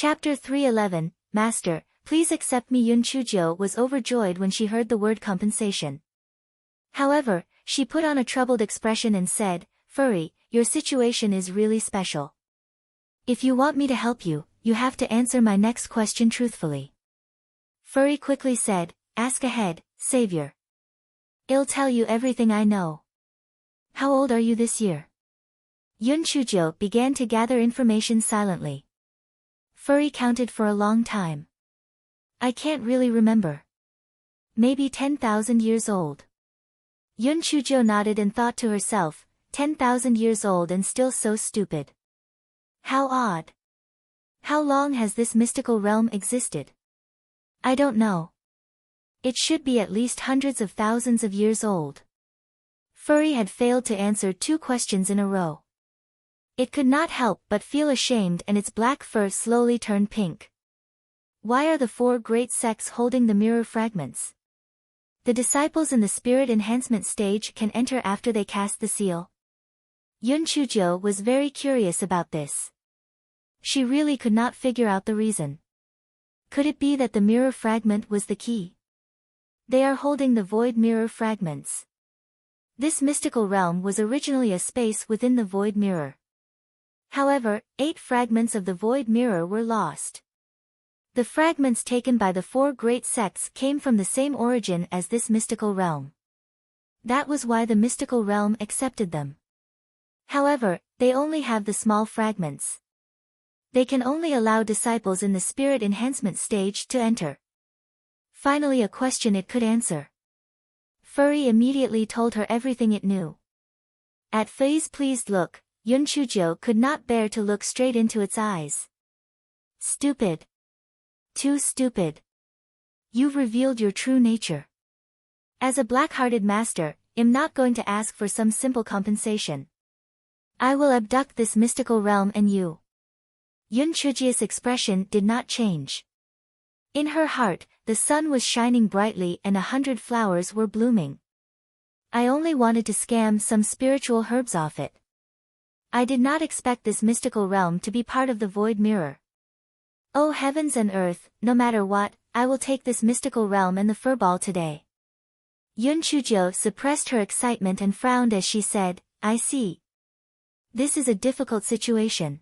Chapter 311, Master, please accept me. Yun Chujo was overjoyed when she heard the word compensation. However, she put on a troubled expression and said, Furry, your situation is really special. If you want me to help you, you have to answer my next question truthfully. Furry quickly said, ask ahead, Savior. I'll tell you everything I know. How old are you this year? Yun Chujo began to gather information silently. Furry counted for a long time. I can't really remember. Maybe 10,000 years old. Yun Chujo nodded and thought to herself, 10,000 years old and still so stupid. How odd. How long has this mystical realm existed? I don't know. It should be at least hundreds of thousands of years old. Furry had failed to answer 2 questions in a row. It could not help but feel ashamed and its black fur slowly turned pink. Why are the 4 great sects holding the mirror fragments? The disciples in the spirit enhancement stage can enter after they cast the seal. Yun Chujo was very curious about this. She really could not figure out the reason. Could it be that the mirror fragment was the key? They are holding the void mirror fragments. This mystical realm was originally a space within the void mirror. However, 8 fragments of the void mirror were lost. The fragments taken by the 4 great sects came from the same origin as this mystical realm. That was why the mystical realm accepted them. However, they only have the small fragments. They can only allow disciples in the spirit enhancement stage to enter. Finally, a question it could answer. Furry immediately told her everything it knew. At Fei's pleased look, Yun Chujo could not bear to look straight into its eyes. Stupid. Too stupid. You've revealed your true nature. As a black-hearted master, I'm not going to ask for some simple compensation. I will abduct this mystical realm and you. Yun Chujia's expression did not change. In her heart, the sun was shining brightly and 100 flowers were blooming. I only wanted to scam some spiritual herbs off it. I did not expect this mystical realm to be part of the void mirror. Oh heavens and earth, no matter what, I will take this mystical realm and the furball today. Yun Chujo suppressed her excitement and frowned as she said, I see. This is a difficult situation.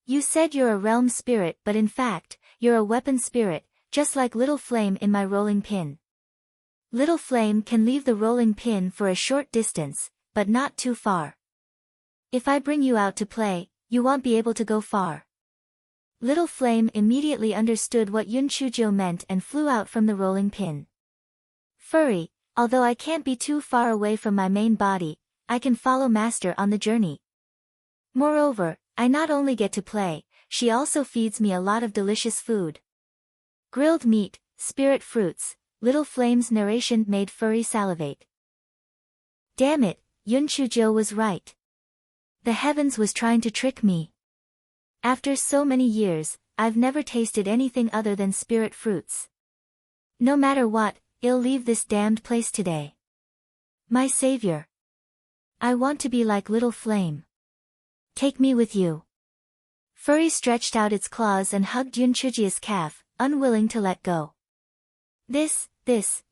You said you're a realm spirit but in fact, you're a weapon spirit, just like Little Flame in my rolling pin. Little Flame can leave the rolling pin for a short distance, but not too far. If I bring you out to play, you won't be able to go far. Little Flame immediately understood what Yun Chujo meant and flew out from the rolling pin. Furry, although I can't be too far away from my main body, I can follow Master on the journey. Moreover, I not only get to play, she also feeds me a lot of delicious food. Grilled meat, spirit fruits, Little Flame's narration made Furry salivate. Damn it, Yun Chujo was right. The heavens was trying to trick me. After so many years, I've never tasted anything other than spirit fruits. No matter what, I'll leave this damned place today. My savior. I want to be like Little Flame. Take me with you. Furry stretched out its claws and hugged Yun Chujia's calf, unwilling to let go. This,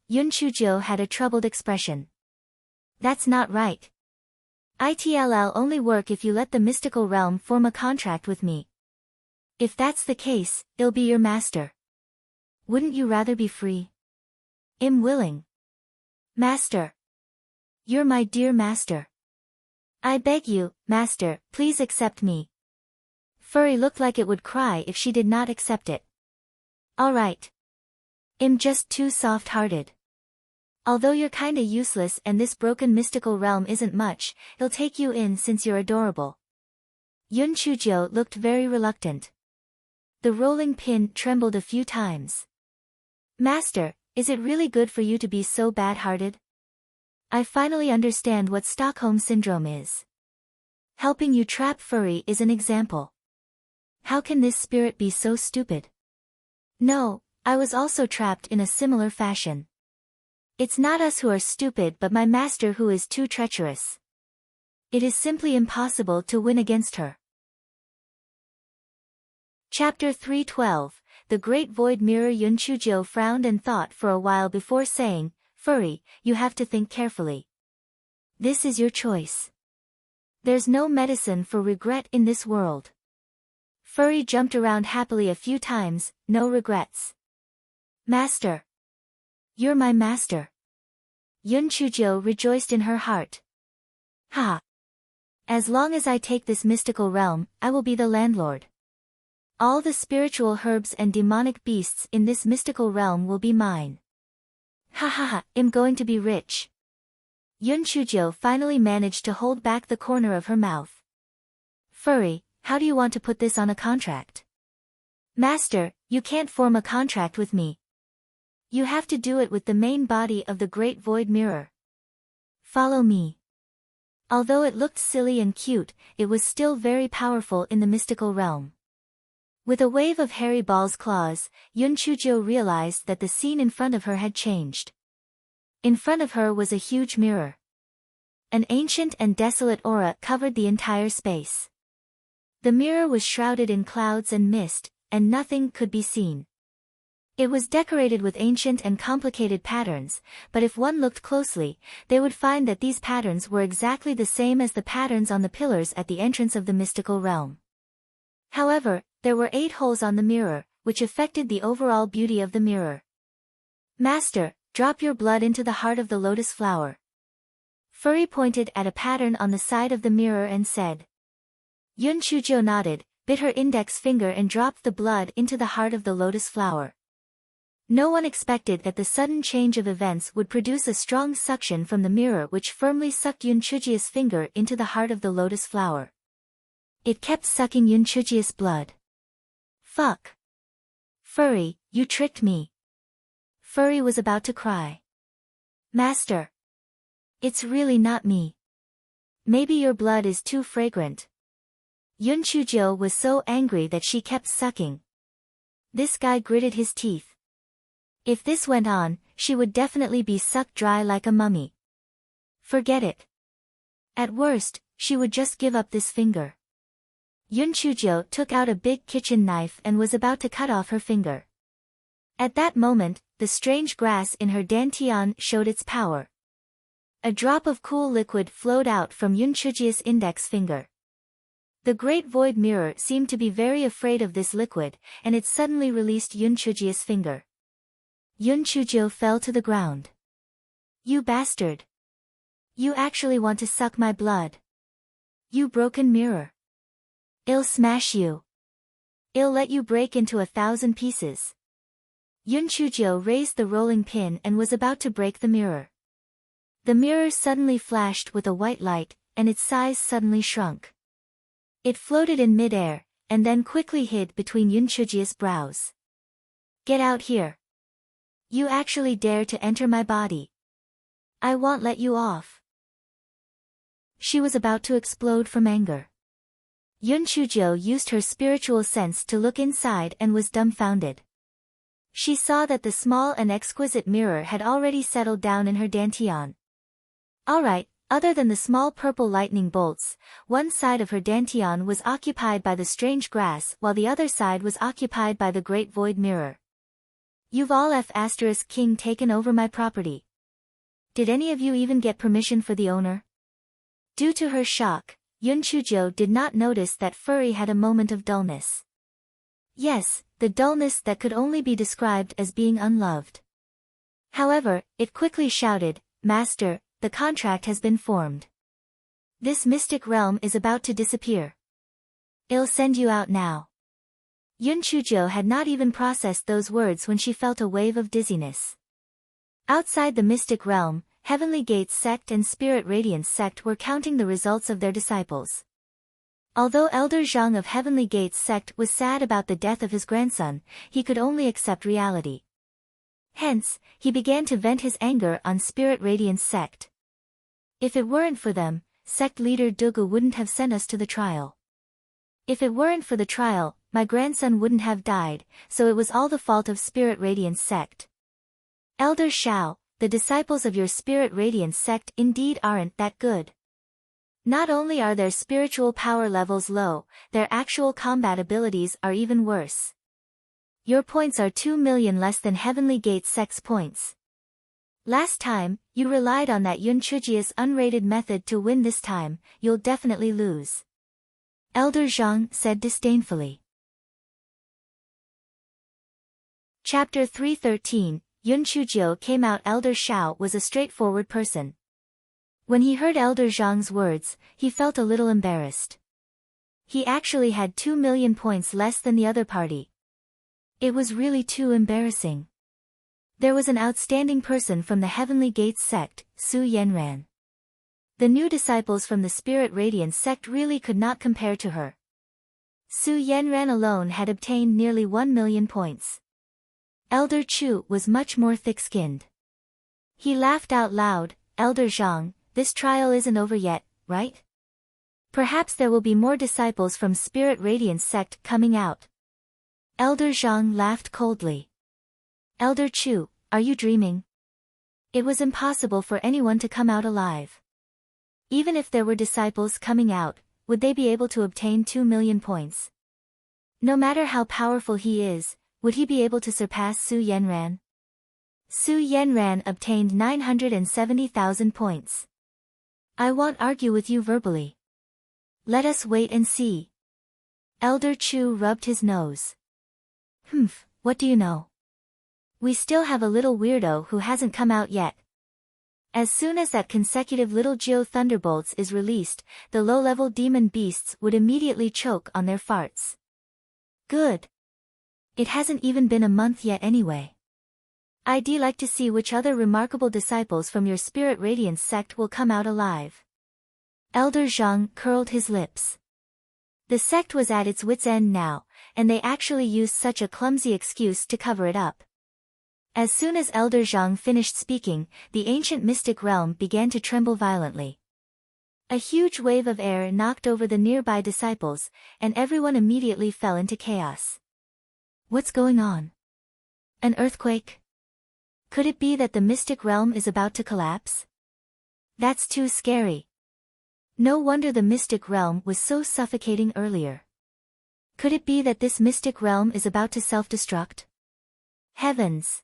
Yun Chujo had a troubled expression. That's not right. It'll only work if you let the mystical realm form a contract with me. If that's the case, I'll be your master. Wouldn't you rather be free? I'm willing. Master. You're my dear master. I beg you, master, please accept me. Furry looked like it would cry if she did not accept it. All right. I'm just too soft-hearted. Although you're kinda useless and this broken mystical realm isn't much, I'll take you in since you're adorable. Yun Chujo looked very reluctant. The rolling pin trembled a few times. Master, is it really good for you to be so bad-hearted? I finally understand what Stockholm Syndrome is. Helping you trap Furry is an example. How can this spirit be so stupid? No, I was also trapped in a similar fashion. It's not us who are stupid but my master who is too treacherous. It is simply impossible to win against her. Chapter 312, The Great Void Mirror. Yun Chuzhou frowned and thought for a while before saying, Furry, you have to think carefully. This is your choice. There's no medicine for regret in this world. Furry jumped around happily a few times, no regrets. Master. You're my master. Yun Chuzhou rejoiced in her heart. Ha! As long as I take this mystical realm, I will be the landlord. All the spiritual herbs and demonic beasts in this mystical realm will be mine. Ha ha ha, I'm going to be rich. Yun Chuzhou finally managed to hold back the corner of her mouth. Furry, how do you want to put this on a contract? Master, you can't form a contract with me. You have to do it with the main body of the Great Void Mirror. Follow me. Although it looked silly and cute, it was still very powerful in the mystical realm. With a wave of hairy ball's claws, Yun Chuzhou realized that the scene in front of her had changed. In front of her was a huge mirror. An ancient and desolate aura covered the entire space. The mirror was shrouded in clouds and mist, and nothing could be seen. It was decorated with ancient and complicated patterns, but if one looked closely, they would find that these patterns were exactly the same as the patterns on the pillars at the entrance of the mystical realm. However, there were 8 holes on the mirror, which affected the overall beauty of the mirror. Master, drop your blood into the heart of the lotus flower. Furry pointed at a pattern on the side of the mirror and said. Yun Chuzhou nodded, bit her index finger and dropped the blood into the heart of the lotus flower. No one expected that the sudden change of events would produce a strong suction from the mirror which firmly sucked Yun Chuzhou's finger into the heart of the lotus flower. It kept sucking Yun Chuzhou's blood. Fuck. Furry, you tricked me. Furry was about to cry. Master. It's really not me. Maybe your blood is too fragrant. Yun Chuzhou was so angry that she kept sucking. This guy gritted his teeth. If this went on, she would definitely be sucked dry like a mummy. Forget it. At worst, she would just give up this finger. Yun Chuzhou took out a big kitchen knife and was about to cut off her finger. At that moment, the strange grass in her dantian showed its power. A drop of cool liquid flowed out from Yun Chuzhou's index finger. The Great Void Mirror seemed to be very afraid of this liquid, and it suddenly released Yun Chuzhou's finger. Yun Chuzhou fell to the ground. You bastard! You actually want to suck my blood? You broken mirror! I'll smash you. I'll let you break into 1,000 pieces. Yun Chuzhou raised the rolling pin and was about to break the mirror. The mirror suddenly flashed with a white light, and its size suddenly shrunk. It floated in mid-air, and then quickly hid between Yun Chuzhou's brows. Get out here. You actually dare to enter my body. I won't let you off. She was about to explode from anger. Yun Chuzhou used her spiritual sense to look inside and was dumbfounded. She saw that the small and exquisite mirror had already settled down in her dantian. Alright, other than the small purple lightning bolts, one side of her dantian was occupied by the strange grass while the other side was occupied by the Great Void Mirror. You've all F***king taken over my property. Did any of you even get permission for the owner? Due to her shock, Yun Chuzhou did not notice that Furry had a moment of dullness. Yes, the dullness that could only be described as being unloved. However, it quickly shouted, Master, the contract has been formed. This mystic realm is about to disappear. I'll send you out now. Yun Chuzhou had not even processed those words when she felt a wave of dizziness. Outside the mystic realm, Heavenly Gates sect and Spirit Radiance sect were counting the results of their disciples. Although Elder Zhang of Heavenly Gates sect was sad about the death of his grandson, he could only accept reality. Hence, he began to vent his anger on Spirit Radiance sect. If it weren't for them, sect leader Dugu wouldn't have sent us to the trial. If it weren't for the trial, my grandson wouldn't have died, so it was all the fault of Spirit Radiance sect. Elder Shao, the disciples of your Spirit Radiance sect indeed aren't that good. Not only are their spiritual power levels low, their actual combat abilities are even worse. Your points are 2 million less than Heavenly Gate Sect's points. Last time, you relied on that Yunchuji's unrated method to win. This time, you'll definitely lose. Elder Zhang said disdainfully. Chapter 313, Yun Chuzhou came out. Elder Xiao was a straightforward person. When he heard Elder Zhang's words, he felt a little embarrassed. He actually had 2 million points less than the other party. It was really too embarrassing. There was an outstanding person from the Heavenly Gates sect, Su Yanran. The new disciples from the Spirit Radiance sect really could not compare to her. Su Yanran alone had obtained nearly 1 million points. Elder Chu was much more thick-skinned. He laughed out loud. Elder Zhang, this trial isn't over yet, right? Perhaps there will be more disciples from Spirit Radiance sect coming out. Elder Zhang laughed coldly. Elder Chu, are you dreaming? It was impossible for anyone to come out alive. Even if there were disciples coming out, would they be able to obtain 2 million points? No matter how powerful he is, would he be able to surpass Su Yanran? Su Yanran obtained 970,000 points. I won't argue with you verbally. Let us wait and see. Elder Chu rubbed his nose. What do you know? We still have a little weirdo who hasn't come out yet. As soon as that consecutive little Geo Thunderbolts is released, the low-level demon beasts would immediately choke on their farts. Good. It hasn't even been a month yet anyway. I'd like to see which other remarkable disciples from your Spirit Radiance sect will come out alive. Elder Zhang curled his lips. The sect was at its wit's end now, and they actually used such a clumsy excuse to cover it up. As soon as Elder Zhang finished speaking, the ancient mystic realm began to tremble violently. A huge wave of air knocked over the nearby disciples, and everyone immediately fell into chaos. What's going on? An earthquake? Could it be that the mystic realm is about to collapse? That's too scary. No wonder the mystic realm was so suffocating earlier. Could it be that this mystic realm is about to self-destruct? Heavens!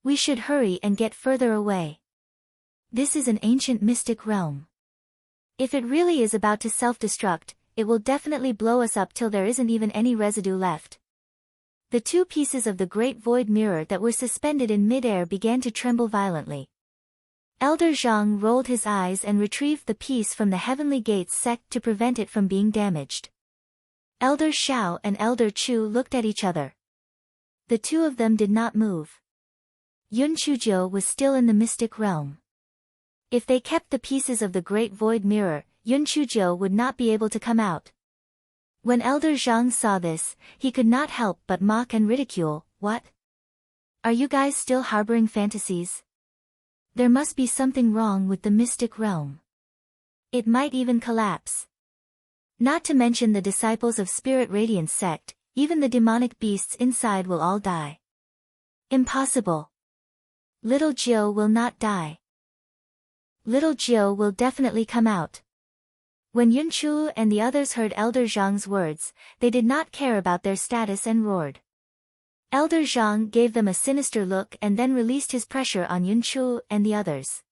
We should hurry and get further away. This is an ancient mystic realm. If it really is about to self-destruct, it will definitely blow us up till there isn't even any residue left. The two pieces of the great void mirror that were suspended in mid-air began to tremble violently. Elder Zhang rolled his eyes and retrieved the piece from the Heavenly Gates sect to prevent it from being damaged. Elder Xiao and Elder Chu looked at each other. The two of them did not move. Yun Chuzhou was still in the mystic realm. If they kept the pieces of the Great Void Mirror, Yun Chuzhou would not be able to come out. When Elder Zhang saw this, he could not help but mock and ridicule. What? Are you guys still harboring fantasies? There must be something wrong with the mystic realm. It might even collapse. Not to mention the disciples of Spirit Radiance sect, even the demonic beasts inside will all die. Impossible. Little Jiu will not die. Little Jiu will definitely come out. When Yunchu and the others heard Elder Zhang's words, they did not care about their status and roared. Elder Zhang gave them a sinister look and then released his pressure on Yunchu and the others.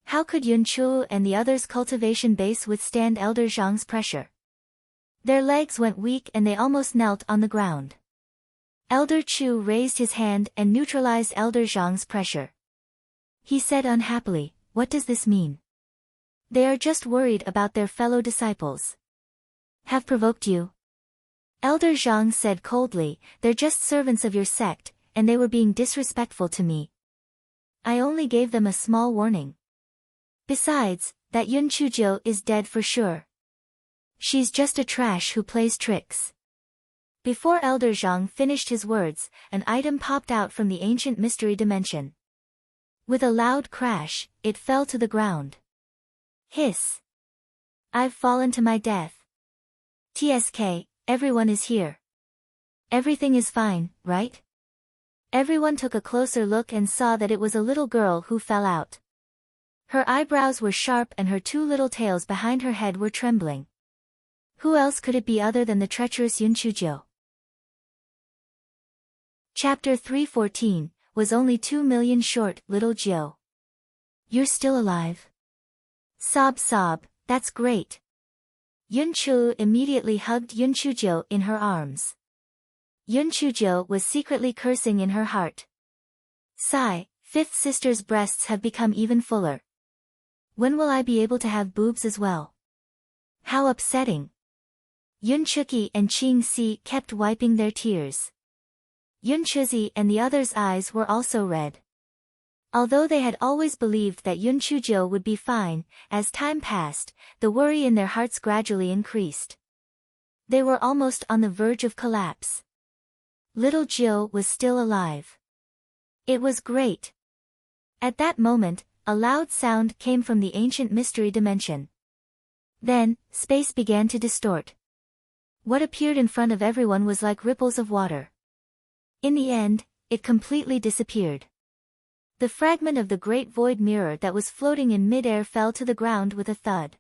How could Yunchu and the others' cultivation base withstand Elder Zhang's pressure? Their legs went weak and they almost knelt on the ground. Elder Chu raised his hand and neutralized Elder Zhang's pressure. He said unhappily, "What does this mean?" "They are just worried about their fellow disciples." "Have provoked you?" Elder Zhang said coldly, "They're just servants of your sect, and they were being disrespectful to me. I only gave them a small warning. Besides, that Yun Chuzhou is dead for sure. She's just a trash who plays tricks." Before Elder Zhang finished his words, an item popped out from the ancient mystery dimension. With a loud crash, it fell to the ground. Hiss! I've fallen to my death. TSK, everyone is here. Everything is fine, right? Everyone took a closer look and saw that it was a little girl who fell out. Her eyebrows were sharp and her two little tails behind her head were trembling. Who else could it be other than the treacherous Yun Chujo? Chapter 314, was only 2 million short, little Jiu. You're still alive? Sob sob, that's great. Yun Chu immediately hugged Yun Chujo in her arms. Yun Chujo was secretly cursing in her heart. Sigh, fifth sister's breasts have become even fuller. When will I be able to have boobs as well? How upsetting. Yun Chuki and Ching Si kept wiping their tears. Yun Chuzi and the others' eyes were also red. Although they had always believed that Yun Chujo would be fine, as time passed, the worry in their hearts gradually increased. They were almost on the verge of collapse. Little Jiu was still alive. It was great. At that moment, a loud sound came from the ancient mystery dimension. Then, space began to distort. What appeared in front of everyone was like ripples of water. In the end, it completely disappeared. The fragment of the great void mirror that was floating in mid-air fell to the ground with a thud.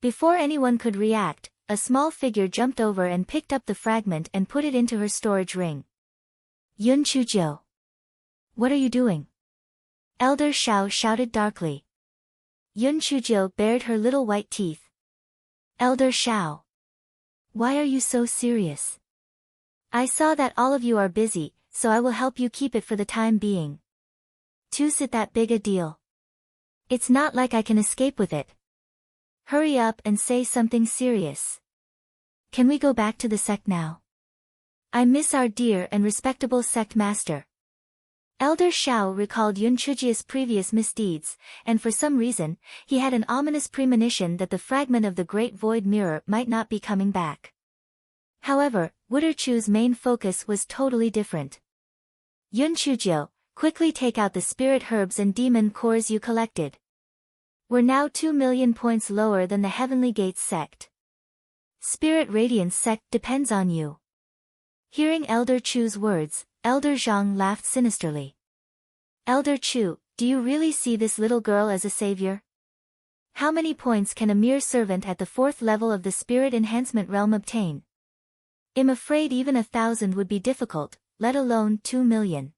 Before anyone could react, a small figure jumped over and picked up the fragment and put it into her storage ring. Yun Chujo. What are you doing? Elder Shao shouted darkly. Yun Chujo bared her little white teeth. Elder Shao. Why are you so serious? I saw that all of you are busy, so I will help you keep it for the time being. Two's it that big a deal? It's not like I can escape with it. Hurry up and say something serious. Can we go back to the sect now? I miss our dear and respectable sect master. Elder Shao recalled Yun Chujia's previous misdeeds, and for some reason, he had an ominous premonition that the fragment of the Great Void Mirror might not be coming back. However, Wooderchu's main focus was totally different. Yun Chujio, quickly take out the spirit herbs and demon cores you collected. We're now 2 million points lower than the Heavenly Gates sect. Spirit Radiance sect depends on you. Hearing Elder Chu's words, Elder Zhang laughed sinisterly. Elder Chu, do you really see this little girl as a savior? How many points can a mere servant at the 4th level of the Spirit Enhancement Realm obtain? I'm afraid even 1,000 would be difficult, let alone 2 million.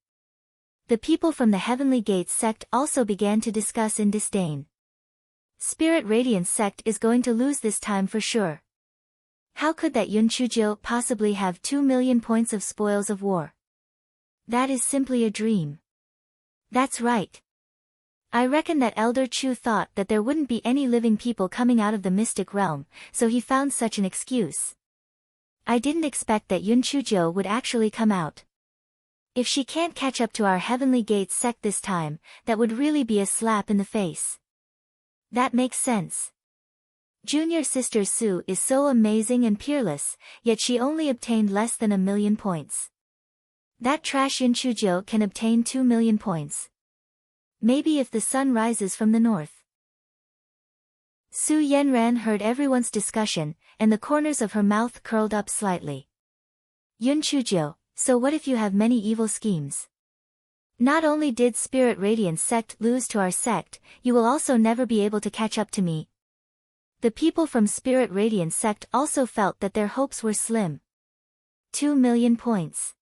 The people from the Heavenly Gates sect also began to discuss in disdain. Spirit Radiance sect is going to lose this time for sure. How could that Yun Chujo possibly have 2 million points of spoils of war? That is simply a dream. That's right. I reckon that Elder Chu thought that there wouldn't be any living people coming out of the mystic realm, so he found such an excuse. I didn't expect that Yun Chujo would actually come out. If she can't catch up to our Heavenly Gates sect this time, that would really be a slap in the face. That makes sense. Junior Sister Sue is so amazing and peerless, yet she only obtained less than 1 million points. That trash Yun Chujo can obtain 2 million points. Maybe if the sun rises from the north. Su Yenran heard everyone's discussion, and the corners of her mouth curled up slightly. Yun Chujo, so what if you have many evil schemes? Not only did Spirit Radiance sect lose to our sect, you will also never be able to catch up to me. The people from Spirit Radiance sect also felt that their hopes were slim. 2 million points.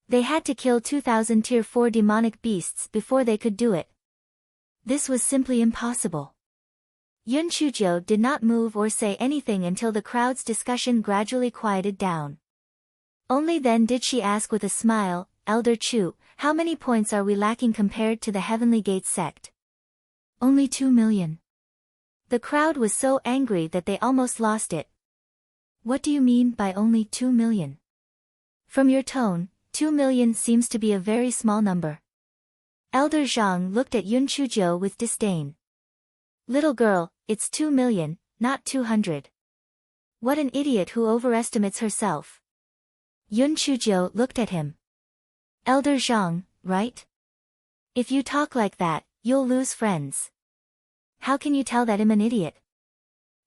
They had to kill 2,000 tier 4 demonic beasts before they could do it. This was simply impossible. Yun Chujo did not move or say anything until the crowd's discussion gradually quieted down. Only then did she ask with a smile, Elder Chu, how many points are we lacking compared to the Heavenly Gates sect? Only 2 million. The crowd was so angry that they almost lost it. What do you mean by only 2 million? From your tone, 2 million seems to be a very small number. Elder Zhang looked at Yun Chujo with disdain. Little girl, it's 2 million, not 200. What an idiot who overestimates herself. Yun Chujo looked at him. Elder Zhang, right? If you talk like that, you'll lose friends. How can you tell that I'm an idiot?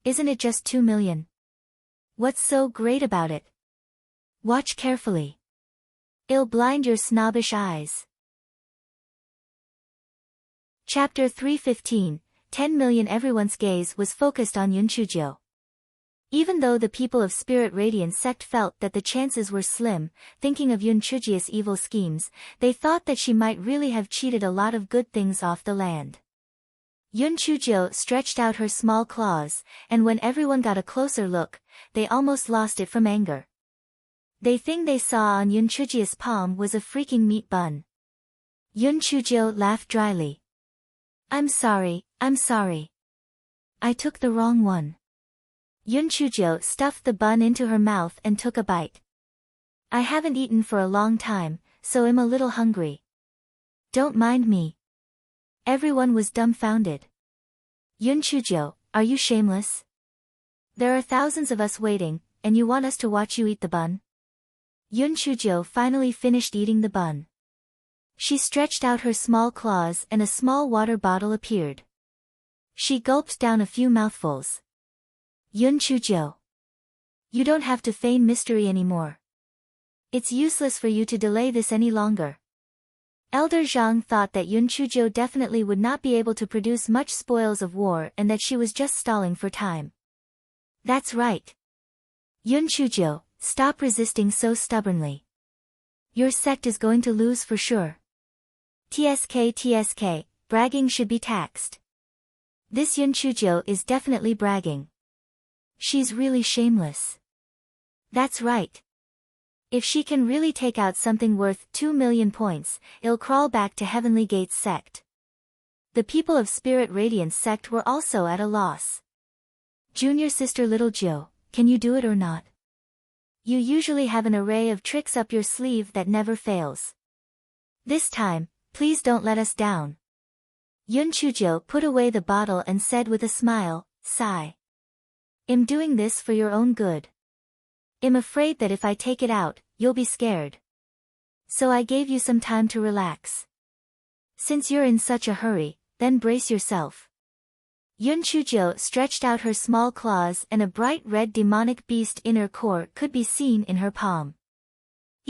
Isn't it just 2 million? What's so great about it? Watch carefully. It'll blind your snobbish eyes. Chapter 315, 10 million. Everyone's gaze was focused on Yunchujiu. Even though the people of Spirit Radiance sect felt that the chances were slim, thinking of Yunchujiu's evil schemes, they thought that she might really have cheated a lot of good things off the land. Yunchujiu stretched out her small claws, and when everyone got a closer look, they almost lost it from anger. The thing they saw on Yunchujiu's palm was a freaking meat bun. Yunchujiu laughed dryly. I'm sorry. I took the wrong one. Yunchujiu stuffed the bun into her mouth and took a bite. I haven't eaten for a long time, so I'm a little hungry. Don't mind me. Everyone was dumbfounded. Yunchujiu, are you shameless? There are thousands of us waiting, and you want us to watch you eat the bun? Yunchujiu finally finished eating the bun. She stretched out her small claws and a small water bottle appeared. She gulped down a few mouthfuls. Yunchujiu. You don't have to feign mystery anymore. It's useless for you to delay this any longer. Elder Zhang thought that Yunchujiu definitely would not be able to produce much spoils of war and that she was just stalling for time. That's right. Yunchujiu, stop resisting so stubbornly. Your sect is going to lose for sure. TSK, bragging should be taxed. This Yunchujiu is definitely bragging. She's really shameless. That's right. If she can really take out something worth 2 million points, it'll crawl back to Heavenly Gates sect. The people of Spirit Radiance sect were also at a loss. Junior sister Little Jiu, can you do it or not? You usually have an array of tricks up your sleeve that never fails. This time, please don't let us down. Yunchujiu put away the bottle and said with a smile, sigh. I'm doing this for your own good. I'm afraid that if I take it out, you'll be scared. So I gave you some time to relax. Since you're in such a hurry, then brace yourself. Yunchujiu stretched out her small claws and a bright red demonic beast inner core could be seen in her palm.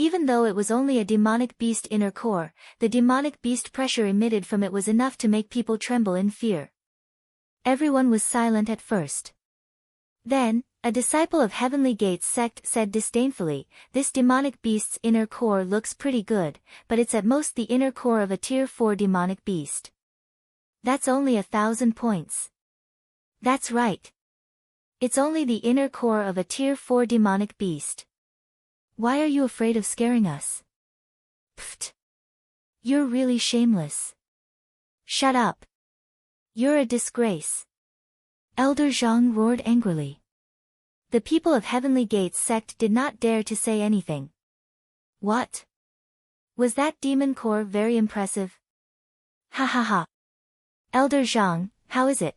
Even though it was only a demonic beast inner core, the demonic beast pressure emitted from it was enough to make people tremble in fear. Everyone was silent at first. Then, a disciple of Heavenly Gates sect said disdainfully, this demonic beast's inner core looks pretty good, but it's at most the inner core of a tier 4 demonic beast. That's only 1,000 points. That's right. It's only the inner core of a tier 4 demonic beast. Why are you afraid of scaring us? Pfft. You're really shameless. Shut up. You're a disgrace. Elder Zhang roared angrily. The people of Heavenly Gates sect did not dare to say anything. What? Was that demon core very impressive? Ha ha ha. Elder Zhang, how is it?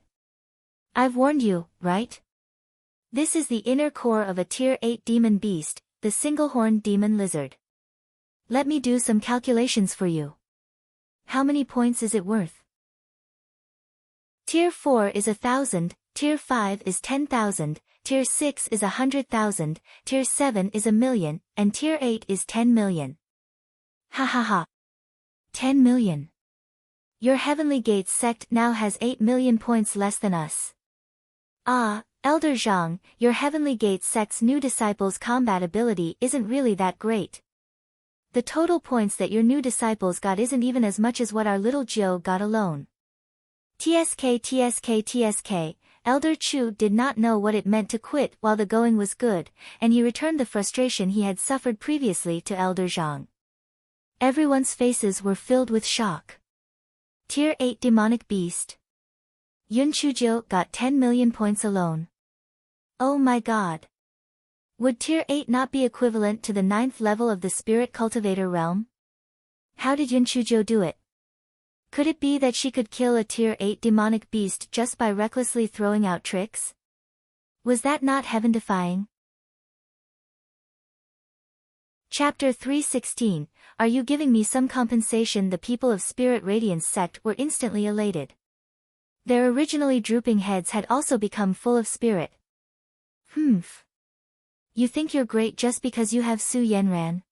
I've warned you, right? This is the inner core of a tier 8 demon beast, the single-horned demon lizard. Let me do some calculations for you. How many points is it worth? Tier 4 is 1,000, Tier 5 is 10,000, Tier 6 is 100,000, Tier 7 is 1,000,000, and Tier 8 is 10 million. Ha ha ha. 10 million. Your Heavenly Gates sect now has 8 million points less than us. Ah, Elder Zhang, your Heavenly Gates sect's new disciples' combat ability isn't really that great. The total points that your new disciples got isn't even as much as what our little Jiu got alone. TSK. Elder Chu did not know what it meant to quit while the going was good, and he returned the frustration he had suffered previously to Elder Zhang. Everyone's faces were filled with shock. Tier 8 demonic beast. Yunchujiu got 10 million points alone. Oh my god. Would Tier 8 not be equivalent to the 9th level of the Spirit Cultivator realm? How did Yunchujiu do it? Could it be that she could kill a Tier 8 demonic beast just by recklessly throwing out tricks? Was that not heaven-defying? Chapter 316, Are you giving me some compensation? The people of Spirit Radiance sect were instantly elated. Their originally drooping heads had also become full of spirit. Humph. You think you're great just because you have Su Yanran?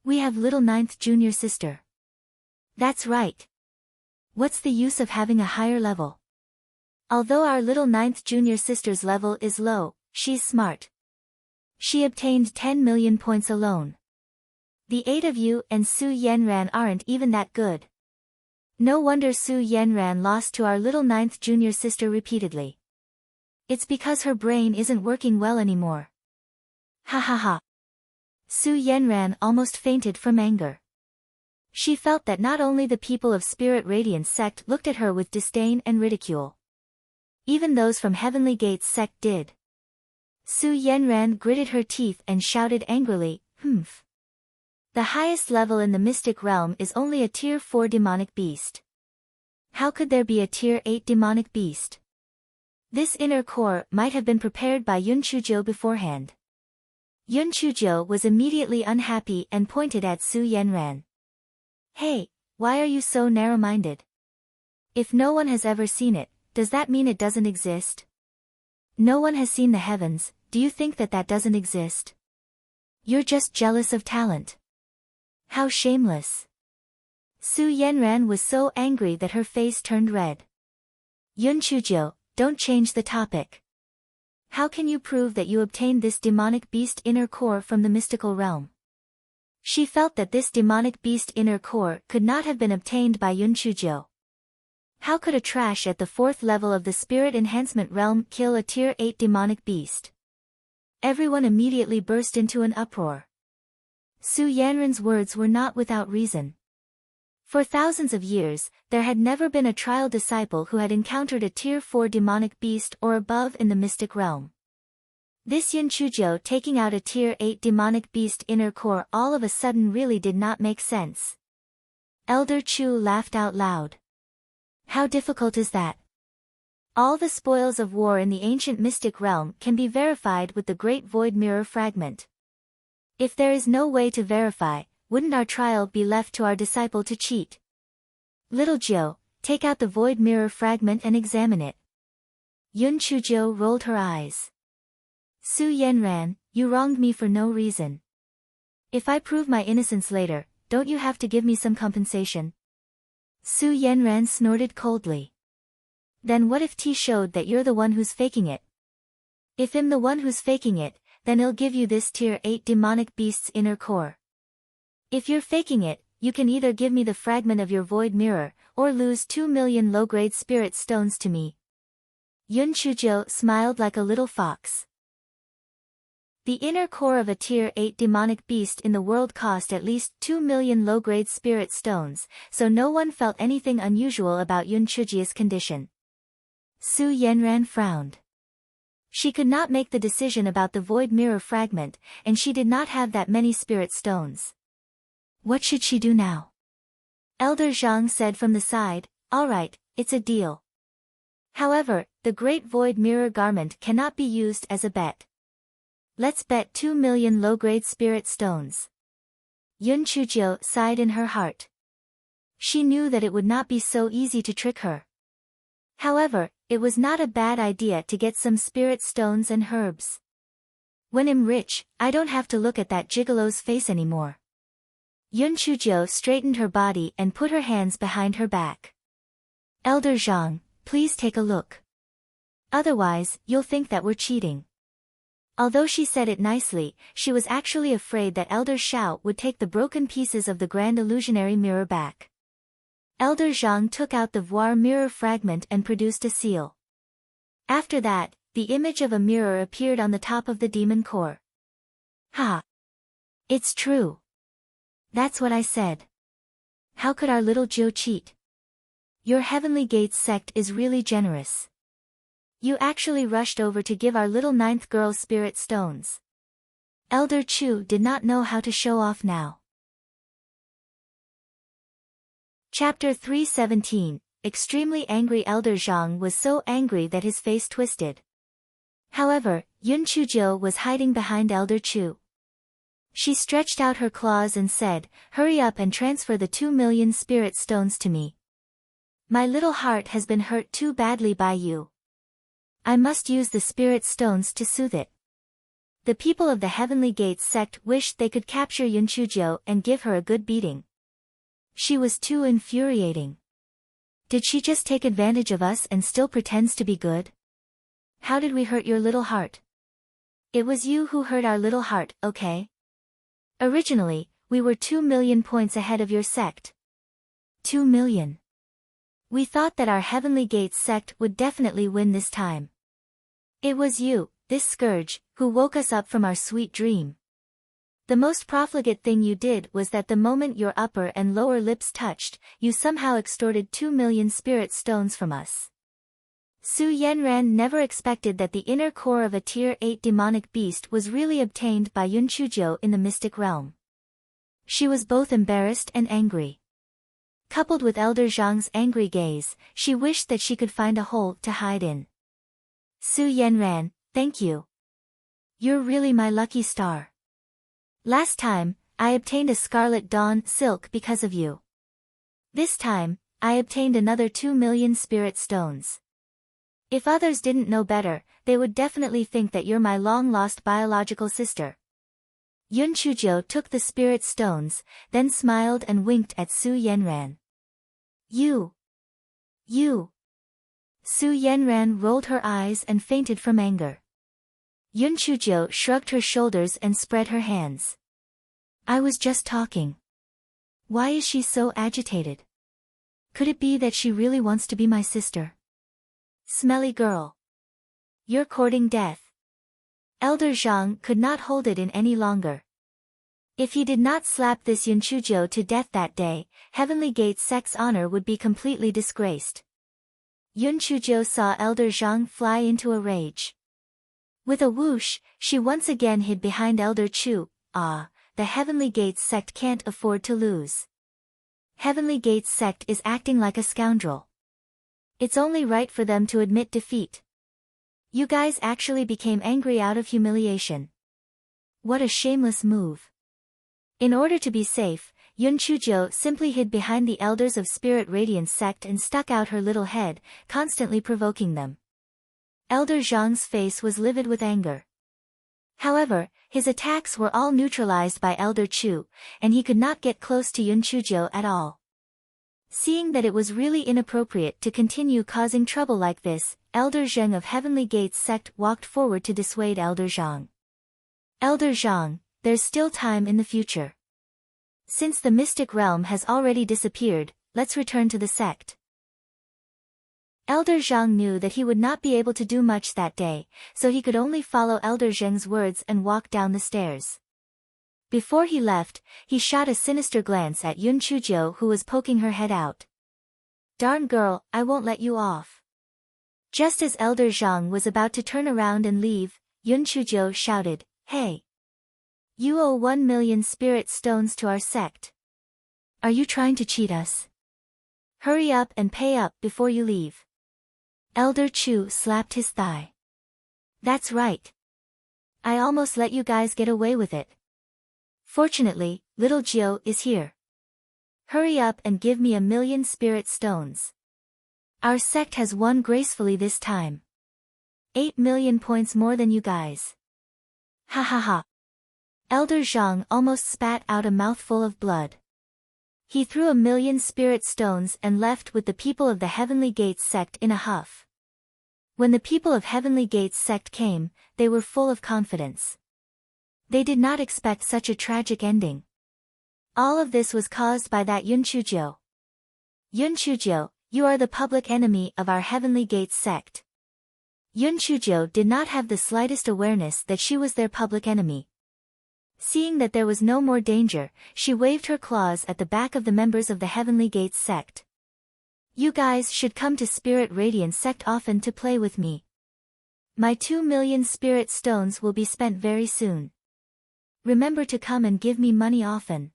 We have little 9th junior sister. That's right. What's the use of having a higher level? Although our little 9th junior sister's level is low, she's smart. She obtained 10 million points alone. The 8 of you and Su Yenran aren't even that good. No wonder Su Yenran lost to our little 9th junior sister repeatedly. It's because her brain isn't working well anymore. Ha ha ha. Su Yenran almost fainted from anger. She felt that not only the people of Spirit Radiance sect looked at her with disdain and ridicule. Even those from Heavenly Gates sect did. Su Yenran gritted her teeth and shouted angrily, "Humph. The highest level in the mystic realm is only a tier 4 demonic beast. How could there be a tier 8 demonic beast?" This inner core might have been prepared by Yun Chujo beforehand. Yun Chujo was immediately unhappy and pointed at Su Yenran. "Hey, why are you so narrow-minded? If no one has ever seen it, does that mean it doesn't exist? No one has seen the heavens, do you think that that doesn't exist? You're just jealous of talent. How shameless." Su Yenran was so angry that her face turned red. "Yun Chujo, don't change the topic. How can you prove that you obtained this demonic beast inner core from the mystical realm?" She felt that this demonic beast inner core could not have been obtained by Yun Chujo. How could a trash at the 4th level of the spirit enhancement realm kill a tier 8 demonic beast? Everyone immediately burst into an uproar. Su Yanran's words were not without reason. For thousands of years, there had never been a trial disciple who had encountered a tier 4 demonic beast or above in the mystic realm. This Yun Chujo taking out a tier 8 demonic beast inner core all of a sudden really did not make sense. Elder Chu laughed out loud. "How difficult is that? All the spoils of war in the ancient mystic realm can be verified with the Great Void Mirror Fragment. If there is no way to verify, wouldn't our trial be left to our disciple to cheat? Little Jiu, take out the Void Mirror Fragment and examine it." Yun Chujo rolled her eyes. "Su Yenran, you wronged me for no reason. If I prove my innocence later, don't you have to give me some compensation?" Su Yenran snorted coldly. "Then what if T showed that you're the one who's faking it? If I'm the one who's faking it, then I'll give you this tier 8 demonic beast's inner core. If you're faking it, you can either give me the fragment of your void mirror, or lose 2 million low-grade spirit stones to me." Yun Chujo smiled like a little fox. The inner core of a tier 8 demonic beast in the world cost at least 2 million low-grade spirit stones, so no one felt anything unusual about Yun Chujia's condition. Su Yenran frowned. She could not make the decision about the void mirror fragment, and she did not have that many spirit stones. What should she do now? Elder Zhang said from the side, "All right, it's a deal. However, the Great Void Mirror Garment cannot be used as a bet. Let's bet 2 million low-grade spirit stones." Yun Chujo sighed in her heart. She knew that it would not be so easy to trick her. However, it was not a bad idea to get some spirit stones and herbs. "When I'm rich, I don't have to look at that gigolo's face anymore." Yun Chujo straightened her body and put her hands behind her back. "Elder Zhang, please take a look. Otherwise, you'll think that we're cheating." Although she said it nicely, she was actually afraid that Elder Xiao would take the broken pieces of the Grand Illusionary Mirror back. Elder Zhang took out the voir mirror fragment and produced a seal. After that, the image of a mirror appeared on the top of the demon core. "Ha! It's true. That's what I said. How could our little Jiu cheat? Your Heavenly Gates sect is really generous. You actually rushed over to give our little 9th girl spirit stones." Elder Chu did not know how to show off now. Chapter 317, Extremely Angry. Elder Zhang was so angry that his face twisted. However, Yun Chujo was hiding behind Elder Chu. She stretched out her claws and said, "Hurry up and transfer the 2 million spirit stones to me. My little heart has been hurt too badly by you. I must use the spirit stones to soothe it." The people of the Heavenly Gates sect wished they could capture Yun Chujo and give her a good beating. She was too infuriating. Did she just take advantage of us and still pretends to be good? How did we hurt your little heart? It was you who hurt our little heart, okay? Originally, we were 2 million points ahead of your sect. 2 million. We thought that our Heavenly Gates sect would definitely win this time. It was you, this scourge, who woke us up from our sweet dream. The most profligate thing you did was that the moment your upper and lower lips touched, you somehow extorted 2 million spirit stones from us. Su Yenran never expected that the inner core of a Tier 8 demonic beast was really obtained by Yun Chujiu in the mystic realm. She was both embarrassed and angry. Coupled with Elder Zhang's angry gaze, she wished that she could find a hole to hide in. Su Yenran, thank you. You're really my lucky star. Last time, I obtained a Scarlet Dawn silk because of you. This time, I obtained another 2 million spirit stones. If others didn't know better, they would definitely think that you're my long-lost biological sister. Yun Chujiu took the spirit stones, then smiled and winked at Su Yenran. You. Su Yenran rolled her eyes and fainted from anger. Yun Chujiu shrugged her shoulders and spread her hands. I was just talking. Why is she so agitated? Could it be that she really wants to be my sister? Smelly girl. You're courting death. Elder Zhang could not hold it in any longer. If he did not slap this Yun Chujiu to death that day, Heavenly Gate's sect's honor would be completely disgraced. Yun Chujiu saw Elder Zhang fly into a rage. With a whoosh, she once again hid behind Elder Chu. The Heavenly Gates sect can't afford to lose. Heavenly Gates sect is acting like a scoundrel. It's only right for them to admit defeat. You guys actually became angry out of humiliation. What a shameless move. In order to be safe, Yun Chujiu simply hid behind the elders of Spirit Radiance sect and stuck out her little head, constantly provoking them. Elder Zhang's face was livid with anger. However, his attacks were all neutralized by Elder Chu, and he could not get close to Yun Chujiu at all. Seeing that it was really inappropriate to continue causing trouble like this, Elder Zhang of Heavenly Gates sect walked forward to dissuade Elder Zhang. Elder Zhang, there's still time in the future. Since the mystic realm has already disappeared, let's return to the sect. Elder Zhang knew that he would not be able to do much that day, so he could only follow Elder Zheng's words and walk down the stairs. Before he left, he shot a sinister glance at Yun Chujiu who was poking her head out. Darn girl, I won't let you off. Just as Elder Zhang was about to turn around and leave, Yun Chujiu shouted, Hey! You owe 1 million spirit stones to our sect. Are you trying to cheat us? Hurry up and pay up before you leave. Elder Chu slapped his thigh. That's right. I almost let you guys get away with it. Fortunately, little Jiu is here. Hurry up and give me 1 million spirit stones. Our sect has won gracefully this time. 8 million points more than you guys. Ha ha ha. Elder Zhang almost spat out a mouthful of blood. He threw 1 million spirit stones and left with the people of the Heavenly Gates sect in a huff. When the people of Heavenly Gates sect came, they were full of confidence. They did not expect such a tragic ending. All of this was caused by that Yun Chujiu. Yun Chujiu, you are the public enemy of our Heavenly Gates sect. Yun Chujiu did not have the slightest awareness that she was their public enemy. Seeing that there was no more danger, she waved her claws at the back of the members of the Heavenly Gates sect. You guys should come to Spirit Radiance sect often to play with me. My 2 million spirit stones will be spent very soon. Remember to come and give me money often.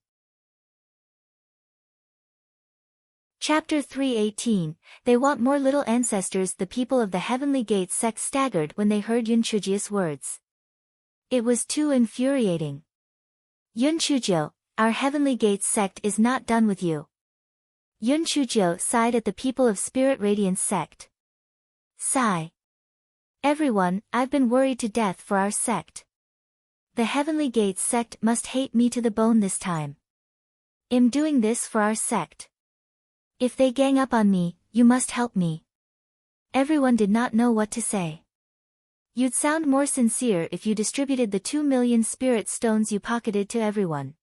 Chapter 318, They Want More Little Ancestors. The people of the Heavenly Gates sect staggered when they heard Yun Chujiu's words. It was too infuriating. Yun Chujiu, our Heavenly Gates sect is not done with you. Yun Chujiu sighed at the people of Spirit Radiance sect. Sigh. Everyone, I've been worried to death for our sect. The Heavenly Gates sect must hate me to the bone this time. I'm doing this for our sect. If they gang up on me, you must help me. Everyone did not know what to say. You'd sound more sincere if you distributed the 2 million spirit stones you pocketed to everyone.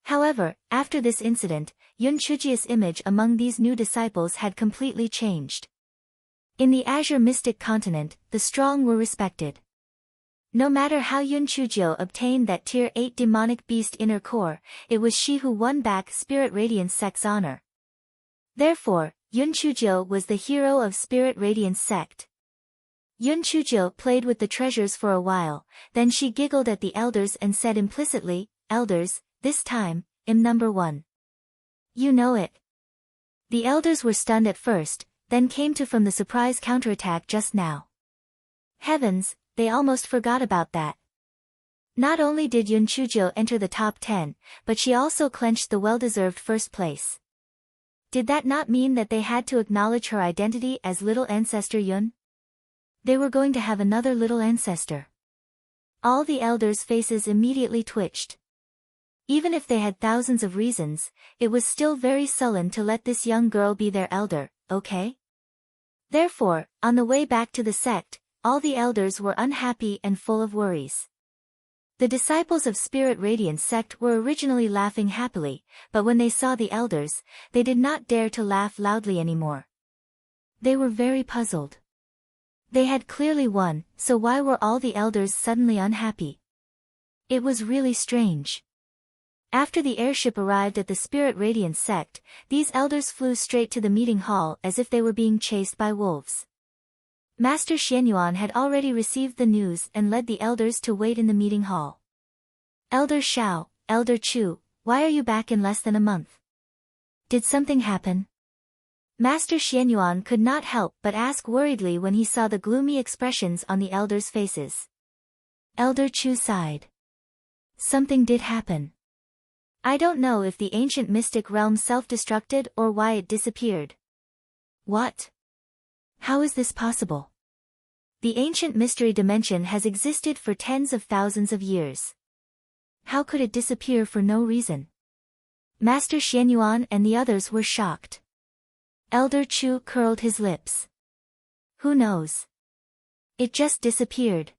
However, after this incident, Yun Chujia's image among these new disciples had completely changed. In the Azure Mystic Continent, the strong were respected. No matter how Yun Chujio obtained that Tier 8 demonic beast inner core, it was she who won back Spirit Radiance sect's honor. Therefore, Yun Chujio was the hero of Spirit Radiance sect. Yun Chujio played with the treasures for a while, then she giggled at the elders and said implicitly, "Elders, this time, I'm number 1. You know it." The elders were stunned at first, then came to from the surprise counterattack just now. Heavens, they almost forgot about that. Not only did Yun Chujio enter the top 10, but she also clenched the well-deserved first place. Did that not mean that they had to acknowledge her identity as Little Ancestor Yun? They were going to have another little ancestor. All the elders' faces immediately twitched. Even if they had thousands of reasons, it was still very sullen to let this young girl be their elder, okay? Therefore, on the way back to the sect, all the elders were unhappy and full of worries. The disciples of Spirit Radiance sect were originally laughing happily, but when they saw the elders, they did not dare to laugh loudly anymore. They were very puzzled. They had clearly won, so why were all the elders suddenly unhappy? It was really strange. After the airship arrived at the Spirit Radiance sect, these elders flew straight to the meeting hall as if they were being chased by wolves. Master Xianyuan had already received the news and led the elders to wait in the meeting hall. "Elder Xiao, Elder Chu, why are you back in less than a month? Did something happen?" Master Xianyuan could not help but ask worriedly when he saw the gloomy expressions on the elders' faces. Elder Chu sighed. "Something did happen. I don't know if the ancient mystic realm self-destructed or why it disappeared." "What? How is this possible? The ancient mystery dimension has existed for tens of thousands of years. How could it disappear for no reason?" Master Xianyuan and the others were shocked. Elder Chu curled his lips. "Who knows? It just disappeared.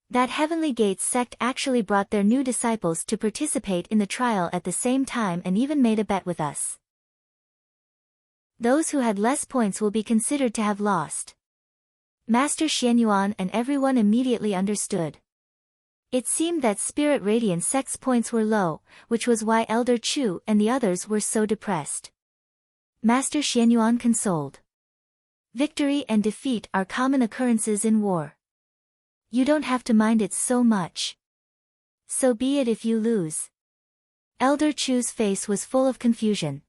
That Heavenly Gates sect actually brought their new disciples to participate in the trial at the same time and even made a bet with us. Those who had less points will be considered to have lost." Master Xianyuan and everyone immediately understood. It seemed that Spirit Radiance sect's points were low, which was why Elder Chu and the others were so depressed. Master Xianyuan consoled. "Victory and defeat are common occurrences in war. You don't have to mind it so much. So be it if you lose." Elder Chu's face was full of confusion.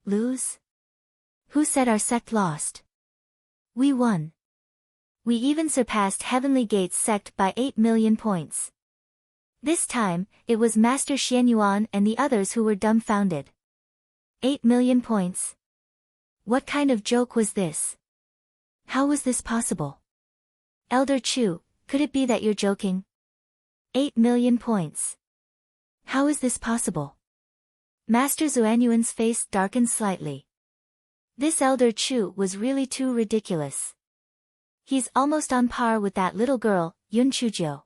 "Lose? Who said our sect lost? We won. We even surpassed Heavenly Gates sect by 8 million points." This time, it was Master Xianyuan and the others who were dumbfounded. 8 million points? What kind of joke was this? How was this possible? Elder Chu, could it be that you're joking? 8 million points. How is this possible? Master Xuanyuan's face darkened slightly. This Elder Chu was really too ridiculous. He's almost on par with that little girl, Yun Chujio.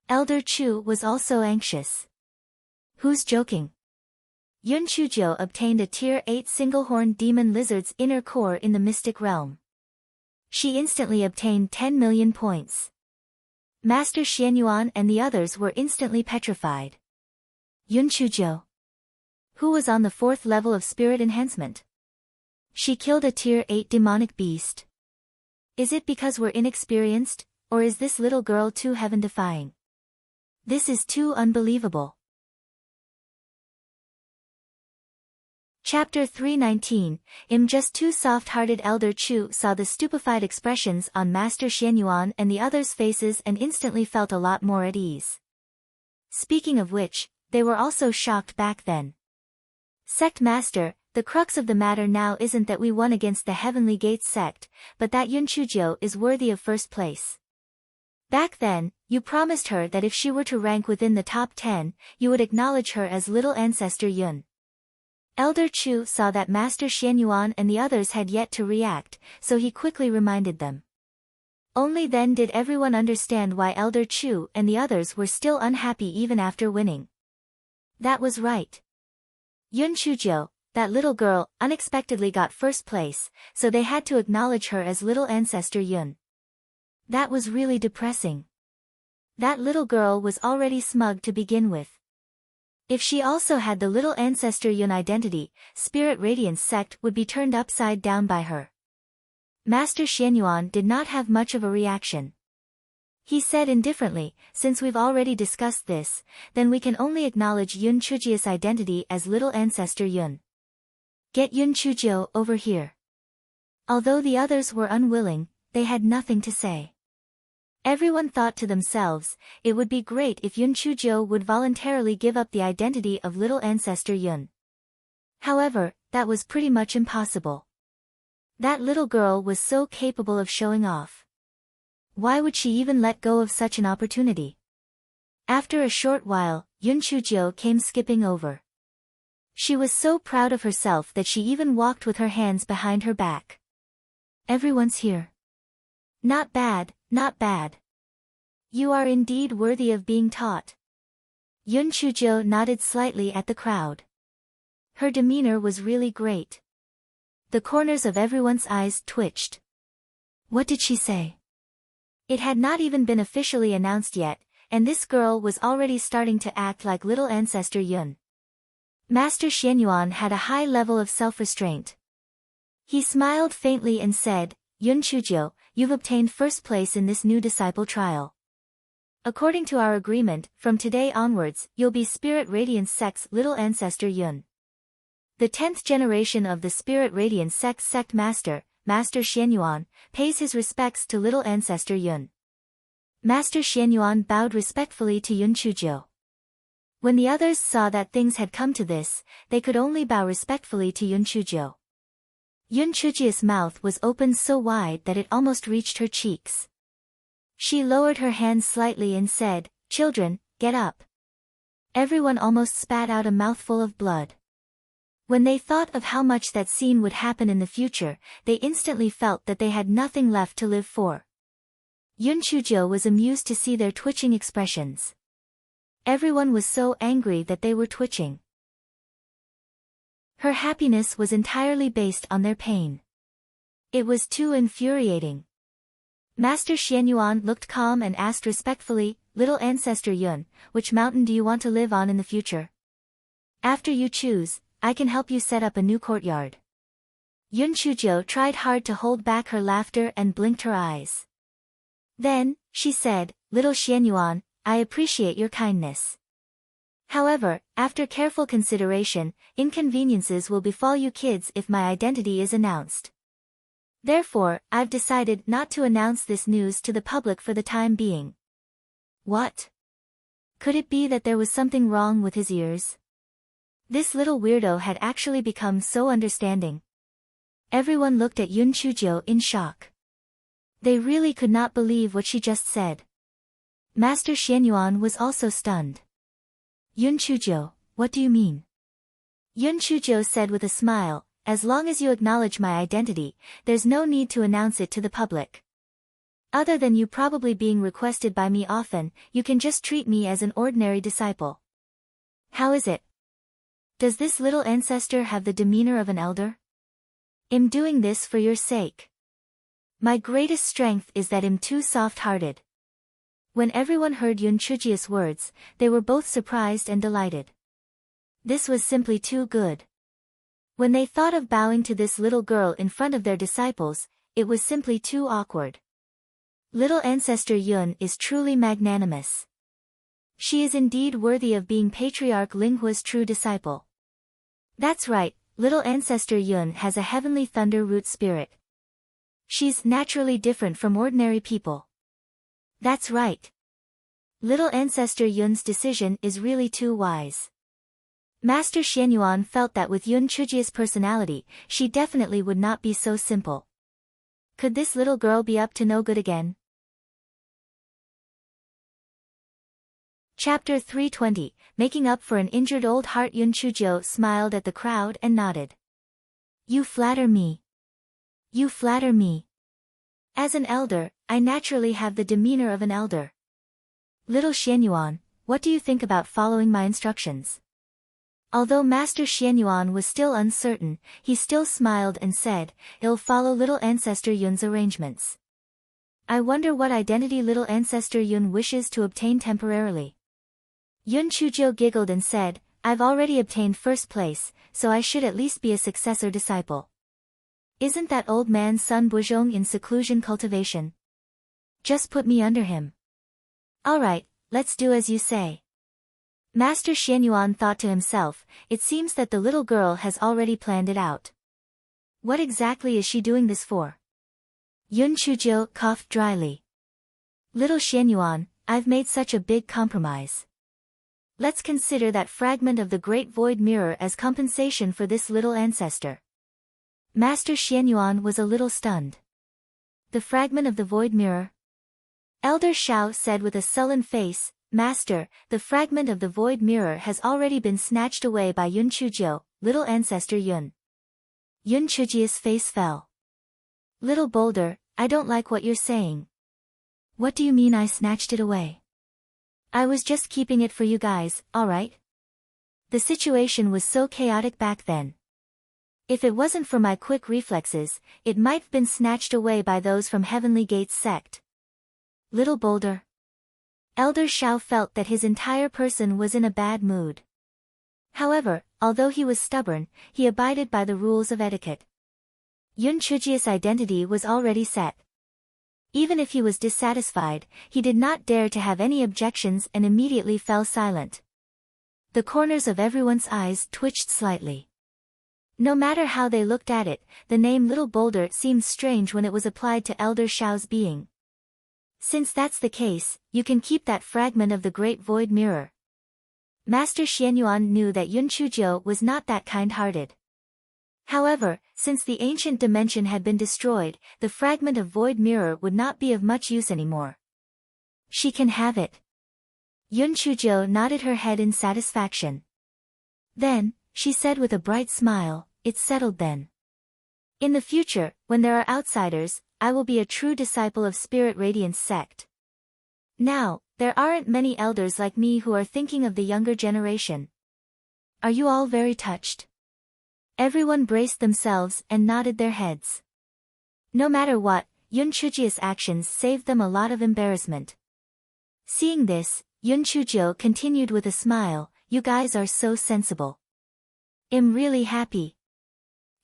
Elder Chu was also anxious. Who's joking? Yun Chujio obtained a Tier 8 single-horned demon lizard's inner core in the mystic realm. She instantly obtained 10 million points. Master Xianyuan and the others were instantly petrified. Yun Chujio, who was on the 4th level of spirit enhancement. She killed a Tier 8 demonic beast. Is it because we're inexperienced, or is this little girl too heaven-defying? This is too unbelievable. Chapter 319, I'm just too soft-hearted. Elder Chu saw the stupefied expressions on Master Xianyuan and the others' faces and instantly felt a lot more at ease. Speaking of which, they were also shocked back then. Sect Master, the crux of the matter now isn't that we won against the Heavenly Gates sect, but that Yun Chujio is worthy of first place. Back then, you promised her that if she were to rank within the top 10, you would acknowledge her as Little Ancestor Yun. Elder Chu saw that Master Xianyuan and the others had yet to react, so he quickly reminded them. Only then did everyone understand why Elder Chu and the others were still unhappy even after winning. That was right. Yun Chuzhou, that little girl, unexpectedly got first place, so they had to acknowledge her as little ancestor Yun. That was really depressing. That little girl was already smug to begin with. If she also had the little ancestor Yun identity, Spirit Radiance sect would be turned upside down by her. Master Xianyuan did not have much of a reaction. He said indifferently, since we've already discussed this, then we can only acknowledge Yun Chujia's identity as little ancestor Yun. Get Yun Chuzhou over here. Although the others were unwilling, they had nothing to say. Everyone thought to themselves, it would be great if Yun Chuzhou would voluntarily give up the identity of little ancestor Yun. However, that was pretty much impossible. That little girl was so capable of showing off. Why would she even let go of such an opportunity? After a short while, Yun Chuzhou came skipping over. She was so proud of herself that she even walked with her hands behind her back. Everyone's here. Not bad, not bad. You are indeed worthy of being taught. Yun Chuzhou nodded slightly at the crowd. Her demeanor was really great. The corners of everyone's eyes twitched. What did she say? It had not even been officially announced yet, and this girl was already starting to act like little ancestor Yun. Master Xianyuan had a high level of self-restraint. He smiled faintly and said, Yun Chuzhou, you've obtained first place in this new disciple trial. According to our agreement, from today onwards, you'll be Spirit Radiance sect's little ancestor Yun. The 10th generation of the Spirit Radiance sect master, Master Xianyuan, pays his respects to little ancestor Yun. Master Xianyuan bowed respectfully to Yun Chuzhou. When the others saw that things had come to this, they could only bow respectfully to Yun Chuzhou. Yun Chujia's mouth was opened so wide that it almost reached her cheeks. She lowered her hands slightly and said, Children, get up. Everyone almost spat out a mouthful of blood. When they thought of how much that scene would happen in the future, they instantly felt that they had nothing left to live for. Yun Chuzhou was amused to see their twitching expressions. Everyone was so angry that they were twitching. Her happiness was entirely based on their pain. It was too infuriating. Master Xianyuan looked calm and asked respectfully, Little ancestor Yun, which mountain do you want to live on in the future? After you choose, I can help you set up a new courtyard. Yun Chuzhou tried hard to hold back her laughter and blinked her eyes. Then, she said, Little Xianyuan, I appreciate your kindness. However, after careful consideration, inconveniences will befall you kids if my identity is announced. Therefore, I've decided not to announce this news to the public for the time being. What? Could it be that there was something wrong with his ears? This little weirdo had actually become so understanding. Everyone looked at Yun Chuzhou in shock. They really could not believe what she just said. Master Xianyuan was also stunned. Yun Chuzhou, what do you mean? Yun Chuzhou said with a smile, as long as you acknowledge my identity, there's no need to announce it to the public. Other than you probably being requested by me often, you can just treat me as an ordinary disciple. How is it? Does this little ancestor have the demeanor of an elder? I'm doing this for your sake. My greatest strength is that I'm too soft-hearted. When everyone heard Yun Chujia's words, they were both surprised and delighted. This was simply too good. When they thought of bowing to this little girl in front of their disciples, it was simply too awkward. Little ancestor Yun is truly magnanimous. She is indeed worthy of being Patriarch Linghua's true disciple. That's right, little ancestor Yun has a heavenly thunder root spirit. She's naturally different from ordinary people. That's right. Little ancestor Yun's decision is really too wise. Master Xianyuan felt that with Yun Chujia's personality, she definitely would not be so simple. Could this little girl be up to no good again? Chapter 320, Making Up for an Injured Old Heart. Yun Chujo smiled at the crowd and nodded. You flatter me. You flatter me. As an elder, I naturally have the demeanor of an elder. Little Xianyuan, what do you think about following my instructions? Although Master Xianyuan was still uncertain, he still smiled and said, I'll follow little ancestor Yun's arrangements. I wonder what identity little ancestor Yun wishes to obtain temporarily. Yun Chujo giggled and said, I've already obtained first place, so I should at least be a successor disciple. Isn't that old man Sun Buzhong in seclusion cultivation? Just put me under him. Alright, let's do as you say. Master Xianyuan thought to himself, it seems that the little girl has already planned it out. What exactly is she doing this for? Yun Chujo coughed dryly. Little Xianyuan, I've made such a big compromise. Let's consider that fragment of the Great Void Mirror as compensation for this little ancestor. Master Xianyuan was a little stunned. The fragment of the Void Mirror? Elder Shao said with a sullen face, Master, the fragment of the Void Mirror has already been snatched away by Yun Chujo, little ancestor Yun. Yun Chujia's face fell. Little boulder, I don't like what you're saying. What do you mean I snatched it away? I was just keeping it for you guys, alright? The situation was so chaotic back then. If it wasn't for my quick reflexes, it might have been snatched away by those from Heavenly Gates sect. Little boulder. Elder Shao felt that his entire person was in a bad mood. However, although he was stubborn, he abided by the rules of etiquette. Yun Chujia's identity was already set. Even if he was dissatisfied, he did not dare to have any objections and immediately fell silent. The corners of everyone's eyes twitched slightly. No matter how they looked at it, the name Little Boulder seemed strange when it was applied to Elder Shao's being. Since that's the case, you can keep that fragment of the Great Void Mirror. Master Xianyuan knew that Yun Chujo was not that kind-hearted. However, since the ancient dimension had been destroyed, the fragment of Void Mirror would not be of much use anymore. She can have it. Yun Chujo nodded her head in satisfaction. Then, she said with a bright smile, it's settled then. In the future, when there are outsiders, I will be a true disciple of Spirit Radiance sect. Now, there aren't many elders like me who are thinking of the younger generation. Are you all very touched? Everyone braced themselves and nodded their heads. No matter what, Yun Chujia's actions saved them a lot of embarrassment. Seeing this, Yun Chujo continued with a smile, you guys are so sensible. I'm really happy.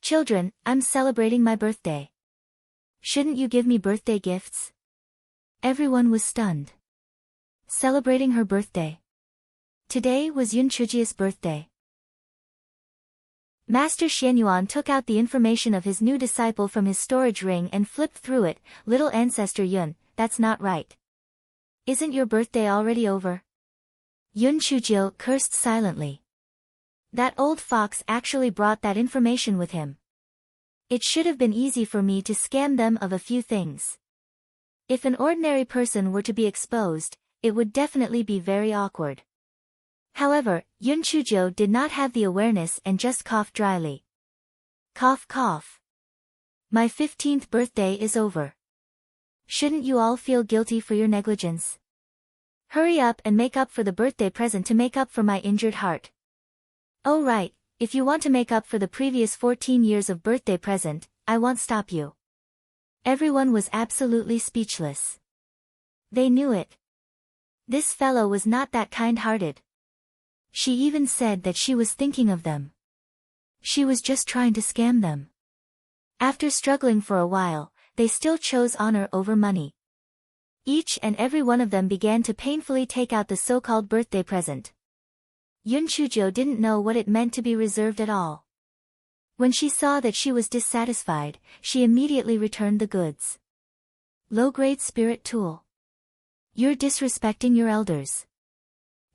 Children, I'm celebrating my birthday. Shouldn't you give me birthday gifts? Everyone was stunned. Celebrating her birthday. Today was Yun Chujia's birthday. Master Xianyuan took out the information of his new disciple from his storage ring and flipped through it. Little ancestor Yun, that's not right. Isn't your birthday already over? Yun Chujo cursed silently. That old fox actually brought that information with him. It should have been easy for me to scam them of a few things. If an ordinary person were to be exposed, it would definitely be very awkward. However, Yun Chujo did not have the awareness and just coughed dryly. Cough cough. My 15th birthday is over. Shouldn't you all feel guilty for your negligence? Hurry up and make up for the birthday present to make up for my injured heart. Oh right, if you want to make up for the previous 14 years of birthday present, I won't stop you. Everyone was absolutely speechless. They knew it. This fellow was not that kind-hearted. She even said that she was thinking of them. She was just trying to scam them. After struggling for a while, they still chose honor over money. Each and every one of them began to painfully take out the so-called birthday present. Yun Chujo didn't know what it meant to be reserved at all. When she saw that she was dissatisfied, she immediately returned the goods. Low-grade spirit tool. You're disrespecting your elders.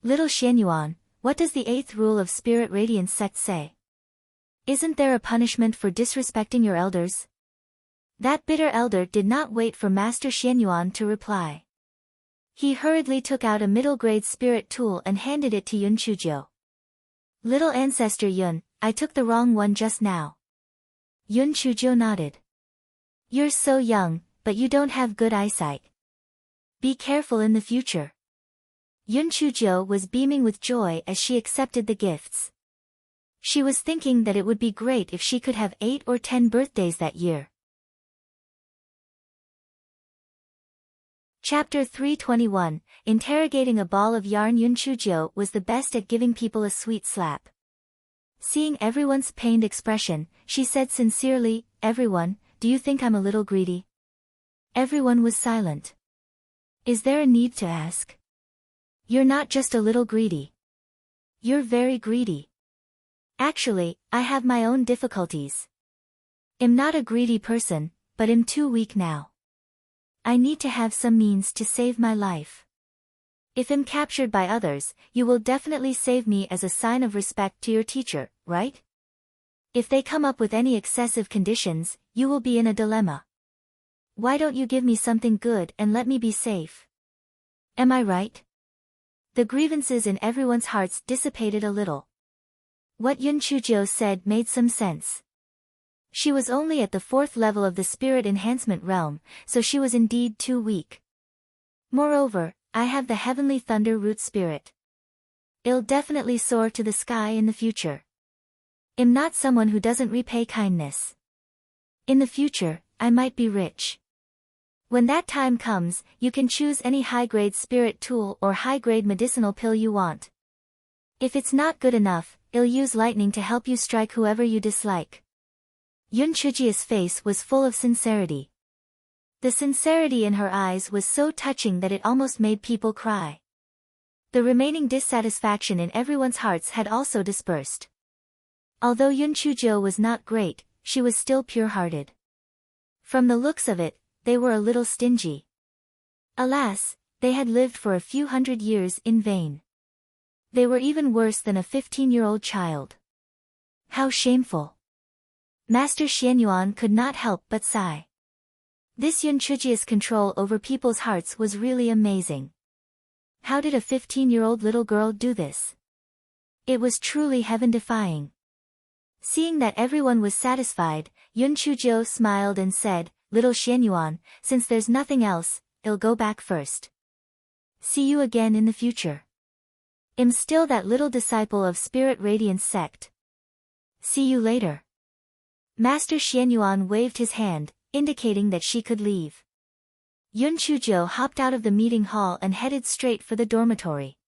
Little Xianyuan, what does the 8th rule of Spirit Radiance sect say? Isn't there a punishment for disrespecting your elders? That bitter elder did not wait for Master Xianyuan to reply. He hurriedly took out a middle-grade spirit tool and handed it to Yun Chujo. Little ancestor Yun, I took the wrong one just now. Yun Chujo nodded. You're so young, but you don't have good eyesight. Be careful in the future. Yun Chujo was beaming with joy as she accepted the gifts. She was thinking that it would be great if she could have 8 or 10 birthdays that year. Chapter 321, Interrogating a ball of yarn. Yun Chujo was the best at giving people a sweet slap. Seeing everyone's pained expression, she said sincerely, Everyone, do you think I'm a little greedy? Everyone was silent. Is there a need to ask? You're not just a little greedy. You're very greedy. Actually, I have my own difficulties. I'm not a greedy person, but I'm too weak now. I need to have some means to save my life. If I'm captured by others, you will definitely save me as a sign of respect to your teacher, right? If they come up with any excessive conditions, you will be in a dilemma. Why don't you give me something good and let me be safe? Am I right? The grievances in everyone's hearts dissipated a little. What Yun Chujo said made some sense. She was only at the 4th level of the spirit enhancement realm, so she was indeed too weak. Moreover, I have the heavenly thunder root spirit. I'll definitely soar to the sky in the future. I'm not someone who doesn't repay kindness. In the future, I might be rich. When that time comes, you can choose any high-grade spirit tool or high-grade medicinal pill you want. If it's not good enough, I'll use lightning to help you strike whoever you dislike. Yun Chujia's face was full of sincerity. The sincerity in her eyes was so touching that it almost made people cry. The remaining dissatisfaction in everyone's hearts had also dispersed. Although Yun Chujo was not great, she was still pure-hearted. From the looks of it, they were a little stingy. Alas, they had lived for a few hundred years in vain. They were even worse than a 15-year-old child. How shameful. Master Xianyuan could not help but sigh. This Yun Chujia's control over people's hearts was really amazing. How did a 15-year-old little girl do this? It was truly heaven-defying. Seeing that everyone was satisfied, Yun Chujo smiled and said, Little Xianyuan, since there's nothing else, I'll go back first. See you again in the future. I'm still that little disciple of Spirit Radiance sect. See you later. Master Xianyuan waved his hand, indicating that she could leave. Yun Chujo hopped out of the meeting hall and headed straight for the dormitory.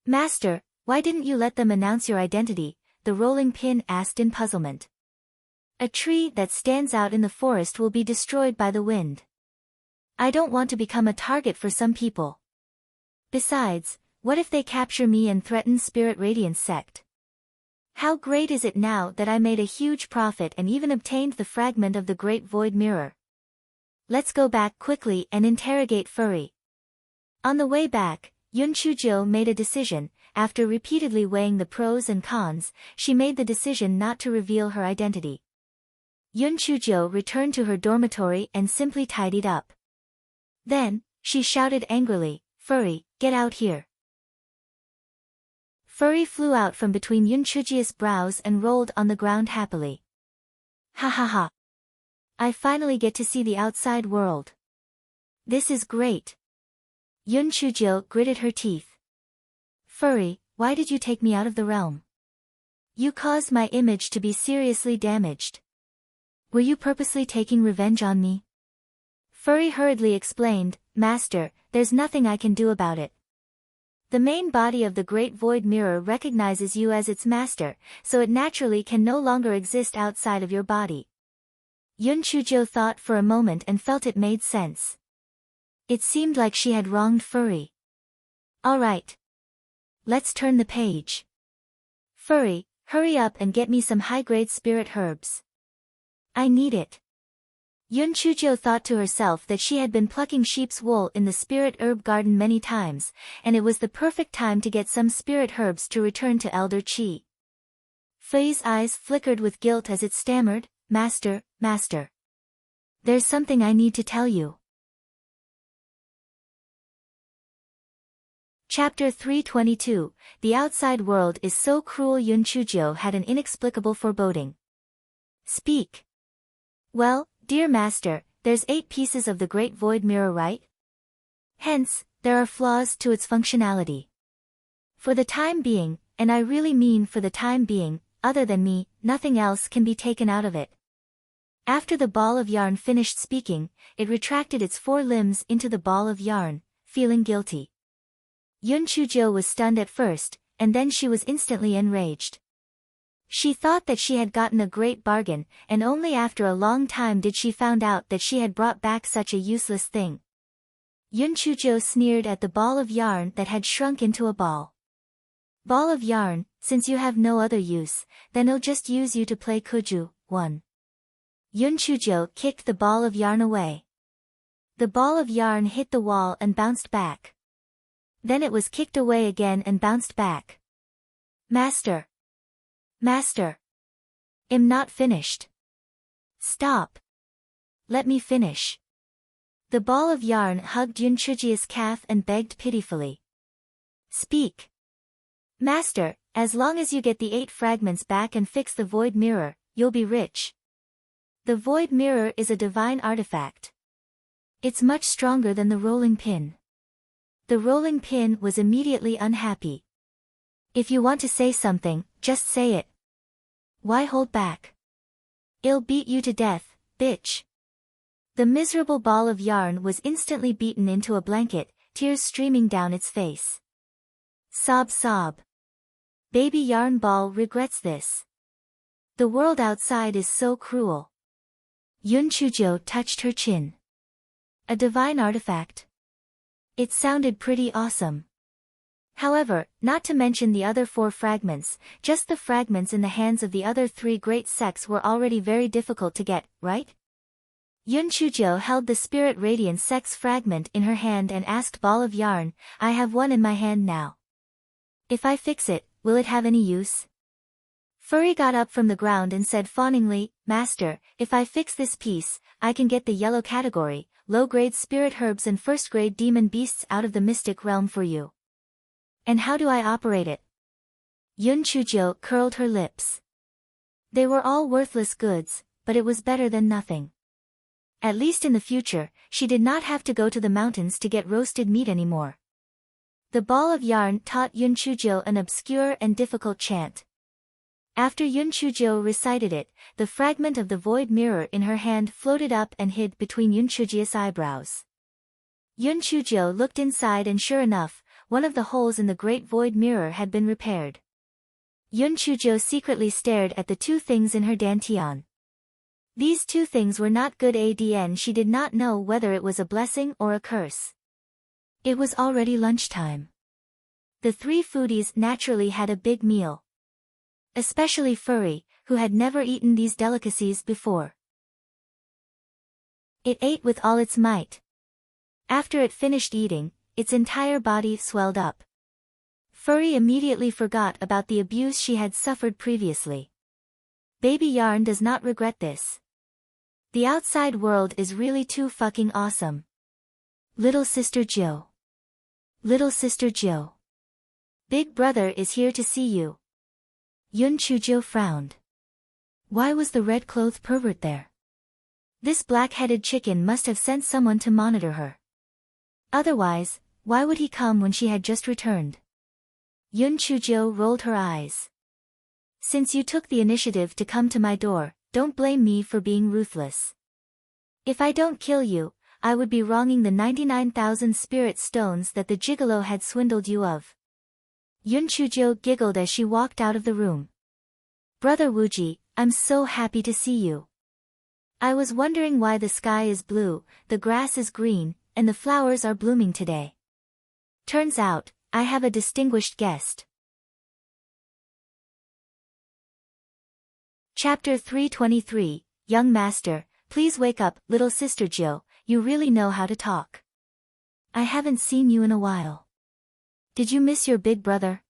Master, why didn't you let them announce your identity? The rolling pin asked in puzzlement. A tree that stands out in the forest will be destroyed by the wind. I don't want to become a target for some people. Besides, what if they capture me and threaten Spirit Radiance sect? How great is it now that I made a huge profit and even obtained the fragment of the Great Void Mirror? Let's go back quickly and interrogate Furry. On the way back, Yun Chujo made a decision. After repeatedly weighing the pros and cons, she made the decision not to reveal her identity. Yun Chujo returned to her dormitory and simply tidied up. Then, she shouted angrily, Furry, get out here. Furry flew out from between Yun Chujia's brows and rolled on the ground happily. Ha ha ha. I finally get to see the outside world. This is great. Yun Chujo gritted her teeth. Furry, why did you take me out of the realm? You caused my image to be seriously damaged. Were you purposely taking revenge on me? Furry hurriedly explained, Master, there's nothing I can do about it. The main body of the Great Void Mirror recognizes you as its master, so it naturally can no longer exist outside of your body. Yun Chujo thought for a moment and felt it made sense. It seemed like she had wronged Furry. All right. Let's turn the page. Furry, hurry up and get me some high-grade spirit herbs. I need it. Yun Chujo thought to herself that she had been plucking sheep's wool in the spirit herb garden many times, and it was the perfect time to get some spirit herbs to return to Elder Chi. Fei's eyes flickered with guilt as it stammered, Master, Master. There's something I need to tell you. Chapter 322, The outside world is so cruel. Yun Chuzhou had an inexplicable foreboding. Speak. Well, dear master, there's 8 pieces of the Great Void Mirror, right? Hence, there are flaws to its functionality. For the time being, and I really mean for the time being, other than me, nothing else can be taken out of it. After the ball of yarn finished speaking, it retracted its 4 limbs into the ball of yarn, feeling guilty. Yun Chuzhou was stunned at first, and then she was instantly enraged. She thought that she had gotten a great bargain, and only after a long time did she found out that she had brought back such a useless thing. Yun Chuzhou sneered at the ball of yarn that had shrunk into a ball. Ball of yarn, since you have no other use, then I'll just use you to play kuju. 1. Yun Chuzhou kicked the ball of yarn away. The ball of yarn hit the wall and bounced back. Then it was kicked away again and bounced back. Master. Master. I'm not finished. Stop. Let me finish. The ball of yarn hugged Yun Chuzhou's calf and begged pitifully. Speak. Master, as long as you get the 8 fragments back and fix the void mirror, you'll be rich. The void mirror is a divine artifact. It's much stronger than the rolling pin. The rolling pin was immediately unhappy. If you want to say something, just say it. Why hold back? I'll beat you to death, bitch. The miserable ball of yarn was instantly beaten into a blanket, tears streaming down its face. Sob sob. Baby yarn ball regrets this. The world outside is so cruel. Yun Chuzhou touched her chin. A divine artifact. It sounded pretty awesome. However, not to mention the other 4 fragments, just the fragments in the hands of the other 3 great sects were already very difficult to get, right? Yun Chuzhou held the Spirit Radiance Sex fragment in her hand and asked Ball of Yarn, I have one in my hand now. If I fix it, will it have any use? Furry got up from the ground and said fawningly, Master, if I fix this piece, I can get the yellow category, low-grade spirit herbs and first-grade demon beasts out of the mystic realm for you. And how do I operate it? Yun Chuzhou curled her lips. They were all worthless goods, but it was better than nothing. At least in the future, she did not have to go to the mountains to get roasted meat anymore. The ball of yarn taught Yun Chuzhou an obscure and difficult chant. After Yun Chuzhou recited it, the fragment of the void mirror in her hand floated up and hid between Yun Chuzhou's eyebrows. Yun Chuzhou looked inside and sure enough, one of the holes in the great void mirror had been repaired. Yun Chuzhou secretly stared at the 2 things in her dantian. These 2 things were not good adn. She did not know whether it was a blessing or a curse. It was already lunchtime. The 3 foodies naturally had a big meal. Especially Furry, who had never eaten these delicacies before. It ate with all its might. After it finished eating, its entire body swelled up. Furry immediately forgot about the abuse she had suffered previously. Baby Yarn does not regret this. The outside world is really too fucking awesome. Little Sister Joe. Little Sister Joe. Big Brother is here to see you. Yun Chuzhou frowned. Why was the red-clothed pervert there? This black-headed chicken must have sent someone to monitor her. Otherwise, why would he come when she had just returned? Yun Chuzhou rolled her eyes. Since you took the initiative to come to my door, don't blame me for being ruthless. If I don't kill you, I would be wronging the 99,000 spirit stones that the gigolo had swindled you of. Yun Chuzhou giggled as she walked out of the room. Brother Wuji, I'm so happy to see you. I was wondering why the sky is blue, the grass is green, and the flowers are blooming today. Turns out, I have a distinguished guest. Chapter 323, Young Master, please wake up, little Sister Jill, you really know how to talk. I haven't seen you in a while. Did you miss your big brother?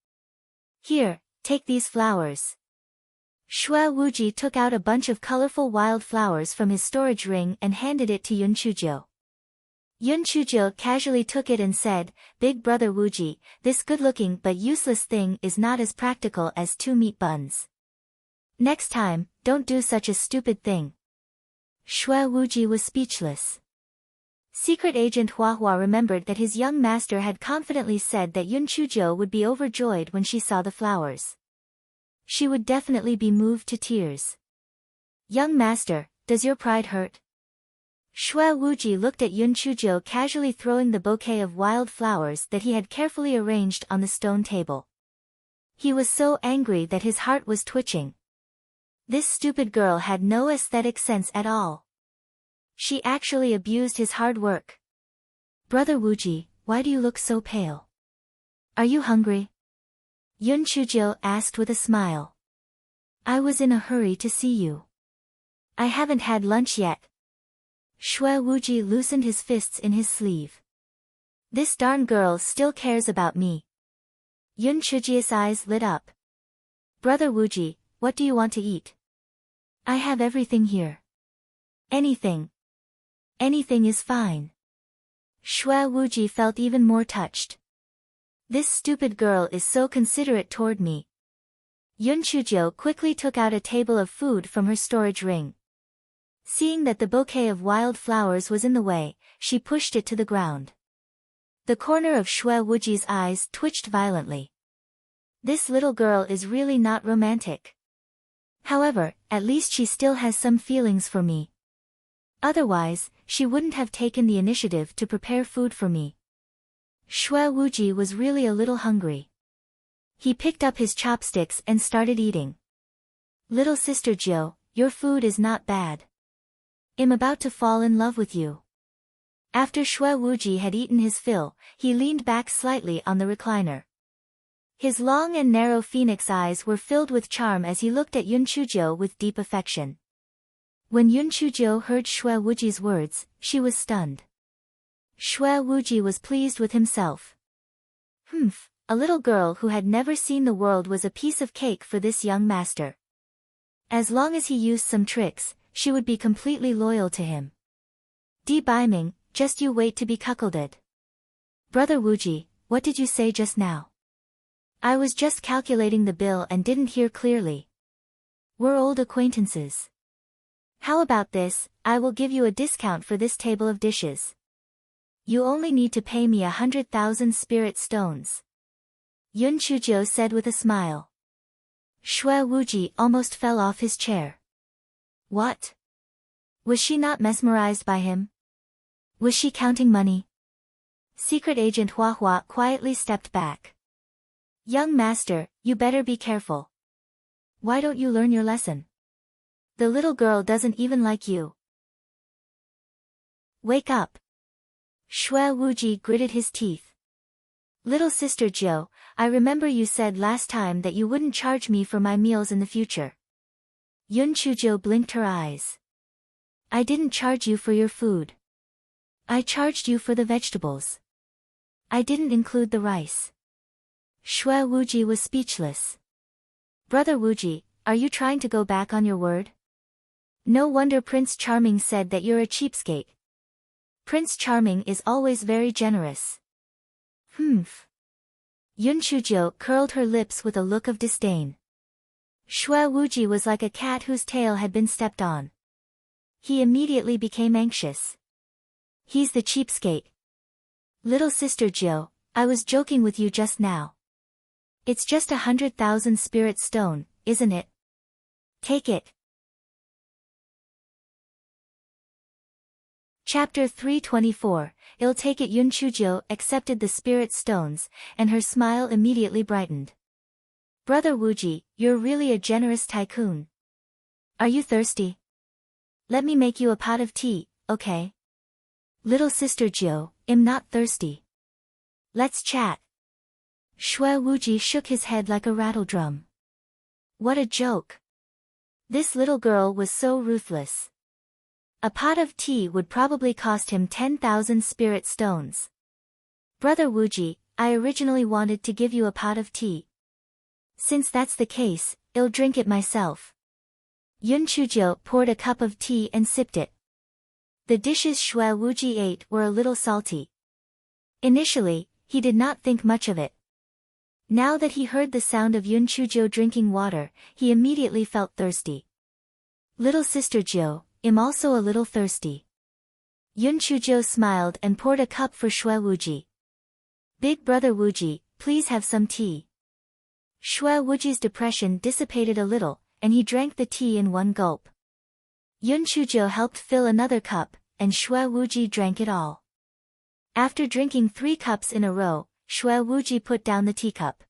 Here, take these flowers. Shui Wuji took out a bunch of colorful wild flowers from his storage ring and handed it to Yun Chuzhou. Yun Chujo casually took it and said, Big brother Wuji, this good-looking but useless thing is not as practical as 2 meat buns. Next time, don't do such a stupid thing. Shui Wuji was speechless. Secret Agent Hua Hua remembered that his young master had confidently said that Yun Chujo would be overjoyed when she saw the flowers. She would definitely be moved to tears. Young master, does your pride hurt? Shui Wuji looked at Yun Chujo casually throwing the bouquet of wild flowers that he had carefully arranged on the stone table. He was so angry that his heart was twitching. This stupid girl had no aesthetic sense at all. She actually abused his hard work. Brother Wuji, why do you look so pale? Are you hungry? Yun Chujo asked with a smile. I was in a hurry to see you. I haven't had lunch yet. Shui Wuji loosened his fists in his sleeve. This darn girl still cares about me. Yun Chuji's eyes lit up. Brother Wuji, what do you want to eat? I have everything here. Anything. Anything is fine. Shui Wuji felt even more touched. This stupid girl is so considerate toward me. Yun Chujo quickly took out a table of food from her storage ring. Seeing that the bouquet of wild flowers was in the way, she pushed it to the ground. The corner of Shui Wuji's eyes twitched violently. This little girl is really not romantic. However, at least she still has some feelings for me. Otherwise, she wouldn't have taken the initiative to prepare food for me. Shui Wuji was really a little hungry. He picked up his chopsticks and started eating. Little sister Jo, your food is not bad. I'm about to fall in love with you. After Shui Wuji had eaten his fill, he leaned back slightly on the recliner. His long and narrow phoenix eyes were filled with charm as he looked at Yun Chujo with deep affection. When Yun Chujo heard Shui Wuji's words, she was stunned. Shui Wuji was pleased with himself. A little girl who had never seen the world was a piece of cake for this young master. As long as he used some tricks, she would be completely loyal to him. Di Baiming, just you wait to be cuckolded. Brother Wuji, what did you say just now? I was just calculating the bill and didn't hear clearly. We're old acquaintances. How about this, I will give you a discount for this table of dishes. You only need to pay me 100,000 spirit stones. Yun Chujo said with a smile. Shui Wuji almost fell off his chair. What? Was she not mesmerized by him? Was she counting money? Secret Agent Hua Hua quietly stepped back. Young master, you better be careful. Why don't you learn your lesson? The little girl doesn't even like you. Wake up. Shui Wuji gritted his teeth. Little sister Jo, I remember you said last time that you wouldn't charge me for my meals in the future. Yun Chujo blinked her eyes. I didn't charge you for your food. I charged you for the vegetables. I didn't include the rice. Shui Wuji was speechless. Brother Wuji, are you trying to go back on your word? No wonder Prince Charming said that you're a cheapskate. Prince Charming is always very generous. Yun Chujo curled her lips with a look of disdain. Shui Wuji was like a cat whose tail had been stepped on. He immediately became anxious. He's the cheapskate. Little sister Jo, I was joking with you just now. It's just 100,000 spirit stone, isn't it? Take it. Chapter 324, I'll take it. Yun Chujo accepted the spirit stones, and her smile immediately brightened. Brother Wuji, you're really a generous tycoon. Are you thirsty? Let me make you a pot of tea, okay? Little sister Jo, I'm not thirsty. Let's chat. Shui Wuji shook his head like a rattledrum. What a joke. This little girl was so ruthless. A pot of tea would probably cost him 10,000 spirit stones. Brother Wuji, I originally wanted to give you a pot of tea. Since that's the case, I'll drink it myself. Yun Chujo poured a cup of tea and sipped it. The dishes Xue Wuji ate were a little salty. Initially, he did not think much of it. Now that he heard the sound of Yun Chujiu drinking water, he immediately felt thirsty. Little sister Jiu, I'm also a little thirsty. Yun Chujiu smiled and poured a cup for Xue Wuji. Big brother Wuji, please have some tea. Xue Wuji's depression dissipated a little, and he drank the tea in one gulp. Yun Chujiu helped fill another cup, and Xue Wuji drank it all. After drinking 3 cups in a row, Xue Wuji put down the teacup.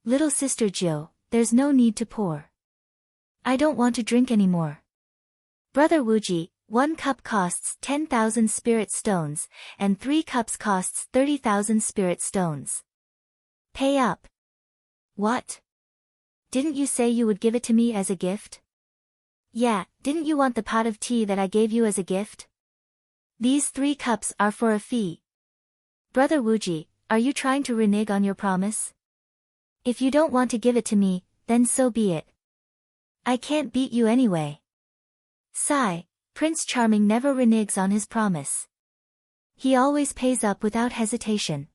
Little sister Jiu, there's no need to pour. I don't want to drink anymore. Brother Wuji, 1 cup costs 10,000 spirit stones, and 3 cups costs 30,000 spirit stones. Pay up. What? Didn't you say you would give it to me as a gift? Yeah, didn't you want the pot of tea that I gave you as a gift? These 3 cups are for a fee. Brother Wuji, are you trying to renege on your promise? If you don't want to give it to me, then so be it. I can't beat you anyway. Sigh, Prince Charming never reneges on his promise. He always pays up without hesitation.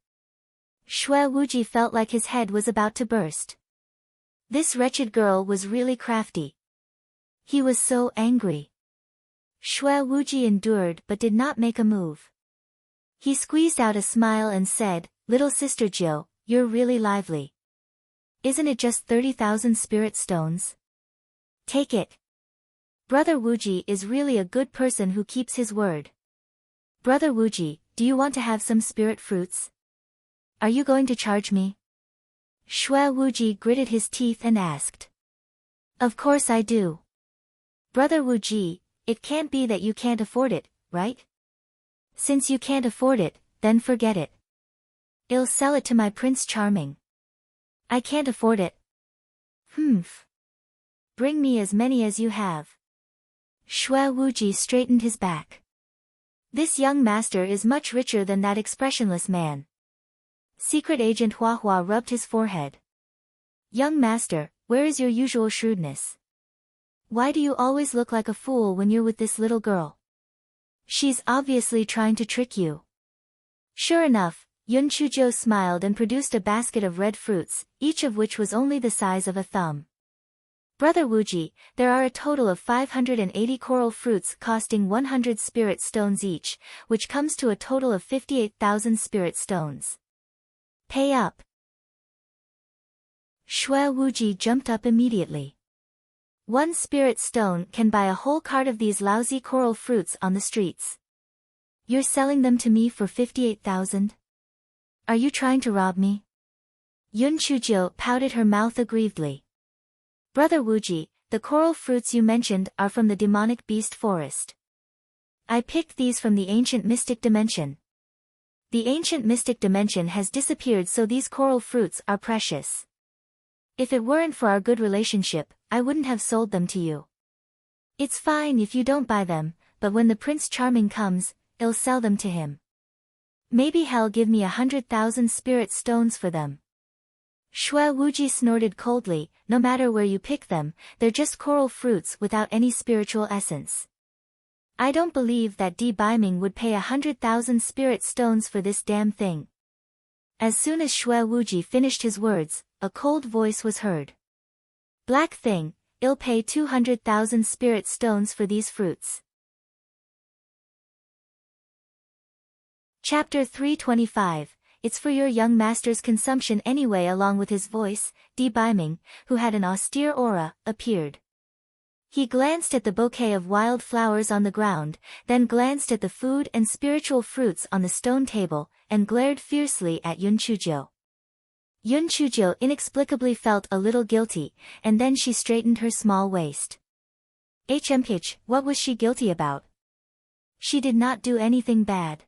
Xue Wuji felt like his head was about to burst. This wretched girl was really crafty. He was so angry. Xue Wuji endured but did not make a move. He squeezed out a smile and said, Little sister Jiu, you're really lively. Isn't it just 30,000 spirit stones? Take it. Brother Wuji is really a good person who keeps his word. Brother Wuji, do you want to have some spirit fruits? Are you going to charge me? Xue Wuji gritted his teeth and asked. Of course I do. Brother Wuji, it can't be that you can't afford it, right? Since you can't afford it, then forget it. I'll sell it to my Prince Charming. I can't afford it. Humph. Bring me as many as you have. Xue Wuji straightened his back. This young master is much richer than that expressionless man. Secret Agent Hua Hua rubbed his forehead. Young master, where is your usual shrewdness? Why do you always look like a fool when you're with this little girl? She's obviously trying to trick you. Sure enough, Yun Chujiu smiled and produced a basket of red fruits, each of which was only the size of a thumb. Brother Wuji, there are a total of 580 coral fruits costing 100 spirit stones each, which comes to a total of 58,000 spirit stones. Pay up. Xue Wuji jumped up immediately. 1 spirit stone can buy a whole cart of these lousy coral fruits on the streets. You're selling them to me for 58,000? Are you trying to rob me? Yun Chujiu pouted her mouth aggrievedly. Brother Wuji, the coral fruits you mentioned are from the demonic beast forest. I picked these from the ancient mystic dimension. The ancient mystic dimension has disappeared, so these coral fruits are precious. If it weren't for our good relationship, I wouldn't have sold them to you. It's fine if you don't buy them, but when the Prince Charming comes, I'll sell them to him. Maybe he'll give me 100,000 spirit stones for them. Xue Wuji snorted coldly, no matter where you pick them, they're just coral fruits without any spiritual essence. I don't believe that Di Baiming would pay 100,000 spirit stones for this damn thing. As soon as Xue Wuji finished his words, a cold voice was heard. Black thing, I'll pay 200,000 spirit stones for these fruits. Chapter 325, It's for your young master's consumption anyway. Along with his voice, Di Baiming, who had an austere aura, appeared. He glanced at the bouquet of wild flowers on the ground, then glanced at the food and spiritual fruits on the stone table, and glared fiercely at Yun Chujiu. Yun Chujiu inexplicably felt a little guilty, and then she straightened her small waist. HMH, what was she guilty about? She did not do anything bad.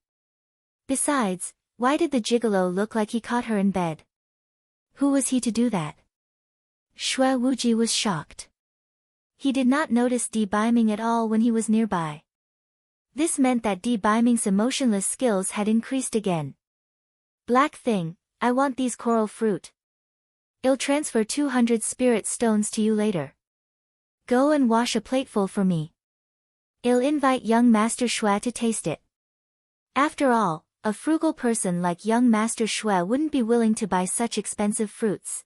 Besides, why did the gigolo look like he caught her in bed? Who was he to do that? Xue Wuji was shocked. He did not notice Di Baiming at all when he was nearby. This meant that Di Baiming's emotionless skills had increased again. Black thing, I want these coral fruit. I'll transfer 200 spirit stones to you later. Go and wash a plateful for me. I'll invite young Master Xue to taste it. After all, a frugal person like young Master Xue wouldn't be willing to buy such expensive fruits.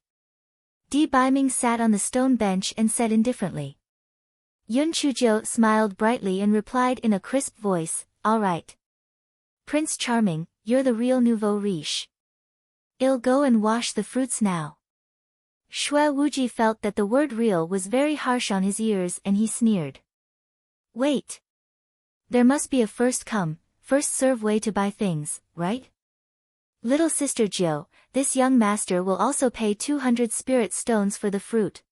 Di Baiming sat on the stone bench and said indifferently. Yun Chujiu smiled brightly and replied in a crisp voice, all right. Prince Charming, you're the real nouveau riche. I'll go and wash the fruits now. Xue Wuji felt that the word real was very harsh on his ears and he sneered. Wait. There must be a first come, first serve way to buy things, right? Little sister Jiu, this young master will also pay 200 spirit stones for the fruit.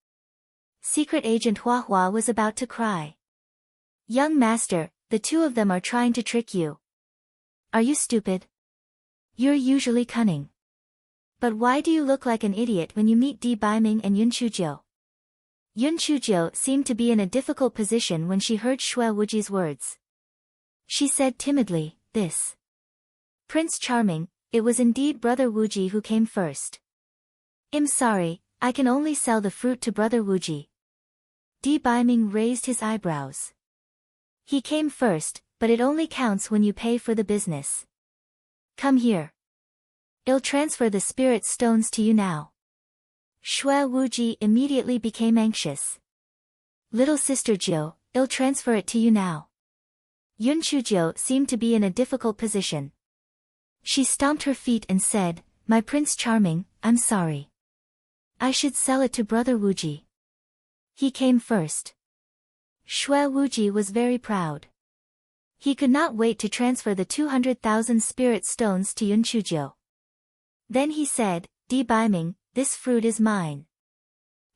Secret agent Hua Hua was about to cry. Young master, the two of them are trying to trick you. Are you stupid? You're usually cunning. But why do you look like an idiot when you meet Di Baiming and Yun Chujiu? Yun Chujiu seemed to be in a difficult position when she heard Xue Wuji's words. She said timidly, this. Prince Charming, it was indeed Brother Wuji who came first. I'm sorry, I can only sell the fruit to Brother Wuji. Di Baiming raised his eyebrows. He came first, but it only counts when you pay for the business. Come here. I'll transfer the spirit stones to you now. Xue Wuji immediately became anxious. Little sister Jiu, I'll transfer it to you now. Yun Chujiu seemed to be in a difficult position. She stomped her feet and said, My Prince Charming, I'm sorry. I should sell it to Brother Wuji. He came first. Xue Wuji was very proud. He could not wait to transfer the 200,000 spirit stones to Yun Chujiu. Then he said, Di Baiming, this fruit is mine.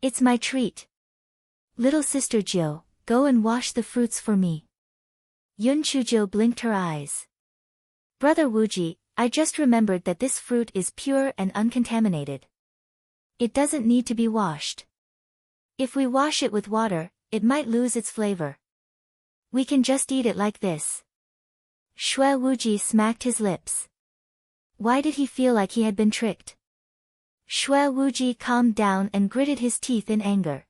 It's my treat. Little sister Jiu, go and wash the fruits for me. Yun Chujiu blinked her eyes. Brother Wuji, I just remembered that this fruit is pure and uncontaminated. It doesn't need to be washed. If we wash it with water, it might lose its flavor. We can just eat it like this. Xue Wuji smacked his lips. Why did he feel like he had been tricked? Xue Wuji calmed down and gritted his teeth in anger.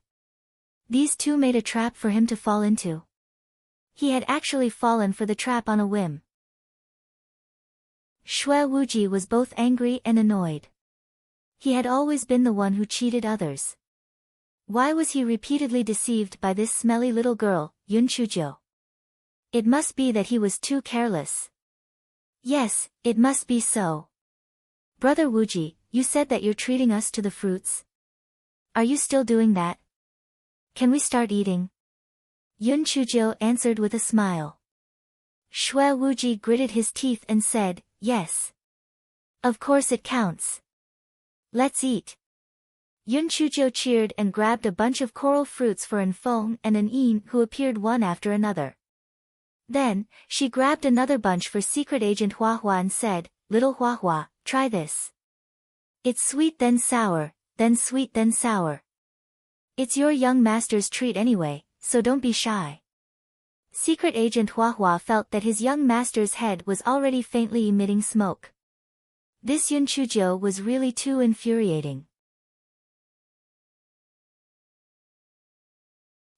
These two made a trap for him to fall into. He had actually fallen for the trap on a whim. Xue Wuji was both angry and annoyed. He had always been the one who cheated others. Why was he repeatedly deceived by this smelly little girl, Yun Chujiu? It must be that he was too careless. Yes, it must be so. Brother Wuji, you said that you're treating us to the fruits. Are you still doing that? Can we start eating? Yun Chujiu answered with a smile. Xue Wuji gritted his teeth and said, yes. Of course it counts. Let's eat. Yun Chujiu cheered and grabbed a bunch of coral fruits for An Feng and An Yin, who appeared one after another. Then, she grabbed another bunch for secret agent Hua Hua and said, Little Hua Hua, try this. It's sweet then sour, then sweet then sour. It's your young master's treat anyway, so don't be shy. Secret agent Hua Hua felt that his young master's head was already faintly emitting smoke. This Yun Chujiu was really too infuriating.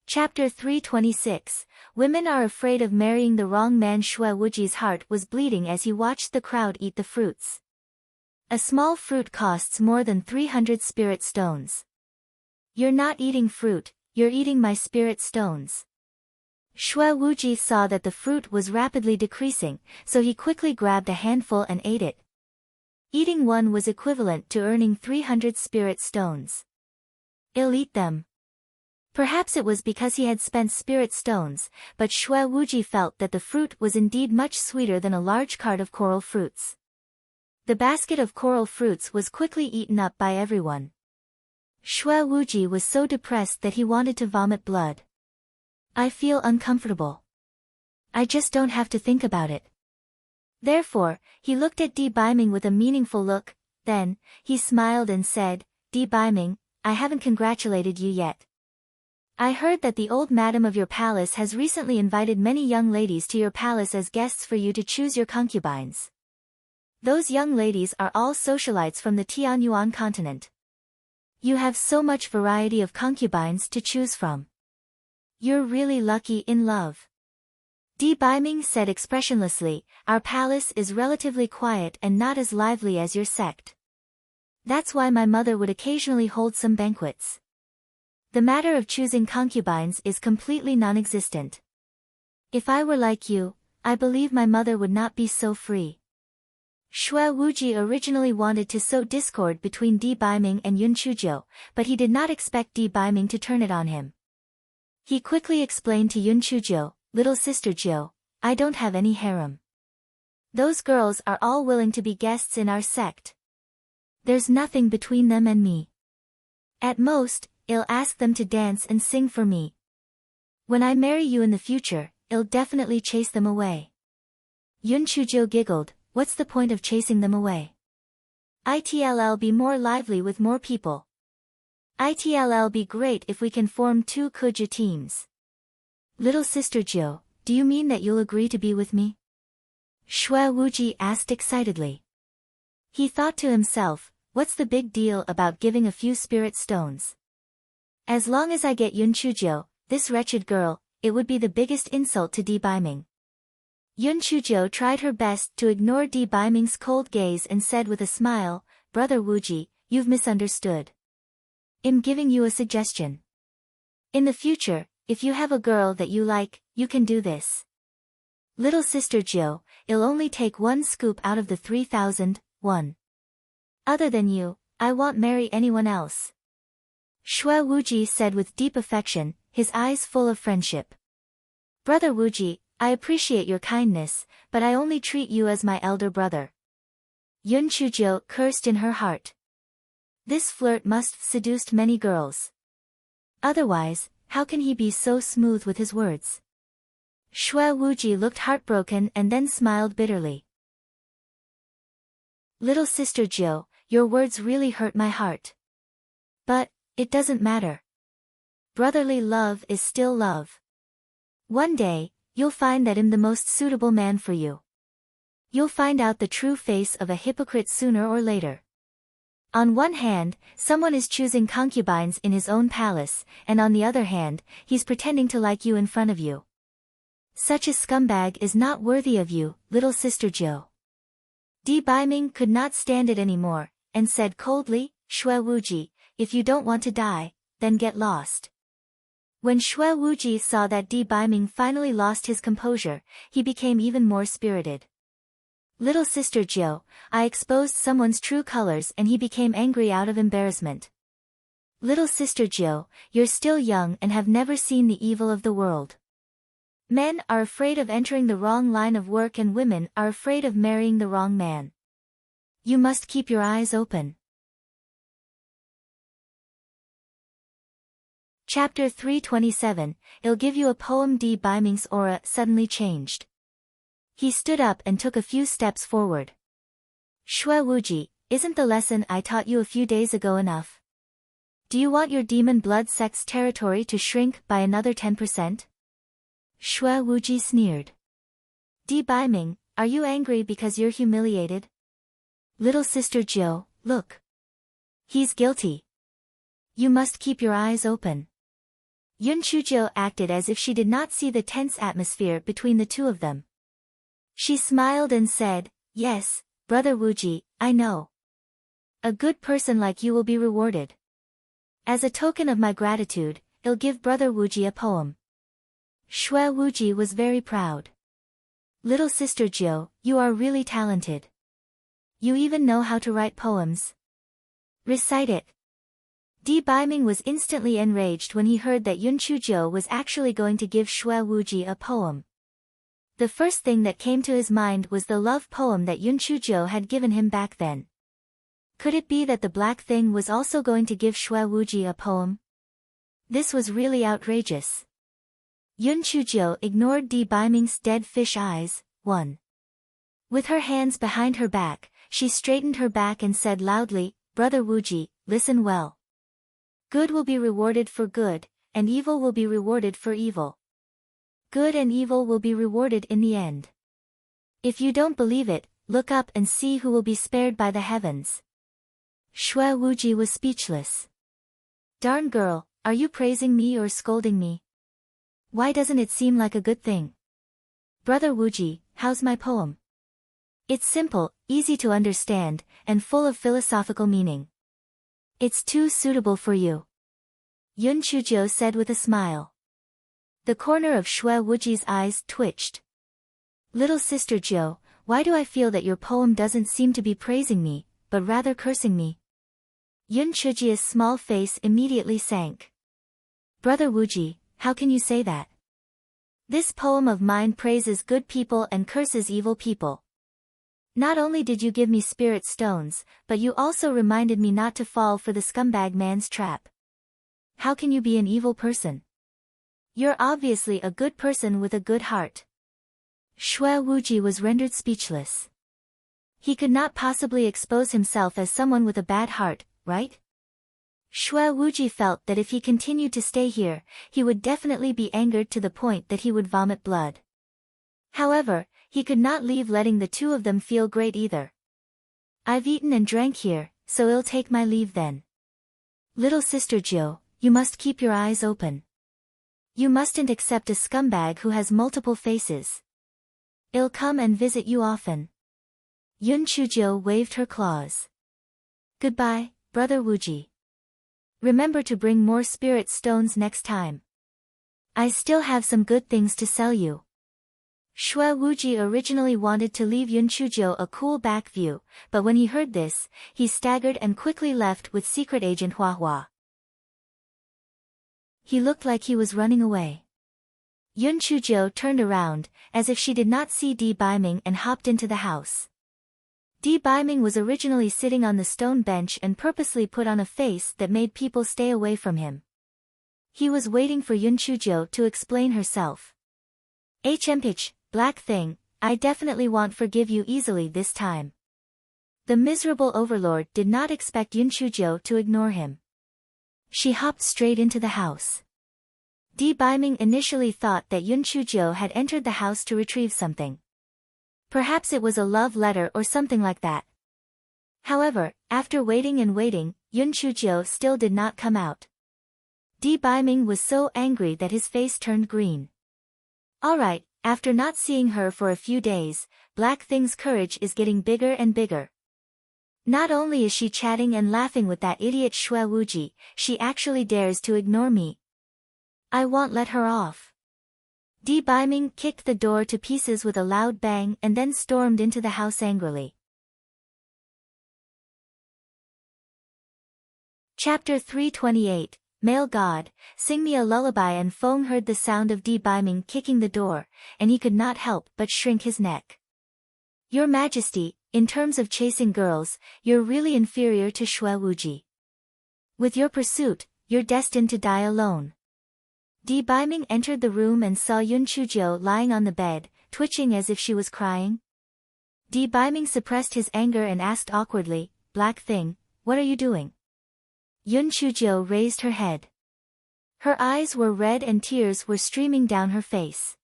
Chapter 326, Women are afraid of marrying the wrong man. Xue Wuji's heart was bleeding as he watched the crowd eat the fruits. A small fruit costs more than 300 spirit stones. You're not eating fruit, you're eating my spirit stones. Xue Wuji saw that the fruit was rapidly decreasing, so he quickly grabbed a handful and ate it. Eating one was equivalent to earning 300 spirit stones. I'll eat them. Perhaps it was because he had spent spirit stones, but Xue Wuji felt that the fruit was indeed much sweeter than a large cart of coral fruits. The basket of coral fruits was quickly eaten up by everyone. Xue Wuji was so depressed that he wanted to vomit blood. I feel uncomfortable. I just don't have to think about it. Therefore, he looked at Di Baiming with a meaningful look, then, he smiled and said, Di Baiming, I haven't congratulated you yet. I heard that the old madam of your palace has recently invited many young ladies to your palace as guests for you to choose your concubines. Those young ladies are all socialites from the Tianyuan continent. You have so much variety of concubines to choose from. You're really lucky in love. Di Biming said expressionlessly, our palace is relatively quiet and not as lively as your sect. That's why my mother would occasionally hold some banquets. The matter of choosing concubines is completely non-existent. If I were like you, I believe my mother would not be so free. Shui Wuji originally wanted to sow discord between Di Biming and Yun Chujiu, but he did not expect Di Biming to turn it on him. He quickly explained to Yun Chujiu, little sister Jiu, I don't have any harem. Those girls are all willing to be guests in our sect. There's nothing between them and me. At most, I'll ask them to dance and sing for me. When I marry you in the future, I'll definitely chase them away. Yun Chujiu giggled, what's the point of chasing them away? It'll be more lively with more people. It'll be great if we can form 2 Kuja teams. Little sister Jiu, do you mean that you'll agree to be with me? Shui Wuji asked excitedly. He thought to himself, what's the big deal about giving a few spirit stones? As long as I get Yun Chujiu, this wretched girl, it would be the biggest insult to Di Biming. Yun Chujiu tried her best to ignore Di Biming's cold gaze and said with a smile, Brother Wuji, you've misunderstood. I'm giving you a suggestion. In the future, if you have a girl that you like, you can do this. Little sister Jiu, it'll only take 1 scoop out of the 3,001. Other than you, I won't marry anyone else. Shui Wuji said with deep affection, his eyes full of friendship. Brother Wuji, I appreciate your kindness, but I only treat you as my elder brother. Yun Chujiu cursed in her heart. This flirt must have seduced many girls. Otherwise, how can he be so smooth with his words? Shui Wuji looked heartbroken and then smiled bitterly. Little sister Jiu, your words really hurt my heart. But, it doesn't matter. Brotherly love is still love. One day, you'll find that I'm the most suitable man for you. You'll find out the true face of a hypocrite sooner or later. On one hand, someone is choosing concubines in his own palace, and on the other hand, he's pretending to like you in front of you. Such a scumbag is not worthy of you, little sister Jiu. Di Biming could not stand it anymore, and said coldly, Shui Wuji, if you don't want to die, then get lost. When Shui Wuji saw that Di Biming finally lost his composure, he became even more spirited. Little sister Jiu, I exposed someone's true colors and he became angry out of embarrassment. Little sister Jiu, you're still young and have never seen the evil of the world. Men are afraid of entering the wrong line of work and women are afraid of marrying the wrong man. You must keep your eyes open. Chapter 327, I'll give you a poem. Di Biming's aura suddenly changed. He stood up and took a few steps forward. Shui Wuji, isn't the lesson I taught you a few days ago enough? Do you want your demon blood sect's territory to shrink by another 10%? Shui Wuji sneered. Di Biming, are you angry because you're humiliated? Little sister Jiu, look. He's guilty. You must keep your eyes open. Yun Chujiu acted as if she did not see the tense atmosphere between the two of them. She smiled and said, yes, Brother Wuji, I know. A good person like you will be rewarded. As a token of my gratitude, I'll give Brother Wuji a poem. Shui Wuji was very proud. Little sister Jiu, you are really talented. You even know how to write poems. Recite it. Di Biming was instantly enraged when he heard that Yun Chujiu was actually going to give Shui Wuji a poem. The first thing that came to his mind was the love poem that Yun Chujiu had given him back then. Could it be that the black thing was also going to give Shui Wuji a poem? This was really outrageous. Yun Chujiu ignored Di Biming's dead fish eyes. 1. With her hands behind her back, she straightened her back and said loudly, Brother Wuji, listen well. Good will be rewarded for good, and evil will be rewarded for evil. Good and evil will be rewarded in the end. If you don't believe it, look up and see who will be spared by the heavens. Shui Wuji was speechless. Darn girl, are you praising me or scolding me? Why doesn't it seem like a good thing? Brother Wuji, how's my poem? It's simple, easy to understand, and full of philosophical meaning. It's too suitable for you. Yun Chujiu said with a smile. The corner of Shui Wuji's eyes twitched. Little sister Jiu, why do I feel that your poem doesn't seem to be praising me, but rather cursing me? Yun Chujiu's small face immediately sank. Brother Wuji, how can you say that? This poem of mine praises good people and curses evil people. Not only did you give me spirit stones, but you also reminded me not to fall for the scumbag man's trap. How can you be an evil person? You're obviously a good person with a good heart. Shui Wuji was rendered speechless. He could not possibly expose himself as someone with a bad heart, right? Shui Wuji felt that if he continued to stay here, he would definitely be angered to the point that he would vomit blood. However, he could not leave letting the two of them feel great either. I've eaten and drank here, so I'll take my leave then. Little sister Jiu, you must keep your eyes open. You mustn't accept a scumbag who has multiple faces. I'll come and visit you often. Yun Chujiu waved her claws. Goodbye, Brother Wuji. Remember to bring more spirit stones next time. I still have some good things to sell you. Shui Wuji originally wanted to leave Yun Chujiu a cool back view, but when he heard this, he staggered and quickly left with secret agent Hua Hua. He looked like he was running away. Yun Chujiu turned around, as if she did not see Di Baiming, and hopped into the house. Di Baiming was originally sitting on the stone bench and purposely put on a face that made people stay away from him. He was waiting for Yun Chujiu to explain herself. HMPH, black thing, I definitely won't forgive you easily this time. The miserable overlord did not expect Yun Chujiu to ignore him. She hopped straight into the house. Di Baiming initially thought that Yun Chujiu had entered the house to retrieve something. Perhaps it was a love letter or something like that. However, after waiting and waiting, Yun Chujiu still did not come out. Di Baiming was so angry that his face turned green. Alright, after not seeing her for a few days, Black Thing's courage is getting bigger and bigger. Not only is she chatting and laughing with that idiot Shui Wuji, she actually dares to ignore me. I won't let her off. Di Baiming kicked the door to pieces with a loud bang and then stormed into the house angrily. Chapter 328, Male God, Sing Me a Lullaby. And Feng heard the sound of Di Baiming kicking the door, and he could not help but shrink his neck. Your Majesty, in terms of chasing girls, you're really inferior to Shui Wuji. With your pursuit, you're destined to die alone. Di Baiming entered the room and saw Yun Chujiu lying on the bed, twitching as if she was crying. Di Baiming suppressed his anger and asked awkwardly, Black Thing, what are you doing? Yun Chujiu raised her head. Her eyes were red and tears were streaming down her face.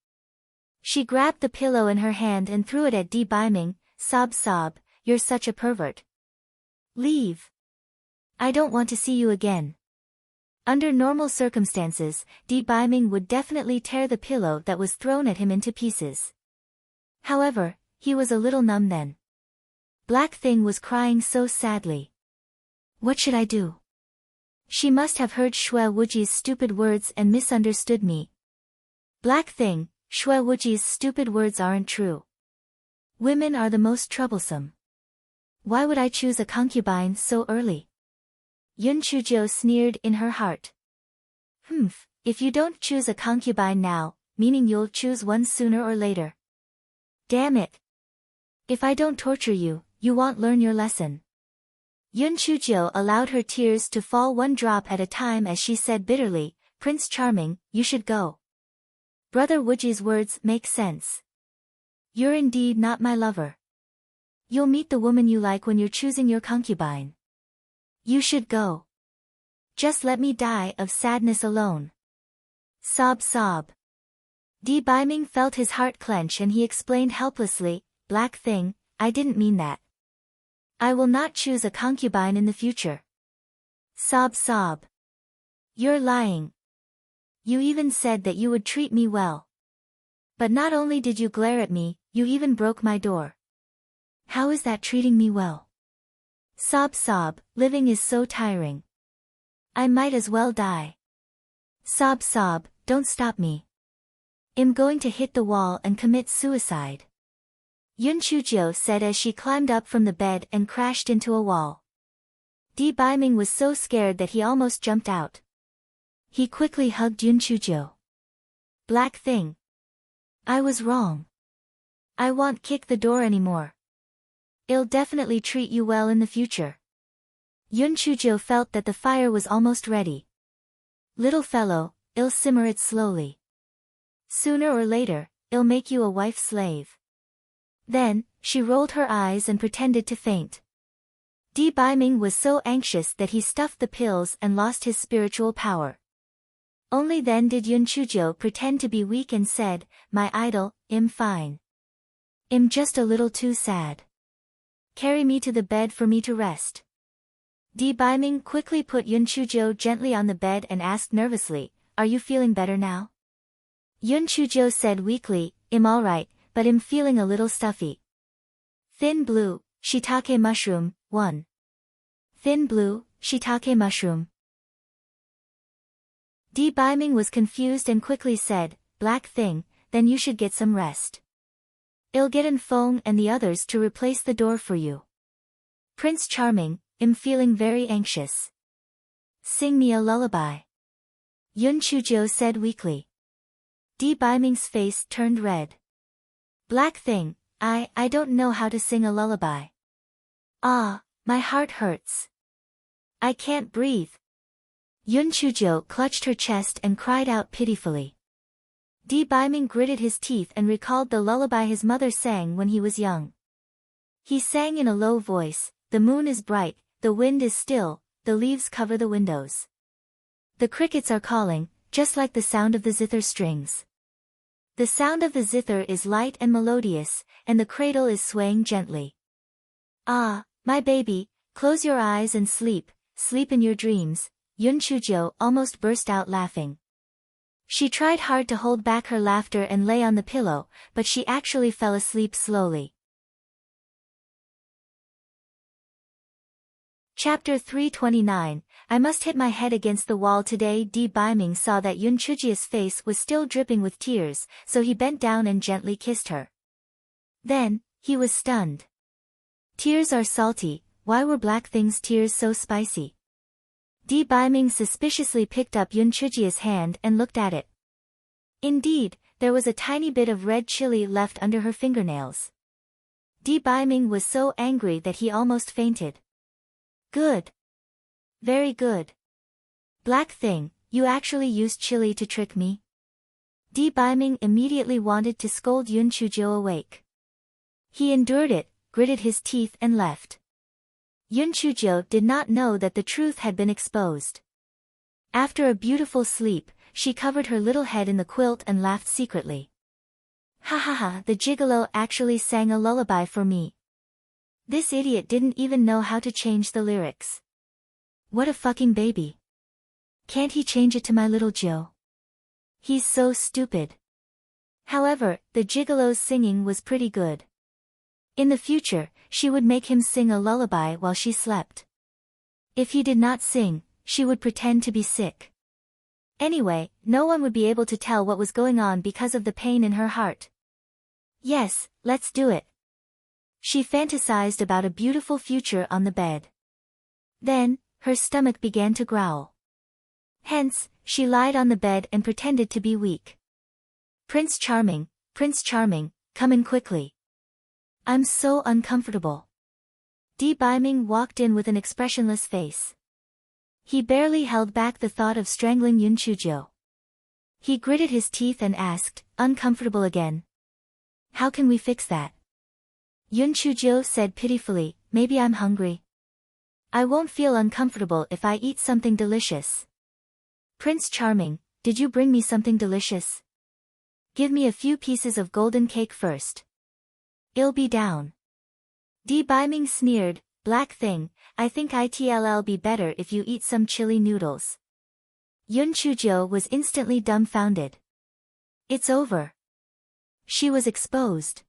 She grabbed the pillow in her hand and threw it at Di Baiming, sob, you're such a pervert. Leave. I don't want to see you again. Under normal circumstances, Di Baiming would definitely tear the pillow that was thrown at him into pieces. However, he was a little numb then. Black Thing was crying so sadly. What should I do? She must have heard Shui Wuji's stupid words and misunderstood me. Black Thing, Shui Wuji's stupid words aren't true. Women are the most troublesome. Why would I choose a concubine so early? Yun Chujiu sneered in her heart. If you don't choose a concubine now, meaning you'll choose one sooner or later. Damn it. If I don't torture you, you won't learn your lesson. Yun Chujiu allowed her tears to fall one drop at a time as she said bitterly, Prince Charming, you should go. Brother Wuji's words make sense. You're indeed not my lover. You'll meet the woman you like when you're choosing your concubine. You should go. Just let me die of sadness alone. Sob. Di Baiming felt his heart clench and he explained helplessly, Black Thing, I didn't mean that. I will not choose a concubine in the future. Sob. You're lying. You even said that you would treat me well. But not only did you glare at me, you even broke my door. How is that treating me well? Sob sob, living is so tiring. I might as well die. Sob sob, don't stop me. I'm going to hit the wall and commit suicide. Yun Chujio said as she climbed up from the bed and crashed into a wall. Di Baiming was so scared that he almost jumped out. He quickly hugged Yun Chujio. Black thing. I was wrong. I won't kick the door anymore. I'll definitely treat you well in the future. Yun Chujio felt that the fire was almost ready. Little fellow, I'll simmer it slowly. Sooner or later, I'll make you a wife's slave. Then, she rolled her eyes and pretended to faint. Di Baiming was so anxious that he stuffed the pills and lost his spiritual power. Only then did Yun Chujio pretend to be weak and said, My idol, I'm fine. I'm just a little too sad. Carry me to the bed for me to rest. Di Baiming quickly put Yun Chujio gently on the bed and asked nervously, Are you feeling better now? Yun Chujio said weakly, I'm alright, but I'm feeling a little stuffy. Thin blue, shiitake mushroom, 1. Thin blue, shiitake mushroom. Di Baiming was confused and quickly said, Black thing, then you should get some rest. I'll get an Feng and the others to replace the door for you. Prince Charming, I'm feeling very anxious. Sing me a lullaby. Yun Chujio said weakly. Di Baiming's face turned red. Black thing, I don't know how to sing a lullaby. Ah, my heart hurts. I can't breathe. Yun Chujio clutched her chest and cried out pitifully. Di Baiming gritted his teeth and recalled the lullaby his mother sang when he was young. He sang in a low voice, The moon is bright, the wind is still, the leaves cover the windows. The crickets are calling, just like the sound of the zither strings. The sound of the zither is light and melodious, and the cradle is swaying gently. Ah, my baby, close your eyes and sleep, sleep in your dreams. Yun Chujio almost burst out laughing. She tried hard to hold back her laughter and lay on the pillow, but she actually fell asleep slowly. Chapter 329, I must hit my head against the wall today. Di Baiming saw that Yun Chujio's face was still dripping with tears, so he bent down and gently kissed her. Then, he was stunned. Tears are salty, why were Black Thing's tears so spicy? Di Baiming suspiciously picked up Yun Chujio's hand and looked at it. Indeed, there was a tiny bit of red chili left under her fingernails. Di Baiming was so angry that he almost fainted. Good. Very good. Black thing, you actually used chili to trick me? Di Baiming immediately wanted to scold Yun Chujio awake. He endured it, gritted his teeth and left. Yun Chujio did not know that the truth had been exposed. After a beautiful sleep, she covered her little head in the quilt and laughed secretly. Ha ha ha, the gigolo actually sang a lullaby for me. This idiot didn't even know how to change the lyrics. What a fucking baby. Can't he change it to My Little Joe? He's so stupid. However, the gigolo's singing was pretty good. In the future, she would make him sing a lullaby while she slept. If he did not sing, she would pretend to be sick. Anyway, no one would be able to tell what was going on because of the pain in her heart. Yes, let's do it. She fantasized about a beautiful future on the bed. Then, her stomach began to growl. Hence, she lied on the bed and pretended to be weak. Prince Charming, come in quickly. I'm so uncomfortable. Di Baiming walked in with an expressionless face. He barely held back the thought of strangling Yun Chujio. He gritted his teeth and asked, uncomfortable again? How can we fix that? Yun Chujio said pitifully, maybe I'm hungry. I won't feel uncomfortable if I eat something delicious. Prince Charming, did you bring me something delicious? Give me a few pieces of golden cake first. I'll be down. Di Baiming sneered, black thing, I think it'll be better if you eat some chili noodles. Yun Chujio was instantly dumbfounded. It's over. She was exposed.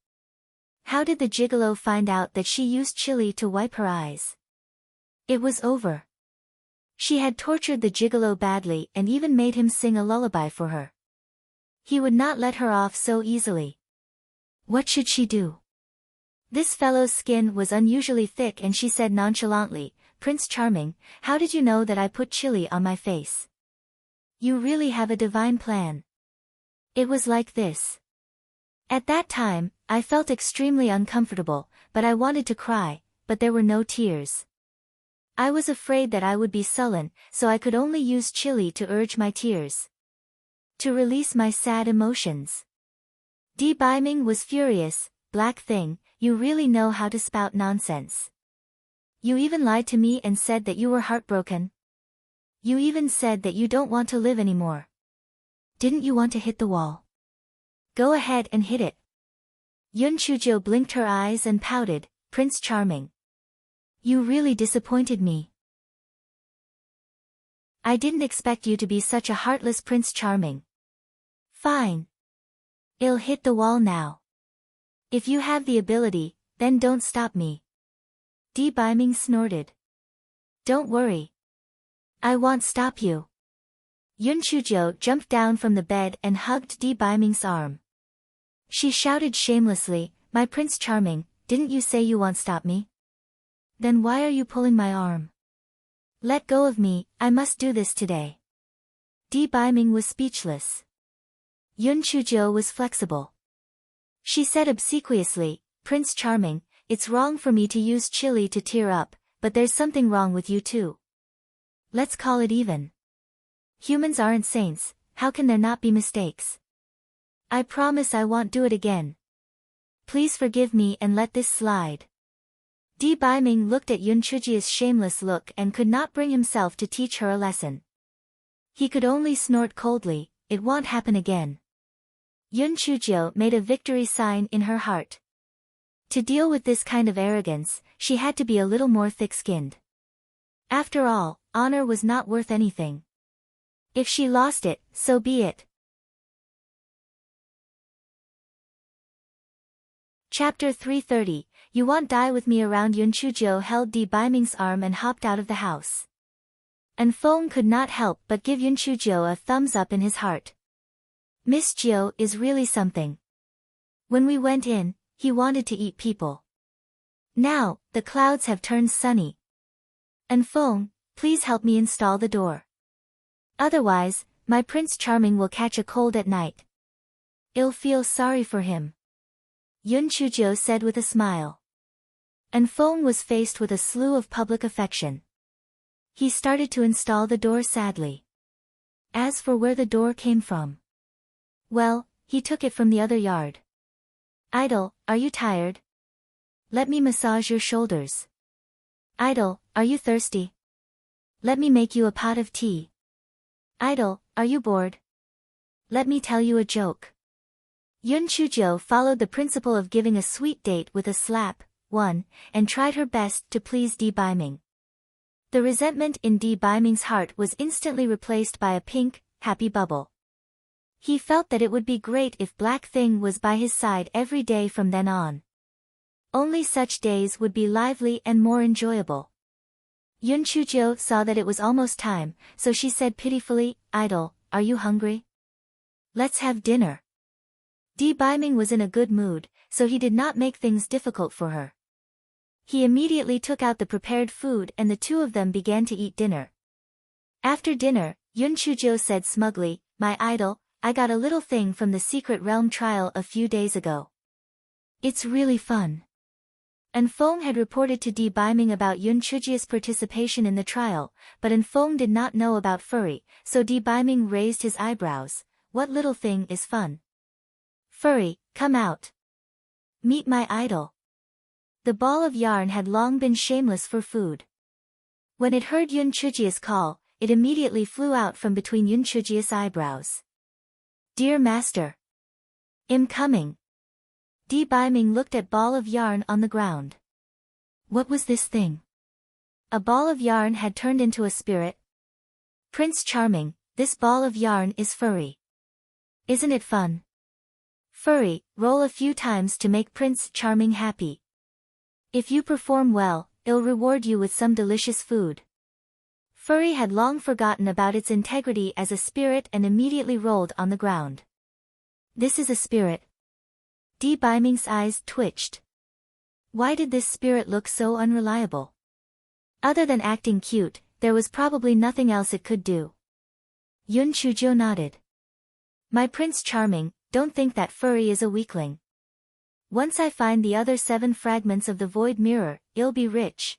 How did the gigolo find out that she used chili to wipe her eyes? It was over. She had tortured the gigolo badly and even made him sing a lullaby for her. He would not let her off so easily. What should she do? This fellow's skin was unusually thick and she said nonchalantly, "Prince Charming, how did you know that I put chili on my face? You really have a divine plan." It was like this. At that time, I felt extremely uncomfortable, but I wanted to cry, but there were no tears. I was afraid that I would be sullen, so I could only use chili to urge my tears. To release my sad emotions. Biming was furious. "Black thing, you really know how to spout nonsense. You even lied to me and said that you were heartbroken. You even said that you don't want to live anymore. Didn't you want to hit the wall? Go ahead and hit it." Yun Chujo blinked her eyes and pouted, "Prince Charming. You really disappointed me. I didn't expect you to be such a heartless Prince Charming. Fine. I'll hit the wall now. If you have the ability, then don't stop me." Biming snorted. "Don't worry. I won't stop you." Yun Chujo jumped down from the bed and hugged Biming's arm. She shouted shamelessly, "My Prince Charming, didn't you say you won't stop me? Then why are you pulling my arm? Let go of me, I must do this today." Biming was speechless. Yun Chujo was flexible. She said obsequiously, "Prince Charming, it's wrong for me to use chili to tear up, but there's something wrong with you too. Let's call it even. Humans aren't saints, how can there not be mistakes? I promise I won't do it again. Please forgive me and let this slide." Biming looked at Yun Chujia's shameless look and could not bring himself to teach her a lesson. He could only snort coldly, "It won't happen again." Yun Chujio made a victory sign in her heart. To deal with this kind of arrogance, she had to be a little more thick-skinned. After all, honor was not worth anything. If she lost it, so be it. Chapter 330, You Won't Die With Me. Around Yun Chujio held Biming's arm and hopped out of the house. And Feng could not help but give Yun Chujio a thumbs up in his heart. Miss Jio is really something. When we went in, he wanted to eat people. Now, the clouds have turned sunny. And Feng, please help me install the door. Otherwise, my Prince Charming will catch a cold at night. I'll feel sorry for him. Yun Chujio said with a smile. And Feng was faced with a slew of public affection. He started to install the door sadly. As for where the door came from, well, he took it from the other yard. Idol, are you tired? Let me massage your shoulders. Idol, are you thirsty? Let me make you a pot of tea. Idol, are you bored? Let me tell you a joke. Yun Chujio followed the principle of giving a sweet date with a slap, won, and tried her best to please Biming. The resentment in Biming's heart was instantly replaced by a pink, happy bubble. He felt that it would be great if Black Thing was by his side every day from then on. Only such days would be lively and more enjoyable. Yun Chujio saw that it was almost time, so she said pitifully, Idol, are you hungry? Let's have dinner. Biming was in a good mood, so he did not make things difficult for her. He immediately took out the prepared food and the two of them began to eat dinner. After dinner, Yun Chujio said smugly, My idol, I got a little thing from the Secret Realm trial a few days ago. It's really fun. And Feng had reported to Biming about Yun Chujio's participation in the trial, but Feng did not know about Furry, so Biming raised his eyebrows. What little thing is fun? Furry, come out. Meet my idol. The ball of yarn had long been shameless for food. When it heard Yun Chujio's call, it immediately flew out from between Yun Chujio's eyebrows. Dear master. I'm coming. Biming looked at ball of yarn on the ground. What was this thing? A ball of yarn had turned into a spirit. Prince Charming, this ball of yarn is furry. Isn't it fun? Furry, roll a few times to make Prince Charming happy. If you perform well, it'll reward you with some delicious food. Furry had long forgotten about its integrity as a spirit and immediately rolled on the ground. This is a spirit. Dee Biming's eyes twitched. Why did this spirit look so unreliable? Other than acting cute, there was probably nothing else it could do. Yun Chujo nodded. My Prince Charming, don't think that Furry is a weakling. Once I find the other 7 fragments of the Void Mirror, I'll be rich.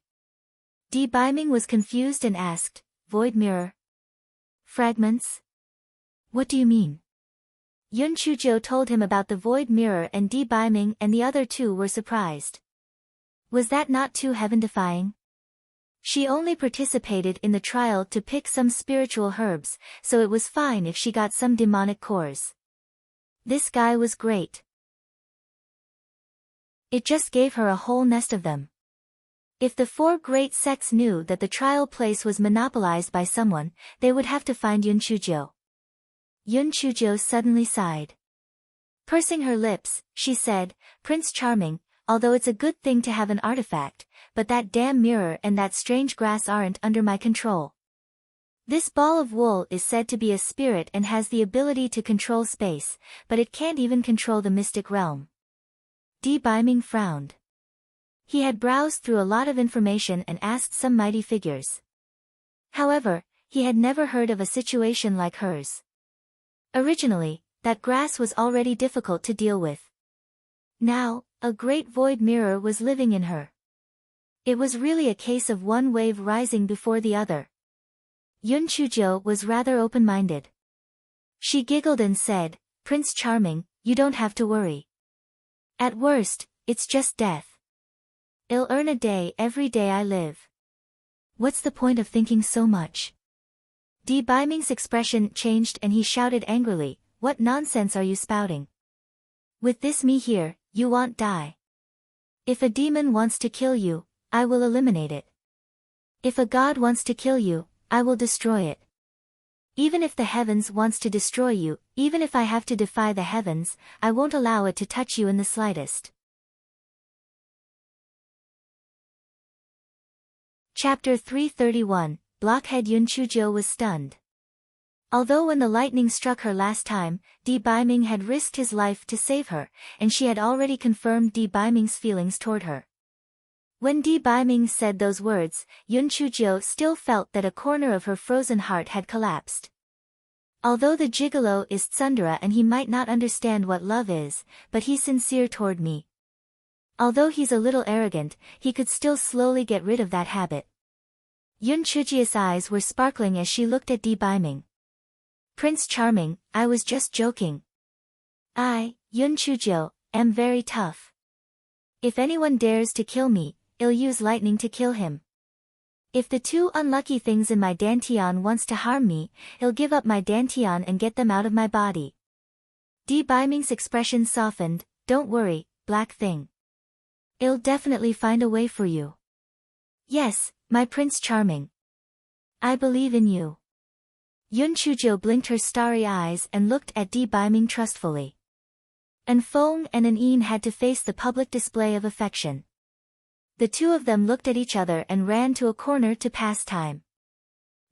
Dee Biming was confused and asked, Void Mirror? Fragments? What do you mean? Yun Chujo told him about the Void Mirror and Dee Biming and the other 2 were surprised. Was that not too heaven-defying? She only participated in the trial to pick some spiritual herbs, so it was fine if she got some demonic cores. This guy was great. It just gave her a whole nest of them. If the 4 great sects knew that the trial place was monopolized by someone, they would have to find Yun Chujo. Yun Chujo suddenly sighed. Pursing her lips, she said, Prince Charming, although it's a good thing to have an artifact, but that damn mirror and that strange grass aren't under my control. This ball of wool is said to be a spirit and has the ability to control space, but it can't even control the mystic realm. Dee Biming frowned. He had browsed through a lot of information and asked some mighty figures. However, he had never heard of a situation like hers. Originally, that grass was already difficult to deal with. Now, a great void mirror was living in her. It was really a case of one wave rising before the other. Yun Chujo was rather open-minded. She giggled and said, Prince Charming, you don't have to worry. At worst, it's just death. I'll earn a day every day I live. What's the point of thinking so much? Dee Biming's expression changed and he shouted angrily, what nonsense are you spouting? With this me here, you won't die. If a demon wants to kill you, I will eliminate it. If a god wants to kill you, I will destroy it. Even if the heavens wants to destroy you, even if I have to defy the heavens, I won't allow it to touch you in the slightest. Chapter 331, Blockhead Yun Chujo was stunned. Although when the lightning struck her last time, Dee Biming had risked his life to save her, and she had already confirmed Dee Biming's feelings toward her. When Dee Biming said those words, Yun Chujo still felt that a corner of her frozen heart had collapsed. Although the gigolo is tsundere and he might not understand what love is, but he's sincere toward me. Although he's a little arrogant, he could still slowly get rid of that habit. Yun Chujia's eyes were sparkling as she looked at Dee Biming. Prince Charming, I was just joking. I, Yun Chujo, am very tough. If anyone dares to kill me, I'll use lightning to kill him. If the 2 unlucky things in my dantian wants to harm me, I'll give up my dantian and get them out of my body. Dee Biming's expression softened, don't worry, black thing. I'll definitely find a way for you. Yes, my Prince Charming. I believe in you. Yun Chujo blinked her starry eyes and looked at Dee Biming trustfully. An Feng and An Een had to face the public display of affection. The 2 of them looked at each other and ran to a corner to pass time.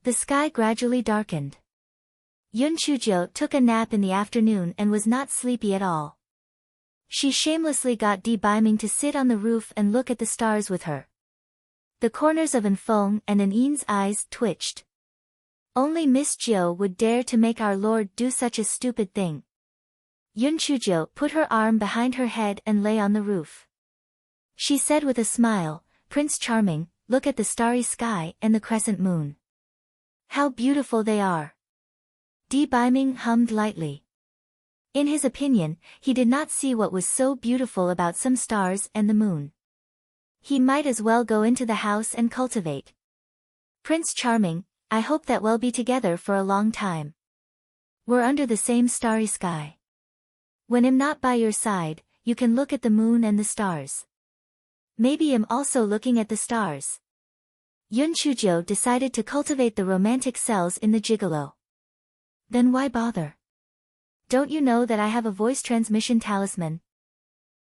The sky gradually darkened. Yun Chujo took a nap in the afternoon and was not sleepy at all. She shamelessly got Dee Biming to sit on the roof and look at the stars with her. The corners of An Feng and An En's eyes twitched. Only Miss Jiao would dare to make our Lord do such a stupid thing. Yun Chujo put her arm behind her head and lay on the roof. She said with a smile, Prince Charming, look at the starry sky and the crescent moon. How beautiful they are. Dee Biming hummed lightly. In his opinion, he did not see what was so beautiful about some stars and the moon. He might as well go into the house and cultivate. Prince Charming, I hope that we'll be together for a long time. We're under the same starry sky. When I'm not by your side, you can look at the moon and the stars. Maybe I'm also looking at the stars. Yun Chujo decided to cultivate the romantic cells in the gigolo. Then why bother? don't you know that I have a voice transmission talisman?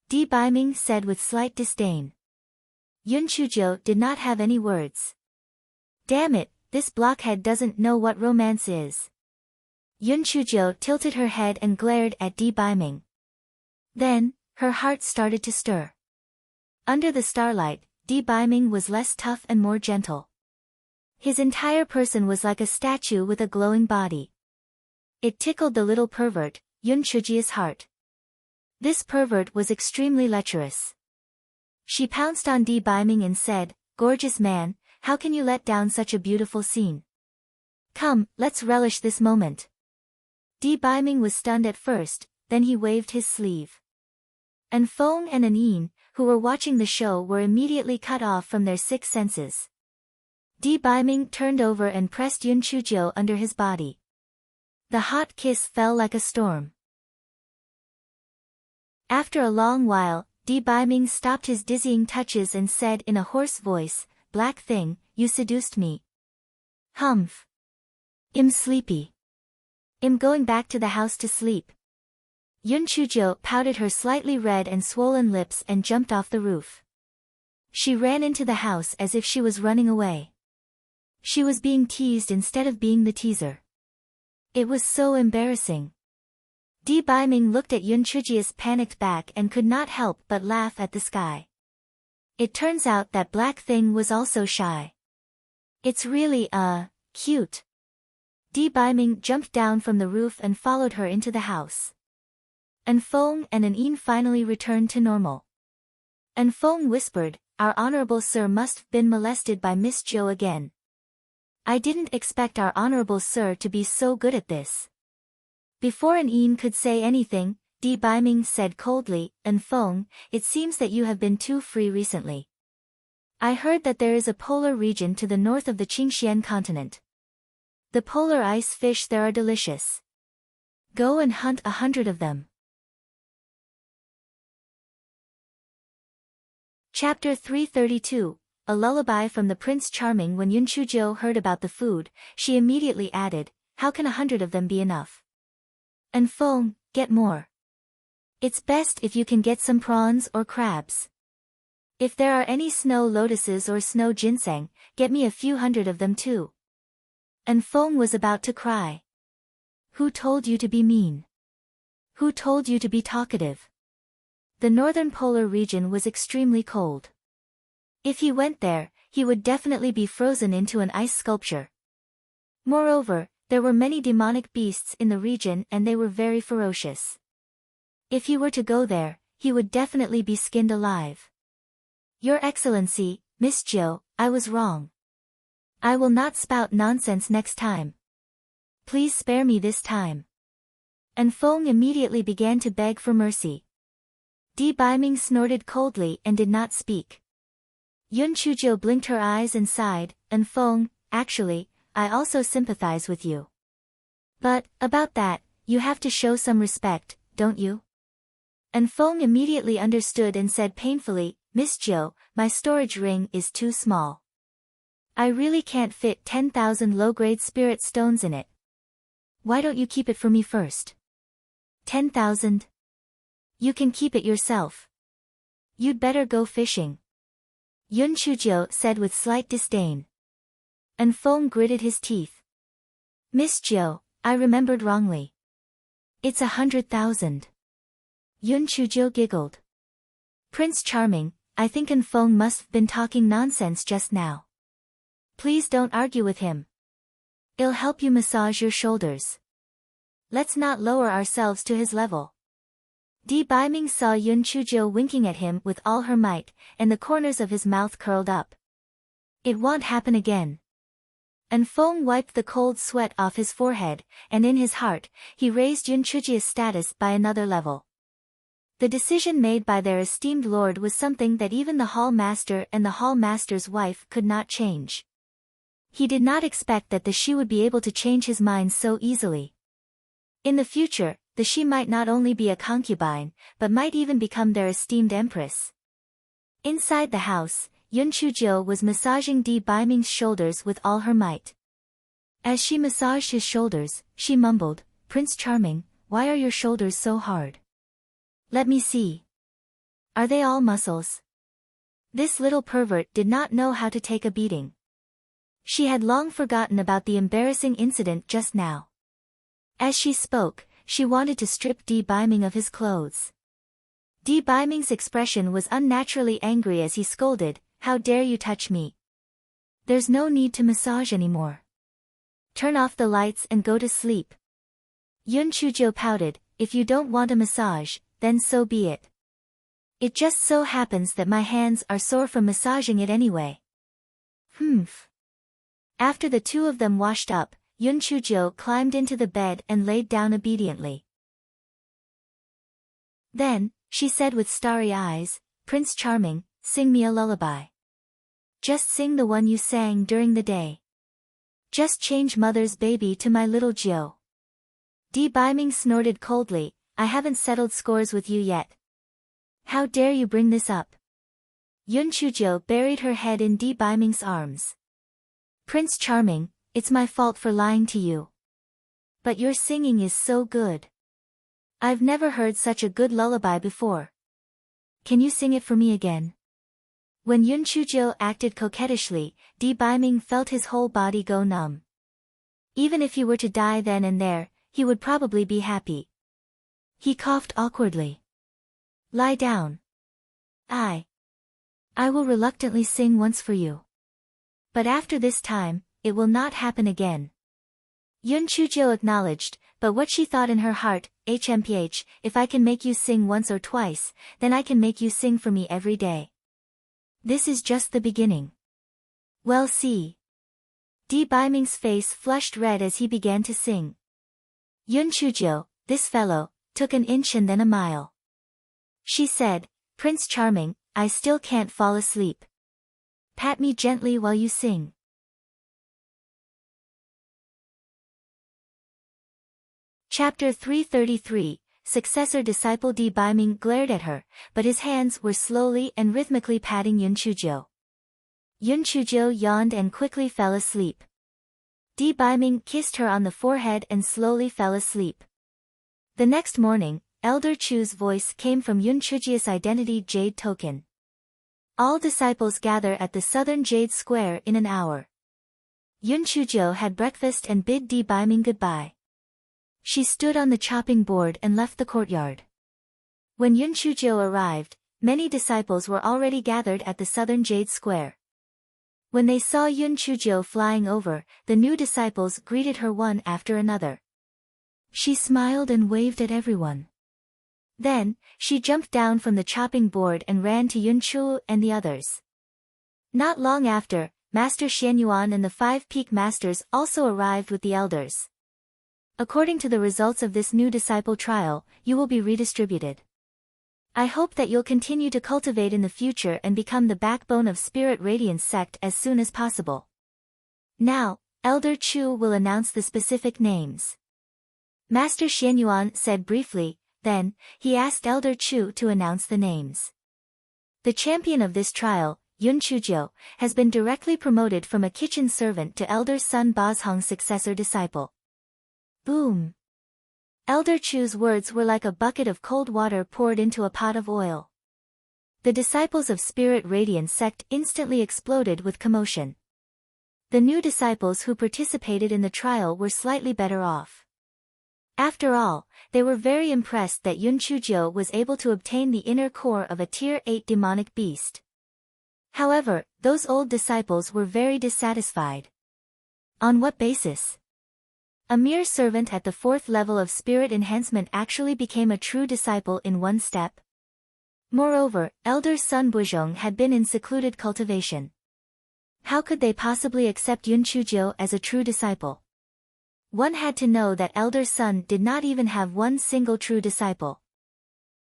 Di Baiming said with slight disdain. Yun Chujo did not have any words. Damn it, this blockhead doesn't know what romance is. Yun Chujo tilted her head and glared at Di Baiming. Then, her heart started to stir. Under the starlight, Di Baiming was less tough and more gentle. His entire person was like a statue with a glowing body. It tickled the little pervert, Yun Chujia's heart. This pervert was extremely lecherous. She pounced on Di Baiming and said, "Gorgeous man, how can you let down such a beautiful scene? Come, let's relish this moment." Di Baiming was stunned at first, then he waved his sleeve. And Feng and Anin, who were watching the show, were immediately cut off from their six senses. Di Baiming turned over and pressed Yun Chujo under his body. The hot kiss fell like a storm. After a long while, Di Baiming stopped his dizzying touches and said in a hoarse voice, "Black thing, you seduced me. Humph. I'm sleepy. I'm going back to the house to sleep." Yun Chujo pouted her slightly red and swollen lips and jumped off the roof. She ran into the house as if she was running away. She was being teased instead of being the teaser. It was so embarrassing. Di Baiming looked at Yun Chujia's panicked back and could not help but laugh at the sky. It turns out that Black Thing was also shy. It's really, cute. Di Baiming jumped down from the roof and followed her into the house. And Feng and Anin finally returned to normal. And Feng whispered, "Our honorable sir must have been molested by Miss Jo again. I didn't expect our honorable sir to be so good at this." Before Anin could say anything, Di Baiming said coldly, "And Feng, it seems that you have been too free recently. I heard that there is a polar region to the north of the Qingxian continent. The polar ice fish there are delicious. Go and hunt 100 of them." Chapter 332, A Lullaby from the Prince Charming. When Yun Chujo heard about the food, she immediately added, "How can 100 of them be enough? And Feng, get more. It's best if you can get some prawns or crabs. If there are any snow lotuses or snow ginseng, get me a few hundred of them too." And Feng was about to cry. "Who told you to be mean? Who told you to be talkative?" The northern polar region was extremely cold. If he went there, he would definitely be frozen into an ice sculpture. Moreover, there were many demonic beasts in the region and they were very ferocious. If he were to go there, he would definitely be skinned alive. "Your Excellency, Miss Jo, I was wrong. I will not spout nonsense next time. Please spare me this time." And Feng immediately began to beg for mercy. Di Baiming snorted coldly and did not speak. Yun Chujo blinked her eyes and sighed, "And Feng, actually, I also sympathize with you. But, about that, you have to show some respect, don't you?" And Feng immediately understood and said painfully, "Miss Jo, my storage ring is too small. I really can't fit 10,000 low-grade spirit stones in it. Why don't you keep it for me first?" 10,000? You can keep it yourself. You'd better go fishing. Yun Chujo said with slight disdain. And Feng gritted his teeth. "Miss Jo, I remembered wrongly. It's 100,000. Yun Chujo giggled. "Prince Charming, I think An Feng must have been talking nonsense just now. Please don't argue with him. It'll help you massage your shoulders. Let's not lower ourselves to his level." Di Baiming saw Yun Chujo winking at him with all her might, and the corners of his mouth curled up. "It won't happen again." And Feng wiped the cold sweat off his forehead, and in his heart, he raised Yun Chujia's status by another level. The decision made by their esteemed lord was something that even the hall master and the hall master's wife could not change. He did not expect that the she would be able to change his mind so easily. In the future, the she might not only be a concubine, but might even become their esteemed empress. Inside the house, Yun Chujo was massaging Di Baiming's shoulders with all her might. As she massaged his shoulders, she mumbled, "Prince Charming, why are your shoulders so hard? Let me see. Are they all muscles? This little pervert did not know how to take a beating. She had long forgotten about the embarrassing incident just now. As she spoke, she wanted to strip Di Biming of his clothes. Di Biming's expression was unnaturally angry as he scolded, "How dare you touch me? There's no need to massage anymore. Turn off the lights and go to sleep." Yun Chujo pouted, "If you don't want a massage, then so be it. It just so happens that my hands are sore from massaging it anyway." Humph. After the two of them washed up, Yun Chujo climbed into the bed and laid down obediently. Then, she said with starry eyes, "Prince Charming, sing me a lullaby. Just sing the one you sang during the day. Just change mother's baby to my little Jiu." Di Biming snorted coldly, "I haven't settled scores with you yet. How dare you bring this up?" Yun Chujo buried her head in Di Biming's arms. "Prince Charming, it's my fault for lying to you. But your singing is so good. I've never heard such a good lullaby before. Can you sing it for me again?" When Yun Chujo acted coquettishly, Di Biming felt his whole body go numb. Even if he were to die then and there, he would probably be happy. He coughed awkwardly. "Lie down. I will reluctantly sing once for you. But after this time, it will not happen again." Yun Chujo acknowledged, but what she thought in her heart, "HMPH, if I can make you sing once or twice, then I can make you sing for me every day. This is just the beginning. Well, see." Di Biming's face flushed red as he began to sing. Yun Chujo, this fellow, took an inch and then a mile. She said, "Prince Charming, I still can't fall asleep. Pat me gently while you sing." Chapter 333, Successor Disciple. Di Biming glared at her, but his hands were slowly and rhythmically patting Yun Chujo. Yun Chujo yawned and quickly fell asleep. Di Biming kissed her on the forehead and slowly fell asleep. The next morning, Elder Chu's voice came from Yun Chujia's identity jade token. "All disciples gather at the southern Jade Square in an hour." Yun Chujo had breakfast and bid Di Biming goodbye. She stood on the chopping board and left the courtyard. When Yun Chujo arrived, many disciples were already gathered at the southern Jade Square. When they saw Yun Chujo flying over, the new disciples greeted her one after another. She smiled and waved at everyone. Then, she jumped down from the chopping board and ran to Yun Chu and the others. Not long after, Master Xianyuan and the 5 Peak Masters also arrived with the elders. "According to the results of this new disciple trial, you will be redistributed. I hope that you'll continue to cultivate in the future and become the backbone of Spirit Radiance sect as soon as possible. Now, Elder Chu will announce the specific names." Master Xianyuan said briefly, then, he asked Elder Chu to announce the names. The champion of this trial, Yun Chujo, has been directly promoted from a kitchen servant to Elder Sun Bazhong's successor disciple. Boom! Elder Chu's words were like a bucket of cold water poured into a pot of oil. The disciples of Spirit Radiance sect instantly exploded with commotion. The new disciples who participated in the trial were slightly better off. After all, they were very impressed that Yun Chujo was able to obtain the inner core of a Tier 8 demonic beast. However, those old disciples were very dissatisfied. On what basis? A mere servant at the 4th level of spirit enhancement actually became a true disciple in one step. Moreover, Elder Sun Buzhong had been in secluded cultivation. How could they possibly accept Yun Chujo as a true disciple? One had to know that Elder Sun did not even have one single true disciple.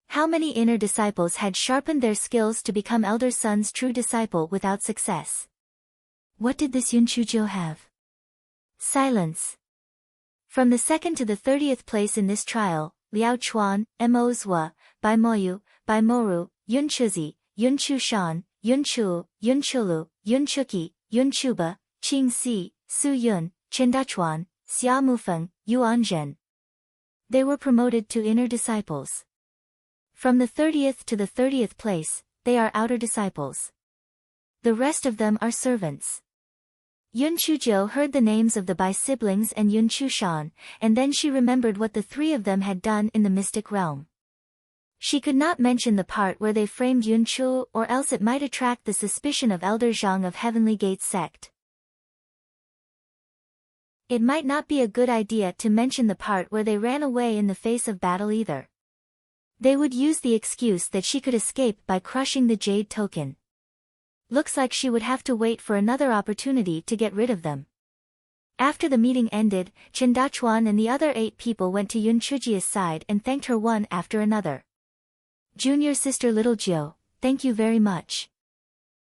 How many inner disciples had sharpened their skills to become Elder Sun's true disciple without success? What did this Yun Chujo have? Silence. From the 2nd to the 30th place in this trial, Liao Chuan, Mo Zhua, Bai Moyu, Bai Moru, Yun Chuzi, Yun Chushan, Yun Chu, Yun Chulu, Yun Chuki, Yun Chuba, Qing Si, Su Yun, Chindachuan, Xia Mufeng, Yuan Zhen. They were promoted to inner disciples. From the 30th to the 30th place, they are outer disciples. The rest of them are servants. Yun Chujo heard the names of the bi-siblings and Yun Chushan, and then she remembered what the three of them had done in the mystic realm. She could not mention the part where they framed Yun Chu, or else it might attract the suspicion of Elder Zhang of Heavenly Gate sect. It might not be a good idea to mention the part where they ran away in the face of battle either. They would use the excuse that she could escape by crushing the jade token. Looks like she would have to wait for another opportunity to get rid of them. After the meeting ended, Chen Dachuan and the other 8 people went to Yun Chujia's side and thanked her one after another. Junior sister Little Jiu, thank you very much.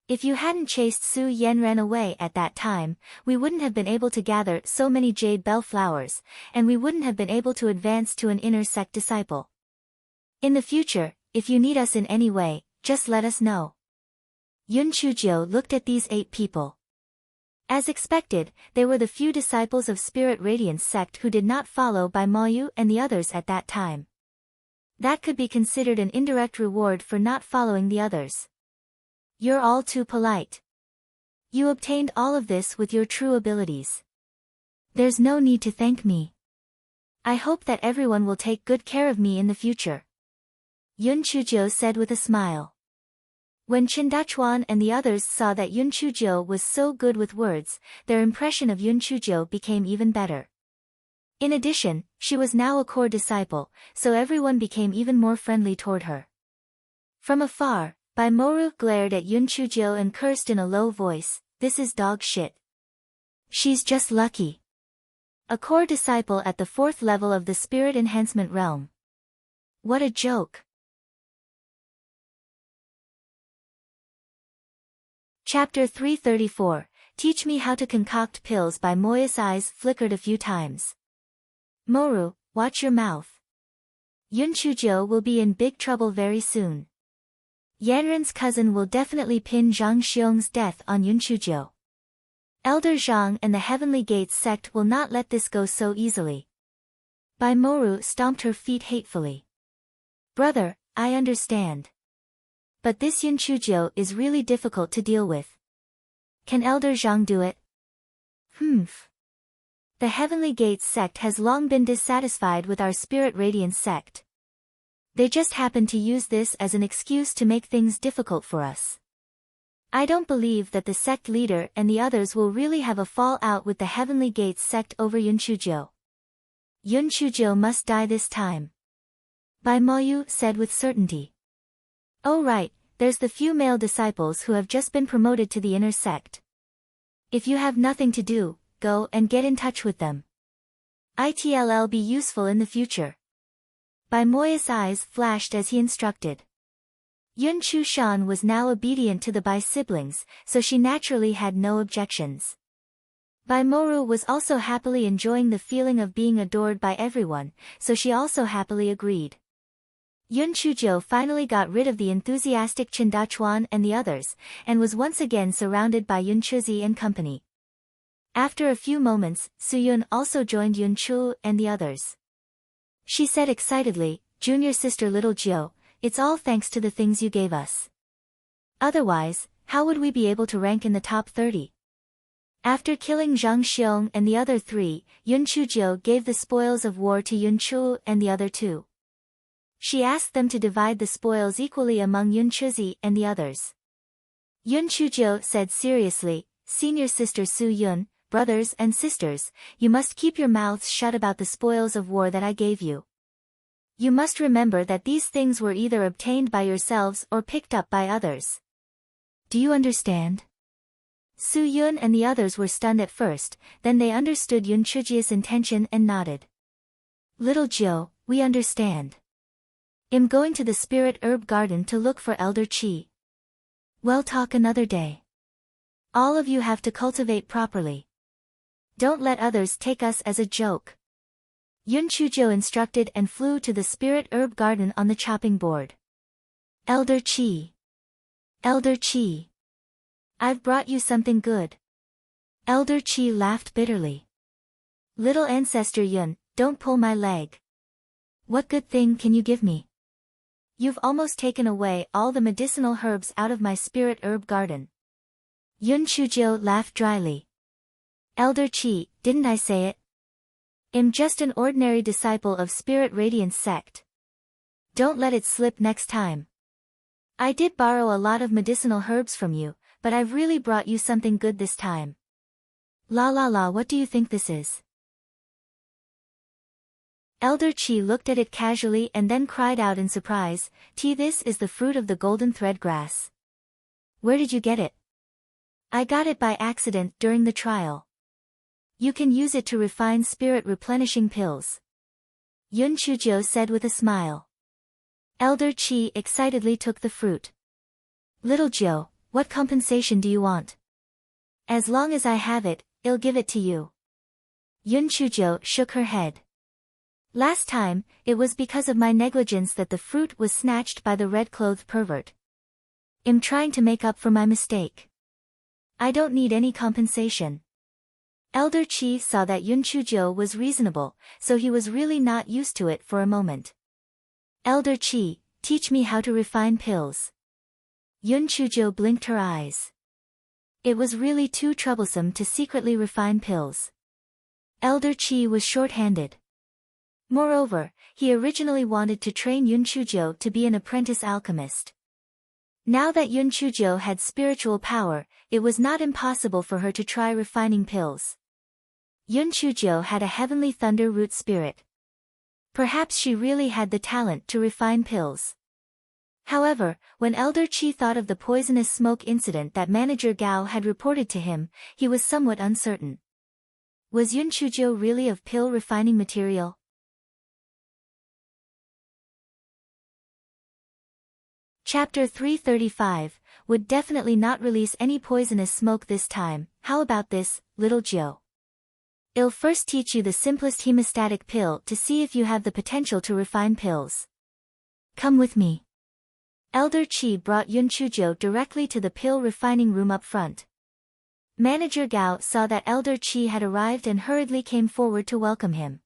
If you hadn't chased Su Yen ran away at that time, we wouldn't have been able to gather so many jade bell flowers, and we wouldn't have been able to advance to an inner sect disciple. In the future, if you need us in any way, just let us know. Yun Chujio looked at these 8 people. As expected, they were the few disciples of Spirit Radiance sect who did not follow by Moyu and the others at that time. That could be considered an indirect reward for not following the others. You're all too polite. You obtained all of this with your true abilities. There's no need to thank me. I hope that everyone will take good care of me in the future. Yun Chujio said with a smile. When Chen Dachuan and the others saw that Yun Chujio was so good with words, their impression of Yun Chujio became even better. In addition, she was now a core disciple, so everyone became even more friendly toward her. From afar, Bai Moru glared at Yun Chujio and cursed in a low voice, "This is dog shit. She's just lucky." A core disciple at the 4th level of the Spirit Enhancement Realm. What a joke. Chapter 334, Teach Me How to Concoct Pills. By Moya's eyes flickered a few times. Moru, watch your mouth. Yun Chujio will be in big trouble very soon. Yanren's cousin will definitely pin Zhang Xiong's death on Yun Chujio. Elder Zhang and the Heavenly Gates sect will not let this go so easily. Bai Moru stomped her feet hatefully. Brother, I understand. But this Yun Chujio is really difficult to deal with. Can Elder Zhang do it? The Heavenly Gates sect has long been dissatisfied with our Spirit Radiance sect. They just happen to use this as an excuse to make things difficult for us. I don't believe that the sect leader and the others will really have a fallout with the Heavenly Gates sect over Yun Chujio. Yun Chujio must die this time. Bai Moyu said with certainty. Oh right, there's the few male disciples who have just been promoted to the inner sect. If you have nothing to do, go and get in touch with them. It'll be useful in the future. Bai Moya's eyes flashed as he instructed. Yun Chushan was now obedient to the Bai siblings, so she naturally had no objections. Bai Moru was also happily enjoying the feeling of being adored by everyone, so she also happily agreed. Yun Chujio finally got rid of the enthusiastic Chen Dachuan and the others, and was once again surrounded by Yun Chuzi and company. After a few moments, Suyun also joined Yun Chu and the others. She said excitedly, "Junior sister Little Jiu, it's all thanks to the things you gave us. Otherwise, how would we be able to rank in the top 30? After killing Zhang Xiong and the other 3, Yun Chujio gave the spoils of war to Yun Chu and the other 2. She asked them to divide the spoils equally among Yun Chuzi and the others. Yun Chujio said seriously, "Senior sister Su Yun, brothers and sisters, you must keep your mouths shut about the spoils of war that I gave you. You must remember that these things were either obtained by yourselves or picked up by others. Do you understand?" Su Yun and the others were stunned at first, then they understood Yun Chujia's intention and nodded. "Little Jiu, we understand. I'm going to the Spirit Herb Garden to look for Elder Qi. We'll talk another day. All of you have to cultivate properly. Don't let others take us as a joke." Yun Chujio instructed and flew to the Spirit Herb Garden on the chopping board. "Elder Qi. Elder Qi. I've brought you something good." Elder Qi laughed bitterly. "Little ancestor Yun, don't pull my leg. What good thing can you give me? You've almost taken away all the medicinal herbs out of my spirit herb garden. Yun Chuzhou laughed dryly. Elder Qi, didn't I say it? I'm just an ordinary disciple of Spirit Radiance sect. Don't let it slip next time. I did borrow a lot of medicinal herbs from you, but I've really brought you something good this time. La la la, what do you think this is? Elder Qi looked at it casually and then cried out in surprise, This is the fruit of the golden thread grass. Where did you get it? I got it by accident during the trial. You can use it to refine spirit replenishing pills. Yun Chuzhou said with a smile. Elder Qi excitedly took the fruit. Little Jiu, what compensation do you want? As long as I have it, I'll give it to you. Yun Chuzhou shook her head. Last time, it was because of my negligence that the fruit was snatched by the red-clothed pervert. I'm trying to make up for my mistake. I don't need any compensation. Elder Qi saw that Yun Chuzhou was reasonable, so he was really not used to it for a moment. Elder Qi, teach me how to refine pills. Yun Chuzhou blinked her eyes. It was really too troublesome to secretly refine pills. Elder Qi was short-handed. Moreover, he originally wanted to train Yun Chuzhou to be an apprentice alchemist. Now that Yun Chuzhou had spiritual power, it was not impossible for her to try refining pills. Yun Chuzhou had a heavenly thunder root spirit. Perhaps she really had the talent to refine pills. However, when Elder Qi thought of the poisonous smoke incident that Manager Gao had reported to him, he was somewhat uncertain. Was Yun Chuzhou really of pill refining material? Chapter 335, would definitely not release any poisonous smoke this time. How about this, little Jiu? I'll first teach you the simplest hemostatic pill to see if you have the potential to refine pills. Come with me. Elder Qi brought Yun Chuzhou directly to the pill refining room up front. Manager Gao saw that Elder Qi had arrived and hurriedly came forward to welcome him.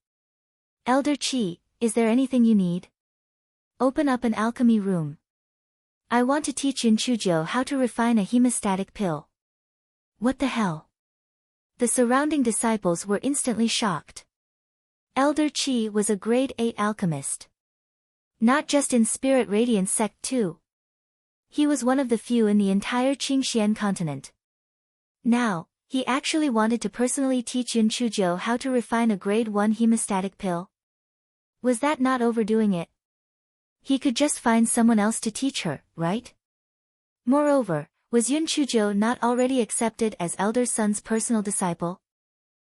Elder Qi, is there anything you need? Open up an alchemy room. I want to teach Yun Chuzhou how to refine a hemostatic pill. What the hell? The surrounding disciples were instantly shocked. Elder Qi was a grade 8 alchemist. Not just in Spirit Radiance sect too. He was one of the few in the entire Qingxian continent. Now, he actually wanted to personally teach Yun Chuzhou how to refine a grade 1 hemostatic pill. Was that not overdoing it? He could just find someone else to teach her, right? Moreover, was Yun Chuzhou not already accepted as Elder Sun's personal disciple?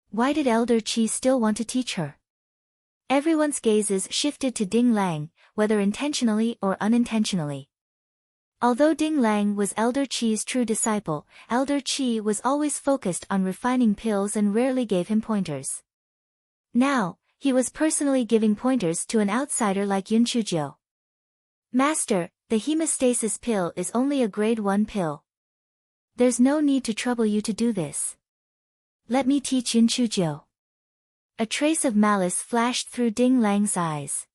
Why did Elder Qi still want to teach her? Everyone's gazes shifted to Ding Lang, whether intentionally or unintentionally. Although Ding Lang was Elder Qi's true disciple, Elder Qi was always focused on refining pills and rarely gave him pointers. Now, he was personally giving pointers to an outsider like Yun Chuzhou. Master, the hemostasis pill is only a grade 1 pill. There's no need to trouble you to do this. Let me teach Yun Chuzhou. A trace of malice flashed through Ding Lang's eyes.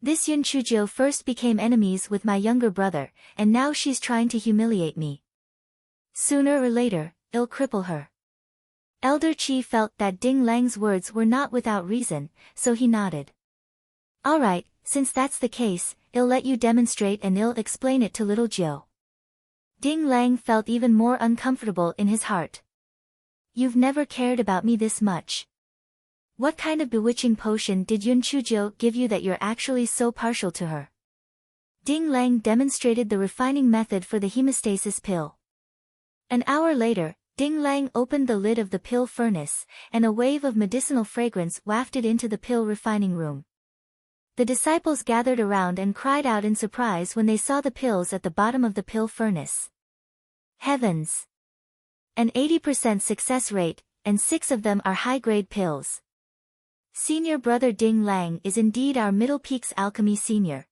This Yun Chuzhou first became enemies with my younger brother, and now she's trying to humiliate me. Sooner or later, I'll cripple her. Elder Qi felt that Ding Lang's words were not without reason, so he nodded. Alright, since that's the case, I'll let you demonstrate and I'll explain it to little Jiu. Ding Lang felt even more uncomfortable in his heart. You've never cared about me this much. What kind of bewitching potion did Yun Chuzhou give you that you're actually so partial to her? Ding Lang demonstrated the refining method for the hemostasis pill. An hour later, Ding Lang opened the lid of the pill furnace, and a wave of medicinal fragrance wafted into the pill refining room. The disciples gathered around and cried out in surprise when they saw the pills at the bottom of the pill furnace. Heavens! An 80% success rate, and 6 of them are high-grade pills. Senior brother Ding Lang is indeed our Middle Peaks Alchemy senior.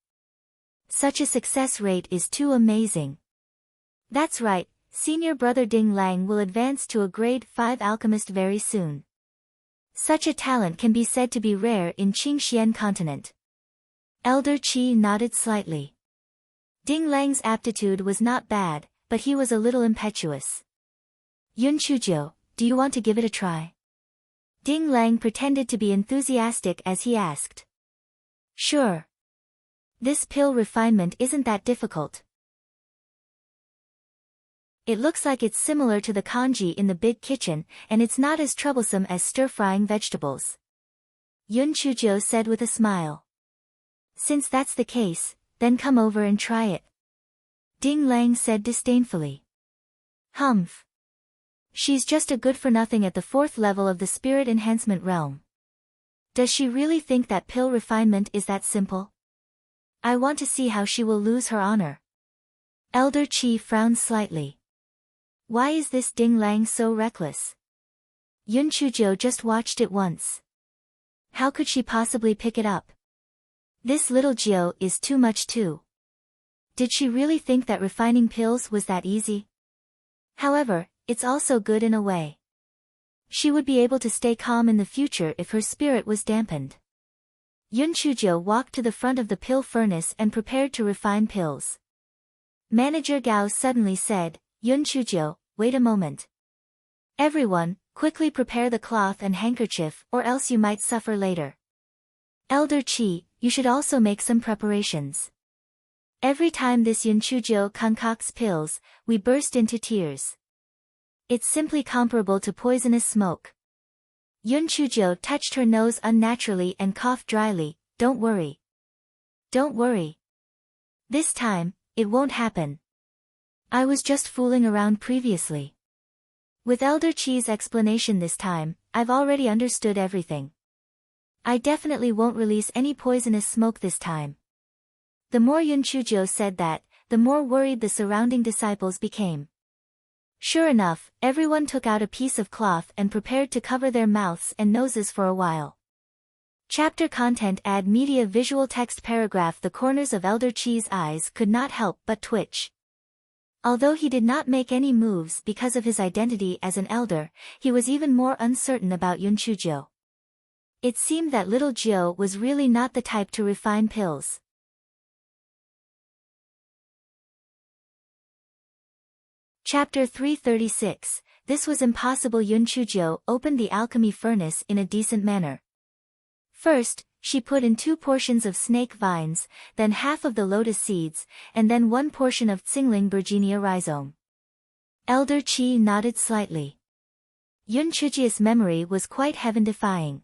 Such a success rate is too amazing. That's right, senior brother Ding Lang will advance to a grade 5 alchemist very soon. Such a talent can be said to be rare in Qingxian continent. Elder Qi nodded slightly. Ding Lang's aptitude was not bad, but he was a little impetuous. Yun Chujiu, do you want to give it a try? Ding Lang pretended to be enthusiastic as he asked. Sure. This pill refinement isn't that difficult. It looks like it's similar to the kanji in the big kitchen, and it's not as troublesome as stir-frying vegetables. Yun Chujiu said with a smile. Since that's the case, then come over and try it. Ding Lang said disdainfully. Humph. She's just a good-for-nothing at the 4th level of the spirit enhancement realm. Does she really think that pill refinement is that simple? I want to see how she will lose her honor. Elder Qi frowned slightly. Why is this Ding Lang so reckless? Yun Chujiu just watched it once. How could she possibly pick it up? This little Jiu is too much too. Did she really think that refining pills was that easy? However, it's also good in a way. She would be able to stay calm in the future if her spirit was dampened. Yun Chujiu walked to the front of the pill furnace and prepared to refine pills. Manager Gao suddenly said, Yun Chujiu, wait a moment. Everyone, quickly prepare the cloth and handkerchief or else you might suffer later. Elder Qi, you should also make some preparations. Every time this Yun Chujiu concocts pills, we burst into tears. It's simply comparable to poisonous smoke. Yun Chujiu touched her nose unnaturally and coughed dryly. Don't worry. Don't worry. This time, it won't happen. I was just fooling around previously. With Elder Qi's explanation this time, I've already understood everything. I definitely won't release any poisonous smoke this time. The more Yun Chujiu said that, the more worried the surrounding disciples became. Sure enough, everyone took out a piece of cloth and prepared to cover their mouths and noses for a while. Chapter content: add media visual text paragraph. The corners of Elder Qi's eyes could not help but twitch. Although he did not make any moves because of his identity as an elder, he was even more uncertain about Yun Chujiu. It seemed that little Jiu was really not the type to refine pills. Chapter 336. This was impossible. Yun Chujiu opened the alchemy furnace in a decent manner. First, she put in 2 portions of snake vines, then half of the lotus seeds, and then 1 portion of Tsingling Virginia rhizome. Elder Qi nodded slightly. Yun Chujiu's memory was quite heaven-defying.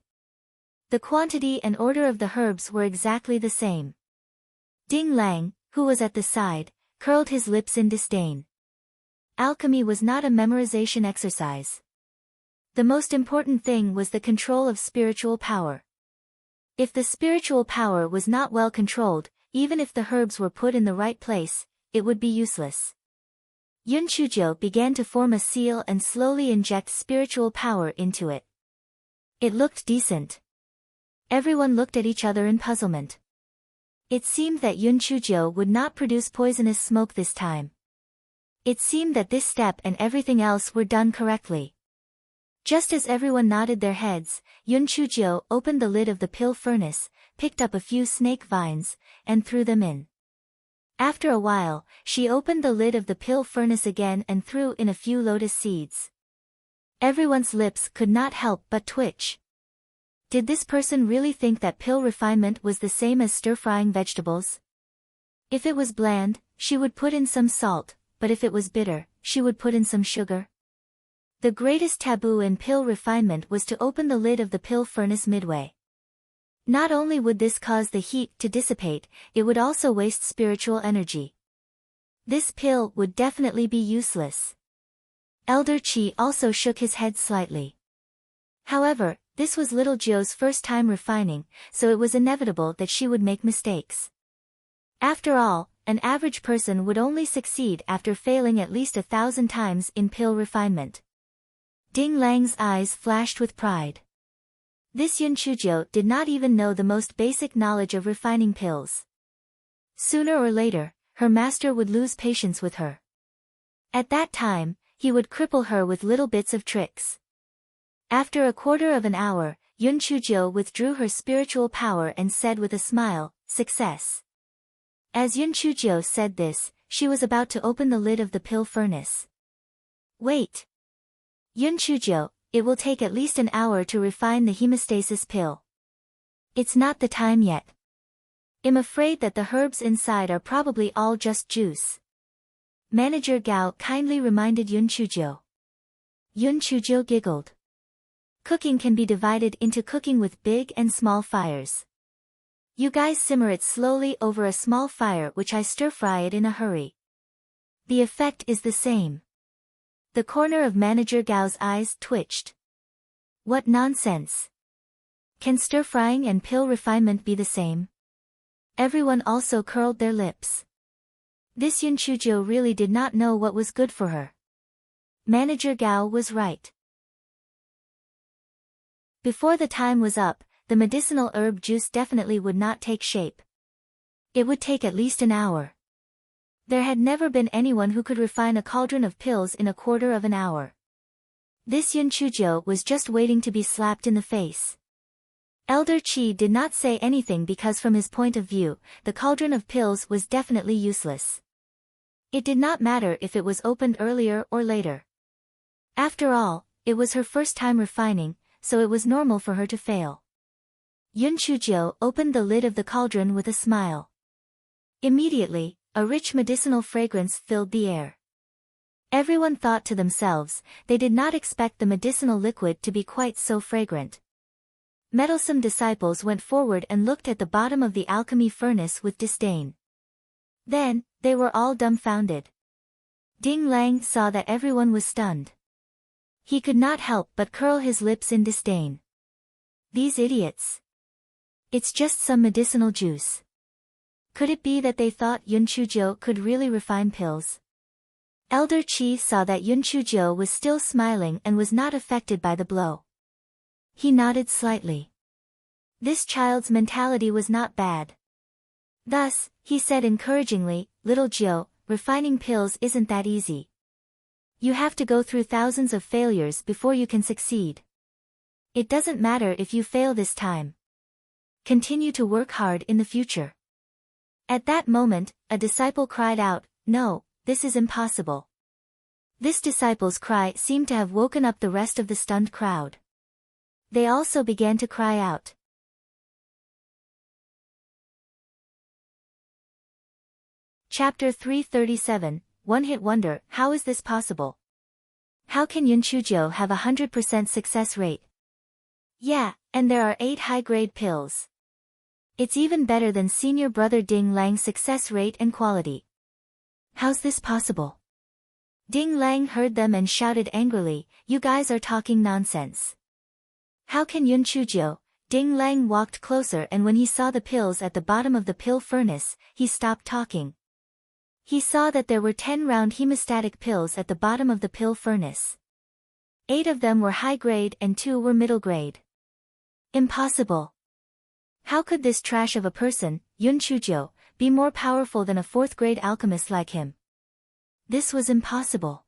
The quantity and order of the herbs were exactly the same. Ding Lang, who was at the side, curled his lips in disdain. Alchemy was not a memorization exercise. The most important thing was the control of spiritual power. If the spiritual power was not well controlled, even if the herbs were put in the right place, it would be useless. Yun Chujiu began to form a seal and slowly inject spiritual power into it. It looked decent. Everyone looked at each other in puzzlement. It seemed that Yun Chujiu would not produce poisonous smoke this time. It seemed that this step and everything else were done correctly. Just as everyone nodded their heads, Yun Chujiu opened the lid of the pill furnace, picked up a few snake vines, and threw them in. After a while, she opened the lid of the pill furnace again and threw in a few lotus seeds. Everyone's lips could not help but twitch. Did this person really think that pill refinement was the same as stir-frying vegetables? If it was bland, she would put in some salt, but if it was bitter, she would put in some sugar. The greatest taboo in pill refinement was to open the lid of the pill furnace midway. Not only would this cause the heat to dissipate, it would also waste spiritual energy. This pill would definitely be useless. Elder Qi also shook his head slightly. However, this was little Jiu's first time refining, so it was inevitable that she would make mistakes. After all, an average person would only succeed after failing at least 1,000 times in pill refinement. Ding Lang's eyes flashed with pride. This Yun Chujiu did not even know the most basic knowledge of refining pills. Sooner or later, her master would lose patience with her. At that time, he would cripple her with little bits of tricks. After a quarter of an hour, Yun Chujiu withdrew her spiritual power and said with a smile, success. As Yun Chuzhou said this, she was about to open the lid of the pill furnace. Wait. Yun Chuzhou, it will take at least an hour to refine the hemostasis pill. It's not the time yet. I'm afraid that the herbs inside are probably all just juice. Manager Gao kindly reminded Yun Chuzhou. Yun Chuzhou giggled. Cooking can be divided into cooking with big and small fires. You guys simmer it slowly over a small fire which I stir-fry it in a hurry. The effect is the same. The corner of Manager Gao's eyes twitched. What nonsense. Can stir-frying and pill refinement be the same? Everyone also curled their lips. This Yun Chuzhou really did not know what was good for her. Manager Gao was right. Before the time was up, the medicinal herb juice definitely would not take shape. It would take at least an hour. There had never been anyone who could refine a cauldron of pills in a quarter of an hour. This Yun Chuzhou was just waiting to be slapped in the face. Elder Qi did not say anything because from his point of view, the cauldron of pills was definitely useless. It did not matter if it was opened earlier or later. After all, it was her first time refining, so it was normal for her to fail. Yun Chuzhou opened the lid of the cauldron with a smile. Immediately, a rich medicinal fragrance filled the air. Everyone thought to themselves, they did not expect the medicinal liquid to be quite so fragrant. Meddlesome disciples went forward and looked at the bottom of the alchemy furnace with disdain. Then, they were all dumbfounded. Ding Lang saw that everyone was stunned. He could not help but curl his lips in disdain. These idiots. It's just some medicinal juice. Could it be that they thought Yun Chuzhou could really refine pills? Elder Qi saw that Yun Chuzhou was still smiling and was not affected by the blow. He nodded slightly. This child's mentality was not bad. Thus, he said encouragingly, "Little Jiu, refining pills isn't that easy. You have to go through thousands of failures before you can succeed. It doesn't matter if you fail this time. Continue to work hard in the future." At that moment, a disciple cried out, "No, this is impossible." This disciple's cry seemed to have woken up the rest of the stunned crowd. They also began to cry out. Chapter 337, One-Hit Wonder. How is this possible? How can Yun Chuzhou have 100% success rate? Yeah, and there are 8 high-grade pills. It's even better than senior brother Ding Lang's success rate and quality. How's this possible? Ding Lang heard them and shouted angrily, "You guys are talking nonsense. How can Yun Chuzhou?" Ding Lang walked closer and when he saw the pills at the bottom of the pill furnace, he stopped talking. He saw that there were 10 round hemostatic pills at the bottom of the pill furnace. 8 of them were high grade and 2 were middle grade. Impossible. How could this trash of a person, Yun Chuzhou, be more powerful than a 4th grade alchemist like him? This was impossible.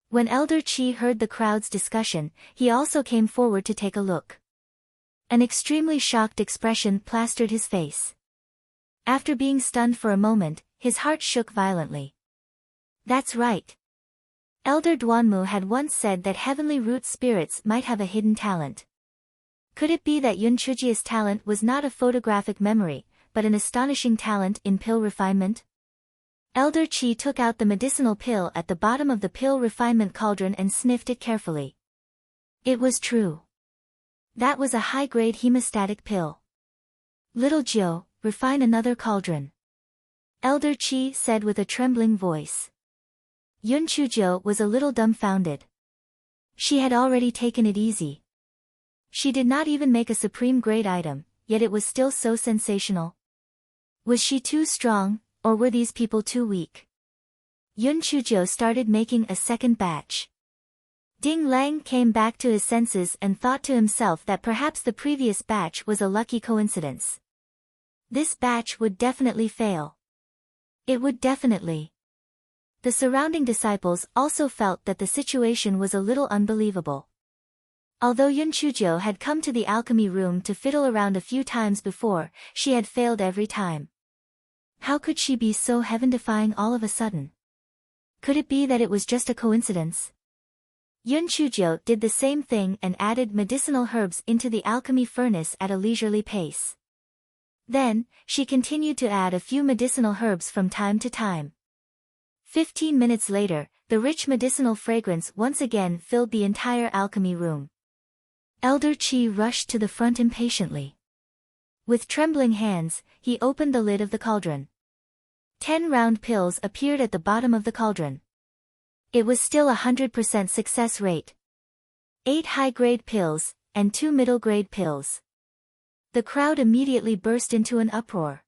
When Elder Qi heard the crowd's discussion, he also came forward to take a look. An extremely shocked expression plastered his face. After being stunned for a moment, his heart shook violently. That's right. Elder Duanmu had once said that heavenly root spirits might have a hidden talent. Could it be that Yun Chuzhou's talent was not a photographic memory, but an astonishing talent in pill refinement? Elder Qi took out the medicinal pill at the bottom of the pill refinement cauldron and sniffed it carefully. It was true. That was a high-grade hemostatic pill. "Little Jiu, refine another cauldron," Elder Qi said with a trembling voice. Yun Chuzhou was a little dumbfounded. She had already taken it easy. She did not even make a supreme grade item, yet it was still so sensational. Was she too strong, or were these people too weak? Yun Chuzhou started making a second batch. Ding Lang came back to his senses and thought to himself that perhaps the previous batch was a lucky coincidence. This batch would definitely fail. It would definitely. The surrounding disciples also felt that the situation was a little unbelievable. Although Yun Chujo had come to the alchemy room to fiddle around a few times before, she had failed every time. How could she be so heaven-defying all of a sudden? Could it be that it was just a coincidence? Yun Chujo did the same thing and added medicinal herbs into the alchemy furnace at a leisurely pace. Then, she continued to add a few medicinal herbs from time to time. 15 minutes later, the rich medicinal fragrance once again filled the entire alchemy room. Elder Qi rushed to the front impatiently. With trembling hands, he opened the lid of the cauldron. 10 round pills appeared at the bottom of the cauldron. It was still 100% success rate. 8 high-grade pills, and 2 middle-grade pills. The crowd immediately burst into an uproar.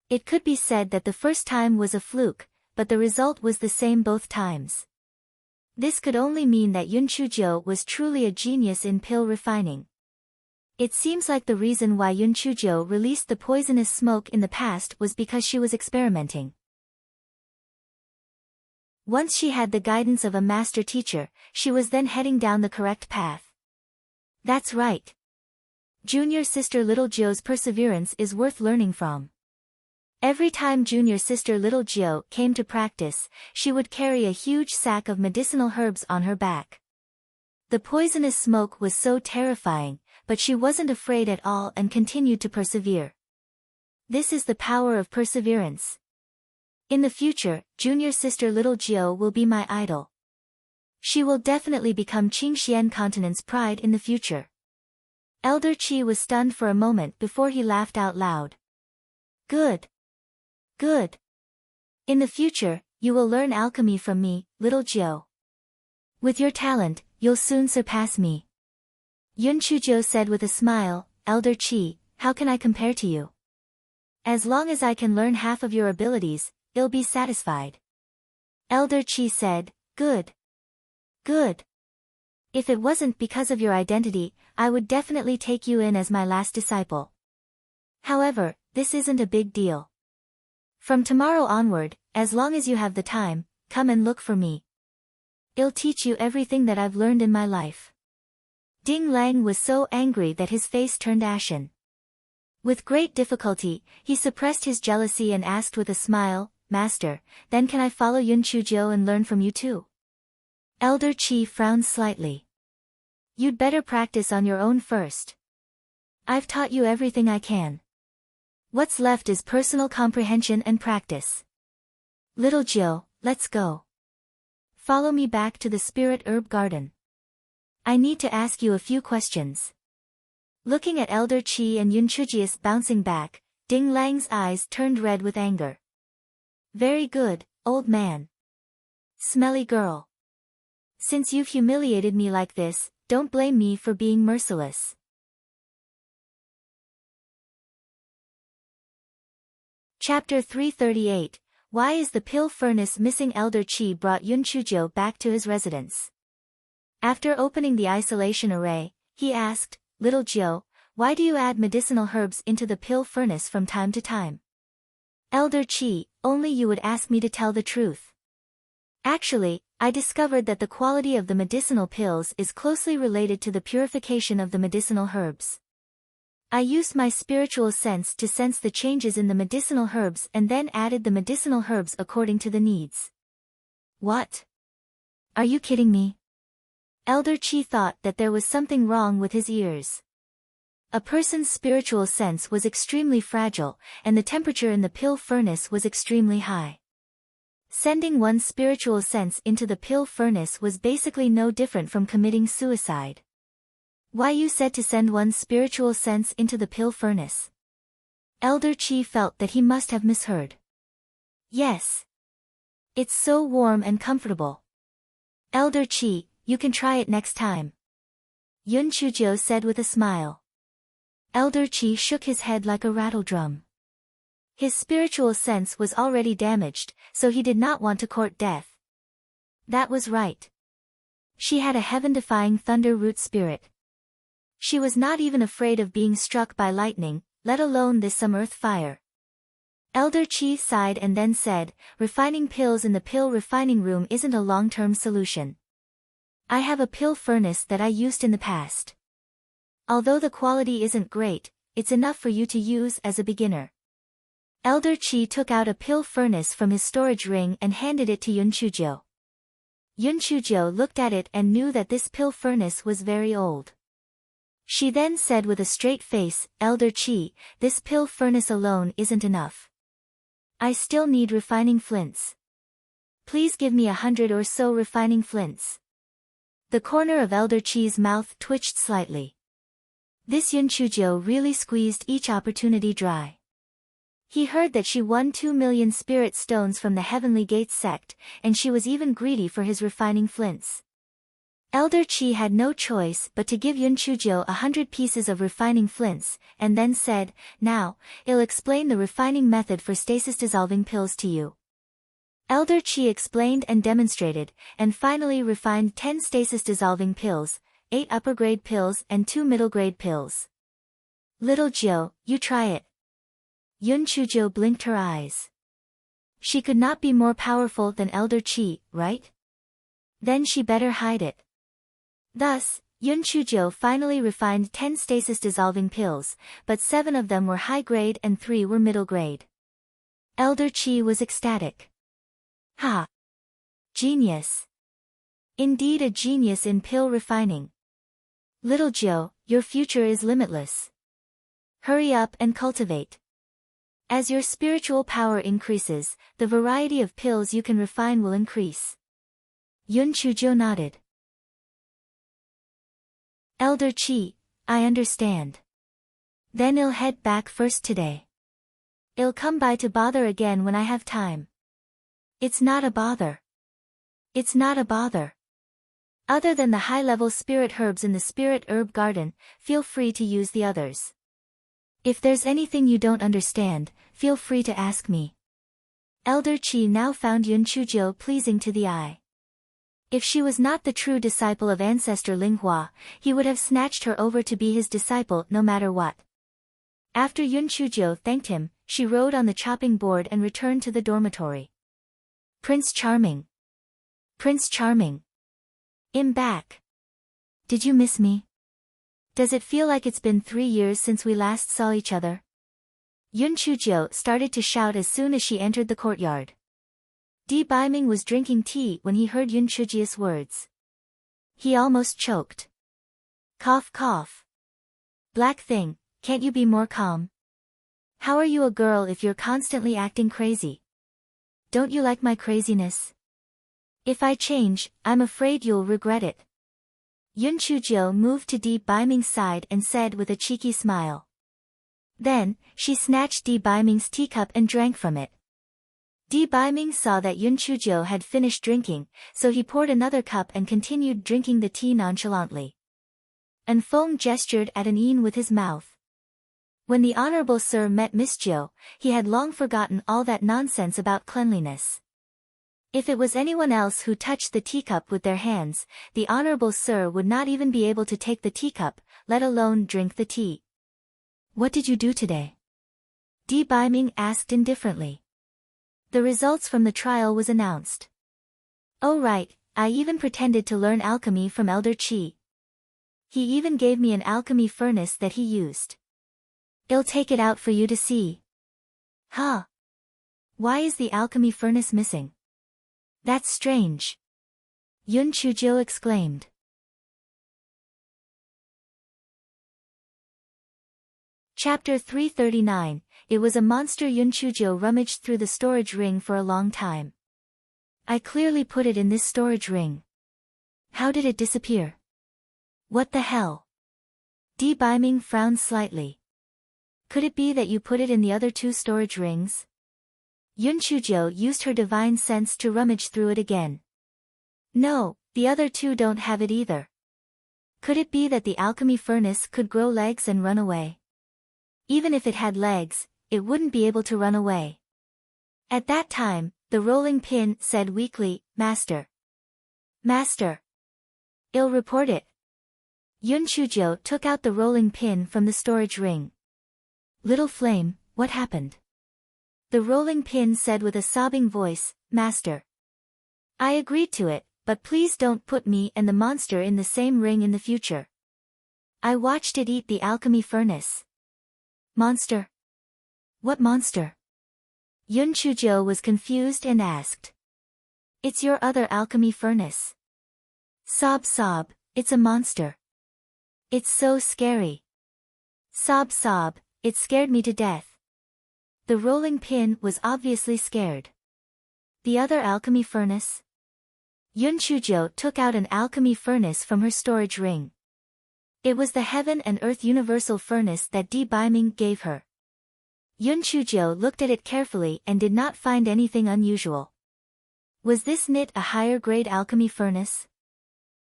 It could be said that the first time was a fluke, but the result was the same both times. This could only mean that Yun Chujo was truly a genius in pill refining. It seems like the reason why Yun Chujo released the poisonous smoke in the past was because she was experimenting. Once she had the guidance of a master teacher, she was then heading down the correct path. That's right. Junior sister Little Jio's perseverance is worth learning from. Every time junior sister Little Jio came to practice, she would carry a huge sack of medicinal herbs on her back. The poisonous smoke was so terrifying, but she wasn't afraid at all and continued to persevere. This is the power of perseverance. In the future, junior sister Little Jio will be my idol. She will definitely become Qingxian continent's pride in the future. Elder Qi was stunned for a moment before he laughed out loud. Good. Good. In the future, you will learn alchemy from me, Little Jio. With your talent, you'll soon surpass me. Yun Chujo said with a smile, Elder Qi, how can I compare to you? As long as I can learn half of your abilities, I'll be satisfied. Elder Qi said, good. Good. If it wasn't because of your identity, I would definitely take you in as my last disciple. However, this isn't a big deal. From tomorrow onward, as long as you have the time, come and look for me. I'll teach you everything that I've learned in my life. Ding Lang was so angry that his face turned ashen. With great difficulty, he suppressed his jealousy and asked with a smile, Master, then can I follow Yun Chujo and learn from you too? Elder Qi frowned slightly. You'd better practice on your own first. I've taught you everything I can. What's left is personal comprehension and practice. Little Jill, let's go. Follow me back to the Spirit Herb Garden. I need to ask you a few questions. Looking at Elder Qi and Yun Chujius bouncing back, Ding Lang's eyes turned red with anger. Very good, old man. Smelly girl. Since you've humiliated me like this, don't blame me for being merciless. Chapter 338, Why is the pill furnace missing? Elder Qi brought Yun Chujo back to his residence. After opening the isolation array, he asked, Little Jiu, why do you add medicinal herbs into the pill furnace from time to time? Elder Qi, only you would ask me to tell the truth. Actually, I discovered that the quality of the medicinal pills is closely related to the purification of the medicinal herbs. I used my spiritual sense to sense the changes in the medicinal herbs and then added the medicinal herbs according to the needs. What? Are you kidding me? Elder Qi thought that there was something wrong with his ears. A person's spiritual sense was extremely fragile, and the temperature in the pill furnace was extremely high. Sending one's spiritual sense into the pill furnace was basically no different from committing suicide. Why you said to send one's spiritual sense into the pill furnace? Elder Qi felt that he must have misheard. Yes. It's so warm and comfortable. Elder Qi, you can try it next time. Yun Chujo said with a smile. Elder Qi shook his head like a rattle drum. His spiritual sense was already damaged, so he did not want to court death. That was right. She had a heaven-defying thunder root spirit. She was not even afraid of being struck by lightning, let alone this some earth fire. Elder Qi sighed and then said, refining pills in the pill refining room isn't a long-term solution. I have a pill furnace that I used in the past. Although the quality isn't great, it's enough for you to use as a beginner. Elder Qi took out a pill furnace from his storage ring and handed it to Yun Chuzhou. Yun Chuzhou looked at it and knew that this pill furnace was very old. She then said with a straight face, Elder Qi, this pill furnace alone isn't enough. I still need refining flints. Please give me 100 or so refining flints. The corner of Elder Qi's mouth twitched slightly. This Yun Chuzhou really squeezed each opportunity dry. He heard that she won 2 million spirit stones from the Heavenly Gates sect, and she was even greedy for his refining flints. Elder Qi had no choice but to give Yun Chuzhou 100 pieces of refining flints, and then said, now, I'll explain the refining method for stasis-dissolving pills to you. Elder Qi explained and demonstrated, and finally refined 10 stasis-dissolving pills, 8 upper-grade pills and 2 middle-grade pills. Little Jiu, you try it. Yun Chuzhou blinked her eyes. She could not be more powerful than Elder Qi, right? Then she better hide it. Thus, Yun Chuzhou finally refined 10 stasis-dissolving pills, but 7 of them were high-grade and 3 were middle-grade. Elder Qi was ecstatic. Ha! Genius! Indeed a genius in pill refining. Little Jiu, your future is limitless. Hurry up and cultivate. As your spiritual power increases, the variety of pills you can refine will increase. Yun Chuzhou nodded. Elder Qi, I understand. Then I'll head back first today. I'll come by to bother again when I have time. It's not a bother. It's not a bother. Other than the high-level spirit herbs in the spirit herb garden, feel free to use the others. If there's anything you don't understand, feel free to ask me. Elder Qi now found Yun Chuzhou pleasing to the eye. If she was not the true disciple of ancestor Linghua, he would have snatched her over to be his disciple no matter what. After Yun Chuzhou thanked him, she rode on the chopping board and returned to the dormitory. Prince Charming. Prince Charming. I'm back. Did you miss me? Does it feel like it's been 3 years since we last saw each other? Yun Chuzhou started to shout as soon as she entered the courtyard. Di Baiming was drinking tea when he heard Yun Chuzhou's words. He almost choked. Cough cough. Black thing, can't you be more calm? How are you a girl if you're constantly acting crazy? Don't you like my craziness? If I change, I'm afraid you'll regret it. Yun Chuzhou moved to Di Baiming's side and said with a cheeky smile. Then, she snatched Di Baiming's teacup and drank from it. Di Baiming saw that Yun Chuzhou had finished drinking, so he poured another cup and continued drinking the tea nonchalantly. And Feng gestured at an yin with his mouth. When the Honorable Sir met Miss Jiu, he had long forgotten all that nonsense about cleanliness. If it was anyone else who touched the teacup with their hands, the Honorable Sir would not even be able to take the teacup, let alone drink the tea. What did you do today? Di Baiming asked indifferently. The results from the trial was announced. Oh right, I even pretended to learn alchemy from Elder Qi. He even gave me an alchemy furnace that he used. I'll take it out for you to see. Huh? Why is the alchemy furnace missing? That's strange. Yun Chuzhou exclaimed. Chapter 339, It was a monster. Yun Chuzhou rummaged through the storage ring for a long time. I clearly put it in this storage ring. How did it disappear? What the hell? Di Baiming frowned slightly. Could it be that you put it in the other 2 storage rings? Yun Chuzhou used her divine sense to rummage through it again. No, the other 2 don't have it either. Could it be that the alchemy furnace could grow legs and run away? Even if it had legs, it wouldn't be able to run away. At that time, the rolling pin said weakly, Master. Master. I'll report it. Yun Chuzhou took out the rolling pin from the storage ring. Little Flame, what happened? The rolling pin said with a sobbing voice, Master. I agreed to it, but please don't put me and the monster in the same ring in the future. I watched it eat the alchemy furnace. Monster? What monster? Yun Chujo was confused and asked. It's your other alchemy furnace. Sob sob, it's a monster. It's so scary. Sob sob, it scared me to death. The rolling pin was obviously scared. The other alchemy furnace? Yun Chujo took out an alchemy furnace from her storage ring. It was the Heaven and Earth Universal Furnace that Di Baiming gave her. Yun Chujo looked at it carefully and did not find anything unusual. Was this knit a higher grade alchemy furnace?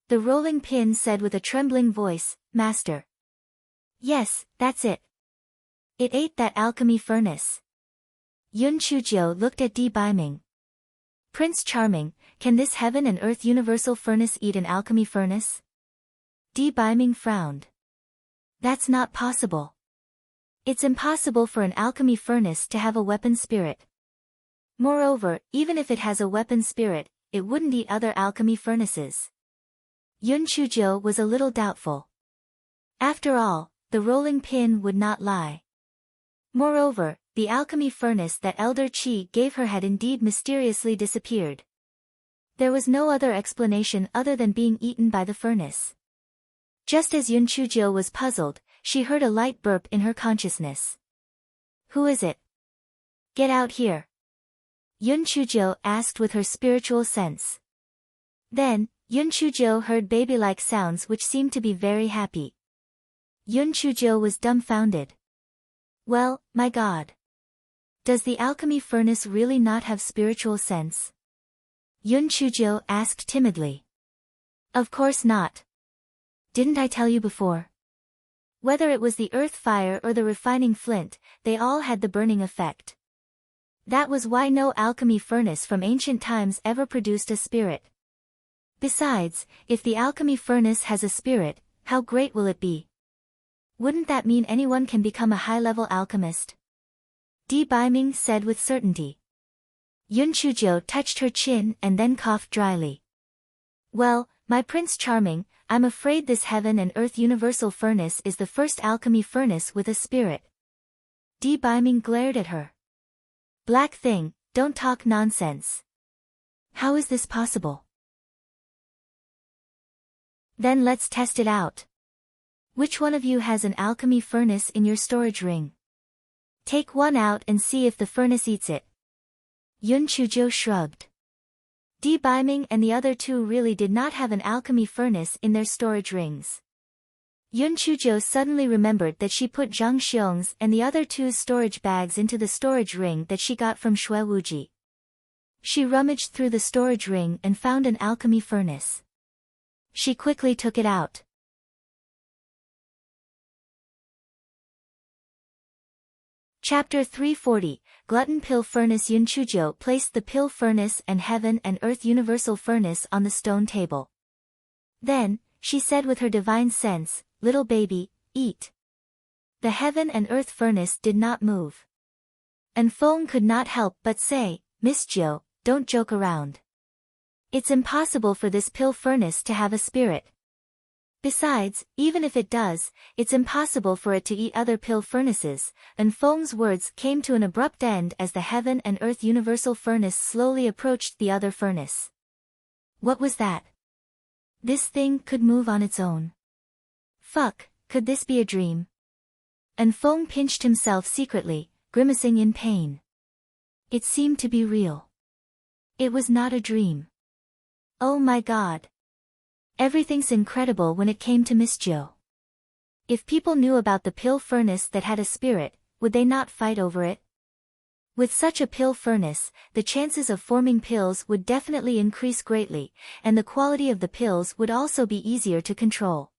The rolling pin said with a trembling voice, Master. Yes, that's it. It ate that alchemy furnace. Yun Chujo looked at Di Baiming. Prince Charming, can this Heaven and Earth Universal Furnace eat an alchemy furnace? Di Baiming frowned. That's not possible. It's impossible for an alchemy furnace to have a weapon spirit. Moreover, even if it has a weapon spirit, it wouldn't eat other alchemy furnaces. Yun Chujo was a little doubtful. After all, the rolling pin would not lie. Moreover, the alchemy furnace that Elder Qi gave her had indeed mysteriously disappeared. There was no other explanation other than being eaten by the furnace. Just as Yun Chujo was puzzled, she heard a light burp in her consciousness. Who is it? Get out here. Yun Chujo asked with her spiritual sense. Then, Yun Chujo heard baby-like sounds which seemed to be very happy. Yun Chujo was dumbfounded. Well, my God. Does the alchemy furnace really not have spiritual sense? Yun Chujo asked timidly. Of course not. Didn't I tell you before? Whether it was the earth fire or the refining flint, they all had the burning effect. That was why no alchemy furnace from ancient times ever produced a spirit. Besides, if the alchemy furnace has a spirit, how great will it be? Wouldn't that mean anyone can become a high-level alchemist? Di Baiming said with certainty. Yun Chujo touched her chin and then coughed dryly. Well, my Prince Charming, I'm afraid this Heaven and Earth Universal Furnace is the first alchemy furnace with a spirit. Di Baiming glared at her. Black thing, don't talk nonsense. How is this possible? Then let's test it out. Which one of you has an alchemy furnace in your storage ring? Take one out and see if the furnace eats it. Yun Chujo shrugged. Di Baiming and the other two really did not have an alchemy furnace in their storage rings. Yun Chujo suddenly remembered that she put Zhang Xiong's and the other two's storage bags into the storage ring that she got from Xue Wuji. She rummaged through the storage ring and found an alchemy furnace. She quickly took it out. Chapter 340, Glutton Pill Furnace. Yun Chujo placed the pill furnace and Heaven and Earth Universal Furnace on the stone table. Then, she said with her divine sense, Little baby, eat. The Heaven and Earth Furnace did not move. And Feng could not help but say, Miss Jo, don't joke around. It's impossible for this pill furnace to have a spirit. Besides, even if it does, it's impossible for it to eat other pill furnaces, and Feng's words came to an abrupt end as the Heaven and Earth Universal Furnace slowly approached the other furnace. What was that? This thing could move on its own. Fuck, could this be a dream? And Feng pinched himself secretly, grimacing in pain. It seemed to be real. It was not a dream. Oh my God. Everything's incredible when it came to Miss Jo. If people knew about the pill furnace that had a spirit, would they not fight over it? With such a pill furnace, the chances of forming pills would definitely increase greatly, and the quality of the pills would also be easier to control.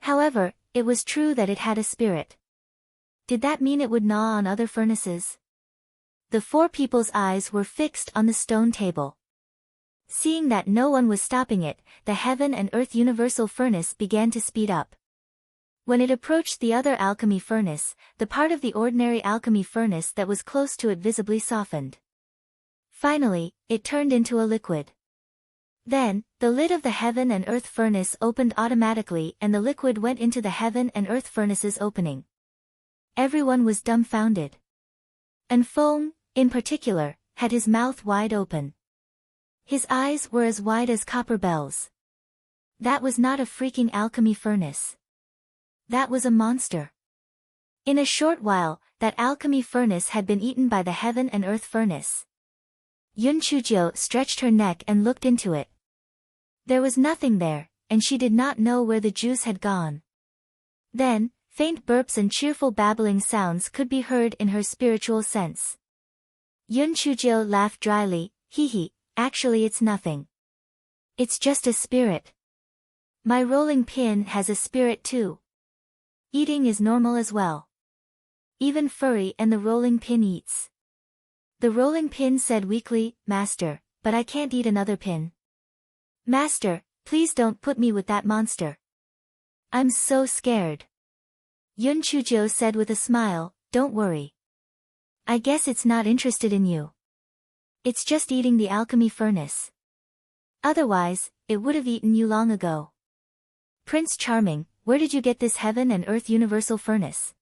However, it was true that it had a spirit. Did that mean it would gnaw on other furnaces? The four people's eyes were fixed on the stone table. Seeing that no one was stopping it, the Heaven and Earth Universal Furnace began to speed up. When it approached the other alchemy furnace, the part of the ordinary alchemy furnace that was close to it visibly softened. Finally, it turned into a liquid. Then, the lid of the heaven and earth furnace opened automatically and the liquid went into the heaven and earth furnace's opening. Everyone was dumbfounded. And Feng, in particular, had his mouth wide open. His eyes were as wide as copper bells. That was not a freaking alchemy furnace. That was a monster. In a short while, that alchemy furnace had been eaten by the heaven and earth furnace. Yun Chuzhou stretched her neck and looked into it. There was nothing there, and she did not know where the juice had gone. Then, faint burps and cheerful babbling sounds could be heard in her spiritual sense. Yun Chuzhou laughed dryly, hee, actually it's nothing. It's just a spirit. My rolling pin has a spirit too. Eating is normal as well. Even Furry and the rolling pin eats. The rolling pin said weakly, Master, but I can't eat another pin. Master, please don't put me with that monster. I'm so scared. Yun Chuzhou said with a smile, don't worry. I guess it's not interested in you. It's just eating the alchemy furnace. Otherwise, it would have eaten you long ago. Prince Charming, where did you get this heaven and earth universal furnace?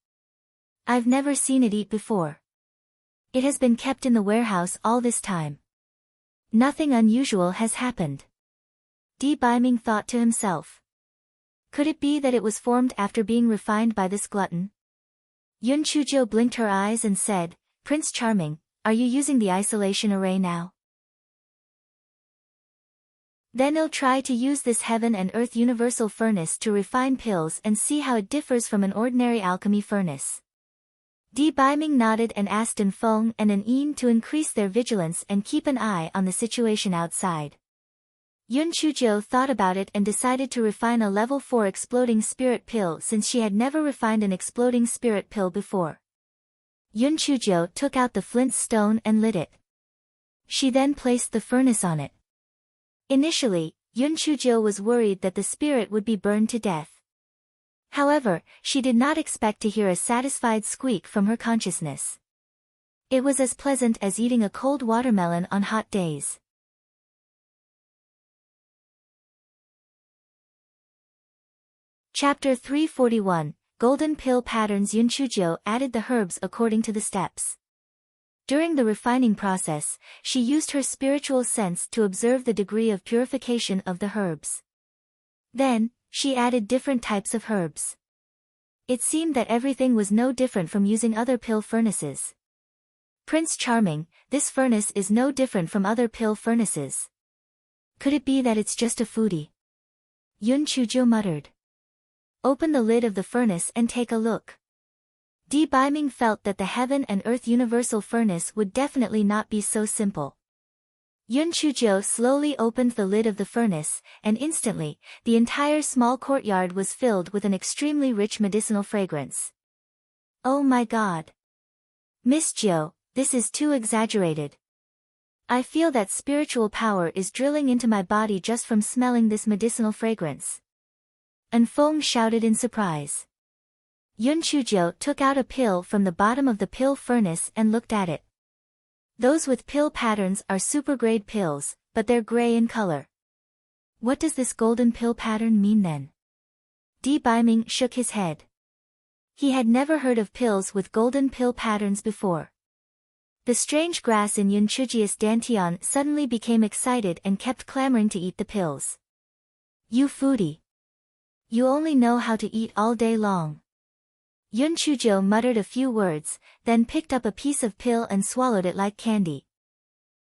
I've never seen it eat before. It has been kept in the warehouse all this time. Nothing unusual has happened. Di Baiming thought to himself. Could it be that it was formed after being refined by this glutton? Yun Chuzhou blinked her eyes and said, Prince Charming, are you using the isolation array now? Then I'll try to use this heaven and earth universal furnace to refine pills and see how it differs from an ordinary alchemy furnace. Di Baiming nodded and asked An Feng and An Yin to increase their vigilance and keep an eye on the situation outside. Yun Chuzhou thought about it and decided to refine a level 4 exploding spirit pill since she had never refined an exploding spirit pill before. Yun Chuzhou took out the flint stone and lit it. She then placed the furnace on it. Initially, Yun Chuzhou was worried that the spirit would be burned to death. However, she did not expect to hear a satisfied squeak from her consciousness. It was as pleasant as eating a cold watermelon on hot days. Chapter 341, Golden Pill Patterns. Yun Chuzhou added the herbs according to the steps. During the refining process, she used her spiritual sense to observe the degree of purification of the herbs. Then, she added different types of herbs. It seemed that everything was no different from using other pill furnaces. Prince Charming, this furnace is no different from other pill furnaces. Could it be that it's just a foodie? Yun Chuzhou muttered. Open the lid of the furnace and take a look. Di Baiming felt that the heaven and earth universal furnace would definitely not be so simple. Yun Chuzhou slowly opened the lid of the furnace, and instantly, the entire small courtyard was filled with an extremely rich medicinal fragrance. Oh my god! Miss Jiu, this is too exaggerated. I feel that spiritual power is drilling into my body just from smelling this medicinal fragrance. An Feng shouted in surprise. Yun Chuzhou took out a pill from the bottom of the pill furnace and looked at it. Those with pill patterns are super-grade pills, but they're gray in color. What does this golden pill pattern mean then? Di Baiming shook his head. He had never heard of pills with golden pill patterns before. The strange grass in Yun Chuzhi's dantian suddenly became excited and kept clamoring to eat the pills. You foodie! You only know how to eat all day long. Yun Chuzhou muttered a few words, then picked up a piece of pill and swallowed it like candy.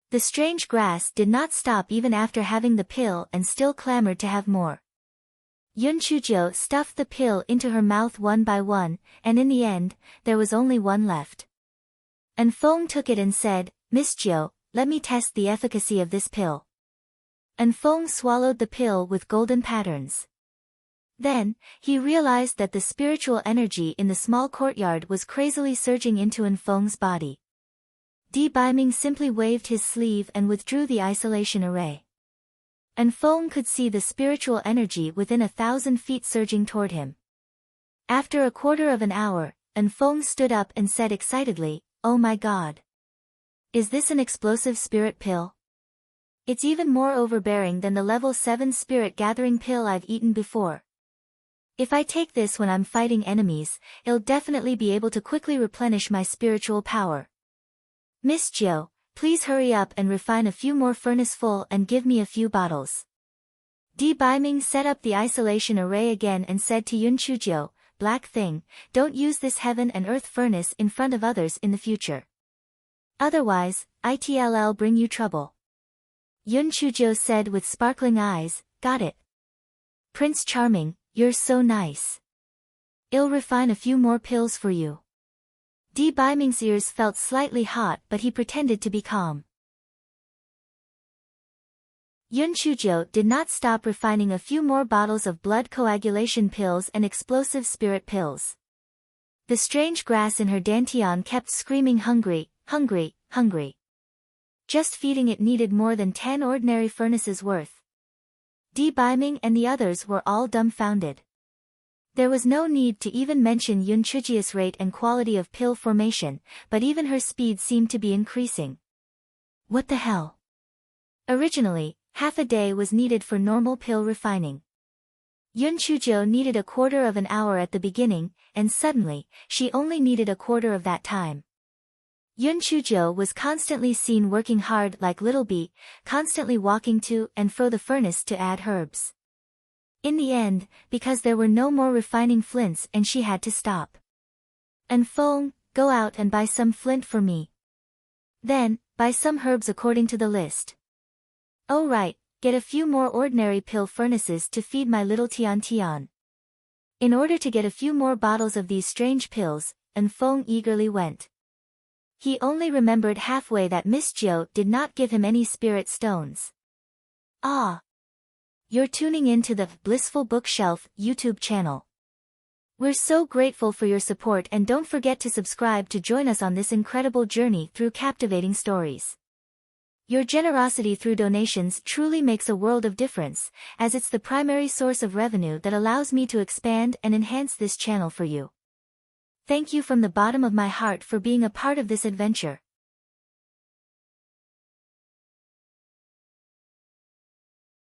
The strange grass did not stop even after having the pill and still clamored to have more. Yun Chuzhou stuffed the pill into her mouth one by one, and in the end, there was only one left. An Feng took it and said, Miss Jiu, let me test the efficacy of this pill. An Feng swallowed the pill with golden patterns. Then, he realized that the spiritual energy in the small courtyard was crazily surging into An Feng's body. Di Baiming simply waved his sleeve and withdrew the isolation array. An Feng could see the spiritual energy within 1,000 feet surging toward him. After a quarter of an hour, An Feng stood up and said excitedly, Oh my god! Is this an explosive spirit pill? It's even more overbearing than the level 7 spirit gathering pill I've eaten before. If I take this when I'm fighting enemies, it'll definitely be able to quickly replenish my spiritual power. Miss Jiu, please hurry up and refine a few more furnace full and give me a few bottles. Di Baiming set up the isolation array again and said to Yun Chujiu, Black Thing, don't use this heaven and earth furnace in front of others in the future. Otherwise, it'll bring you trouble. Yun Chujiu said with sparkling eyes, got it. Prince Charming, you're so nice. I'll refine a few more pills for you. Di Baiming's ears felt slightly hot but he pretended to be calm. Yun Chujiu did not stop refining a few more bottles of blood coagulation pills and explosive spirit pills. The strange grass in her dantian kept screaming hungry, hungry, hungry. Just feeding it needed more than 10 ordinary furnaces worth. Di Baiming and the others were all dumbfounded. There was no need to even mention Yun Chujiu's rate and quality of pill formation, but even her speed seemed to be increasing. What the hell? Originally, half a day was needed for normal pill refining. Yun Chujiu needed a quarter of an hour at the beginning, and suddenly, she only needed a quarter of that time. Yun Chujiu was constantly seen working hard like Little Bee, constantly walking to and fro the furnace to add herbs. In the end, because there were no more refining flints and she had to stop. And Feng, go out and buy some flint for me. Then, buy some herbs according to the list. Oh right, get a few more ordinary pill furnaces to feed my little Tian Tian. In order to get a few more bottles of these strange pills, and Feng eagerly went. He only remembered halfway that Miss Jiu did not give him any spirit stones. Ah! You're tuning in to the Blissful Bookshelf YouTube channel. We're so grateful for your support and don't forget to subscribe to join us on this incredible journey through captivating stories. Your generosity through donations truly makes a world of difference, as it's the primary source of revenue that allows me to expand and enhance this channel for you. Thank you from the bottom of my heart for being a part of this adventure.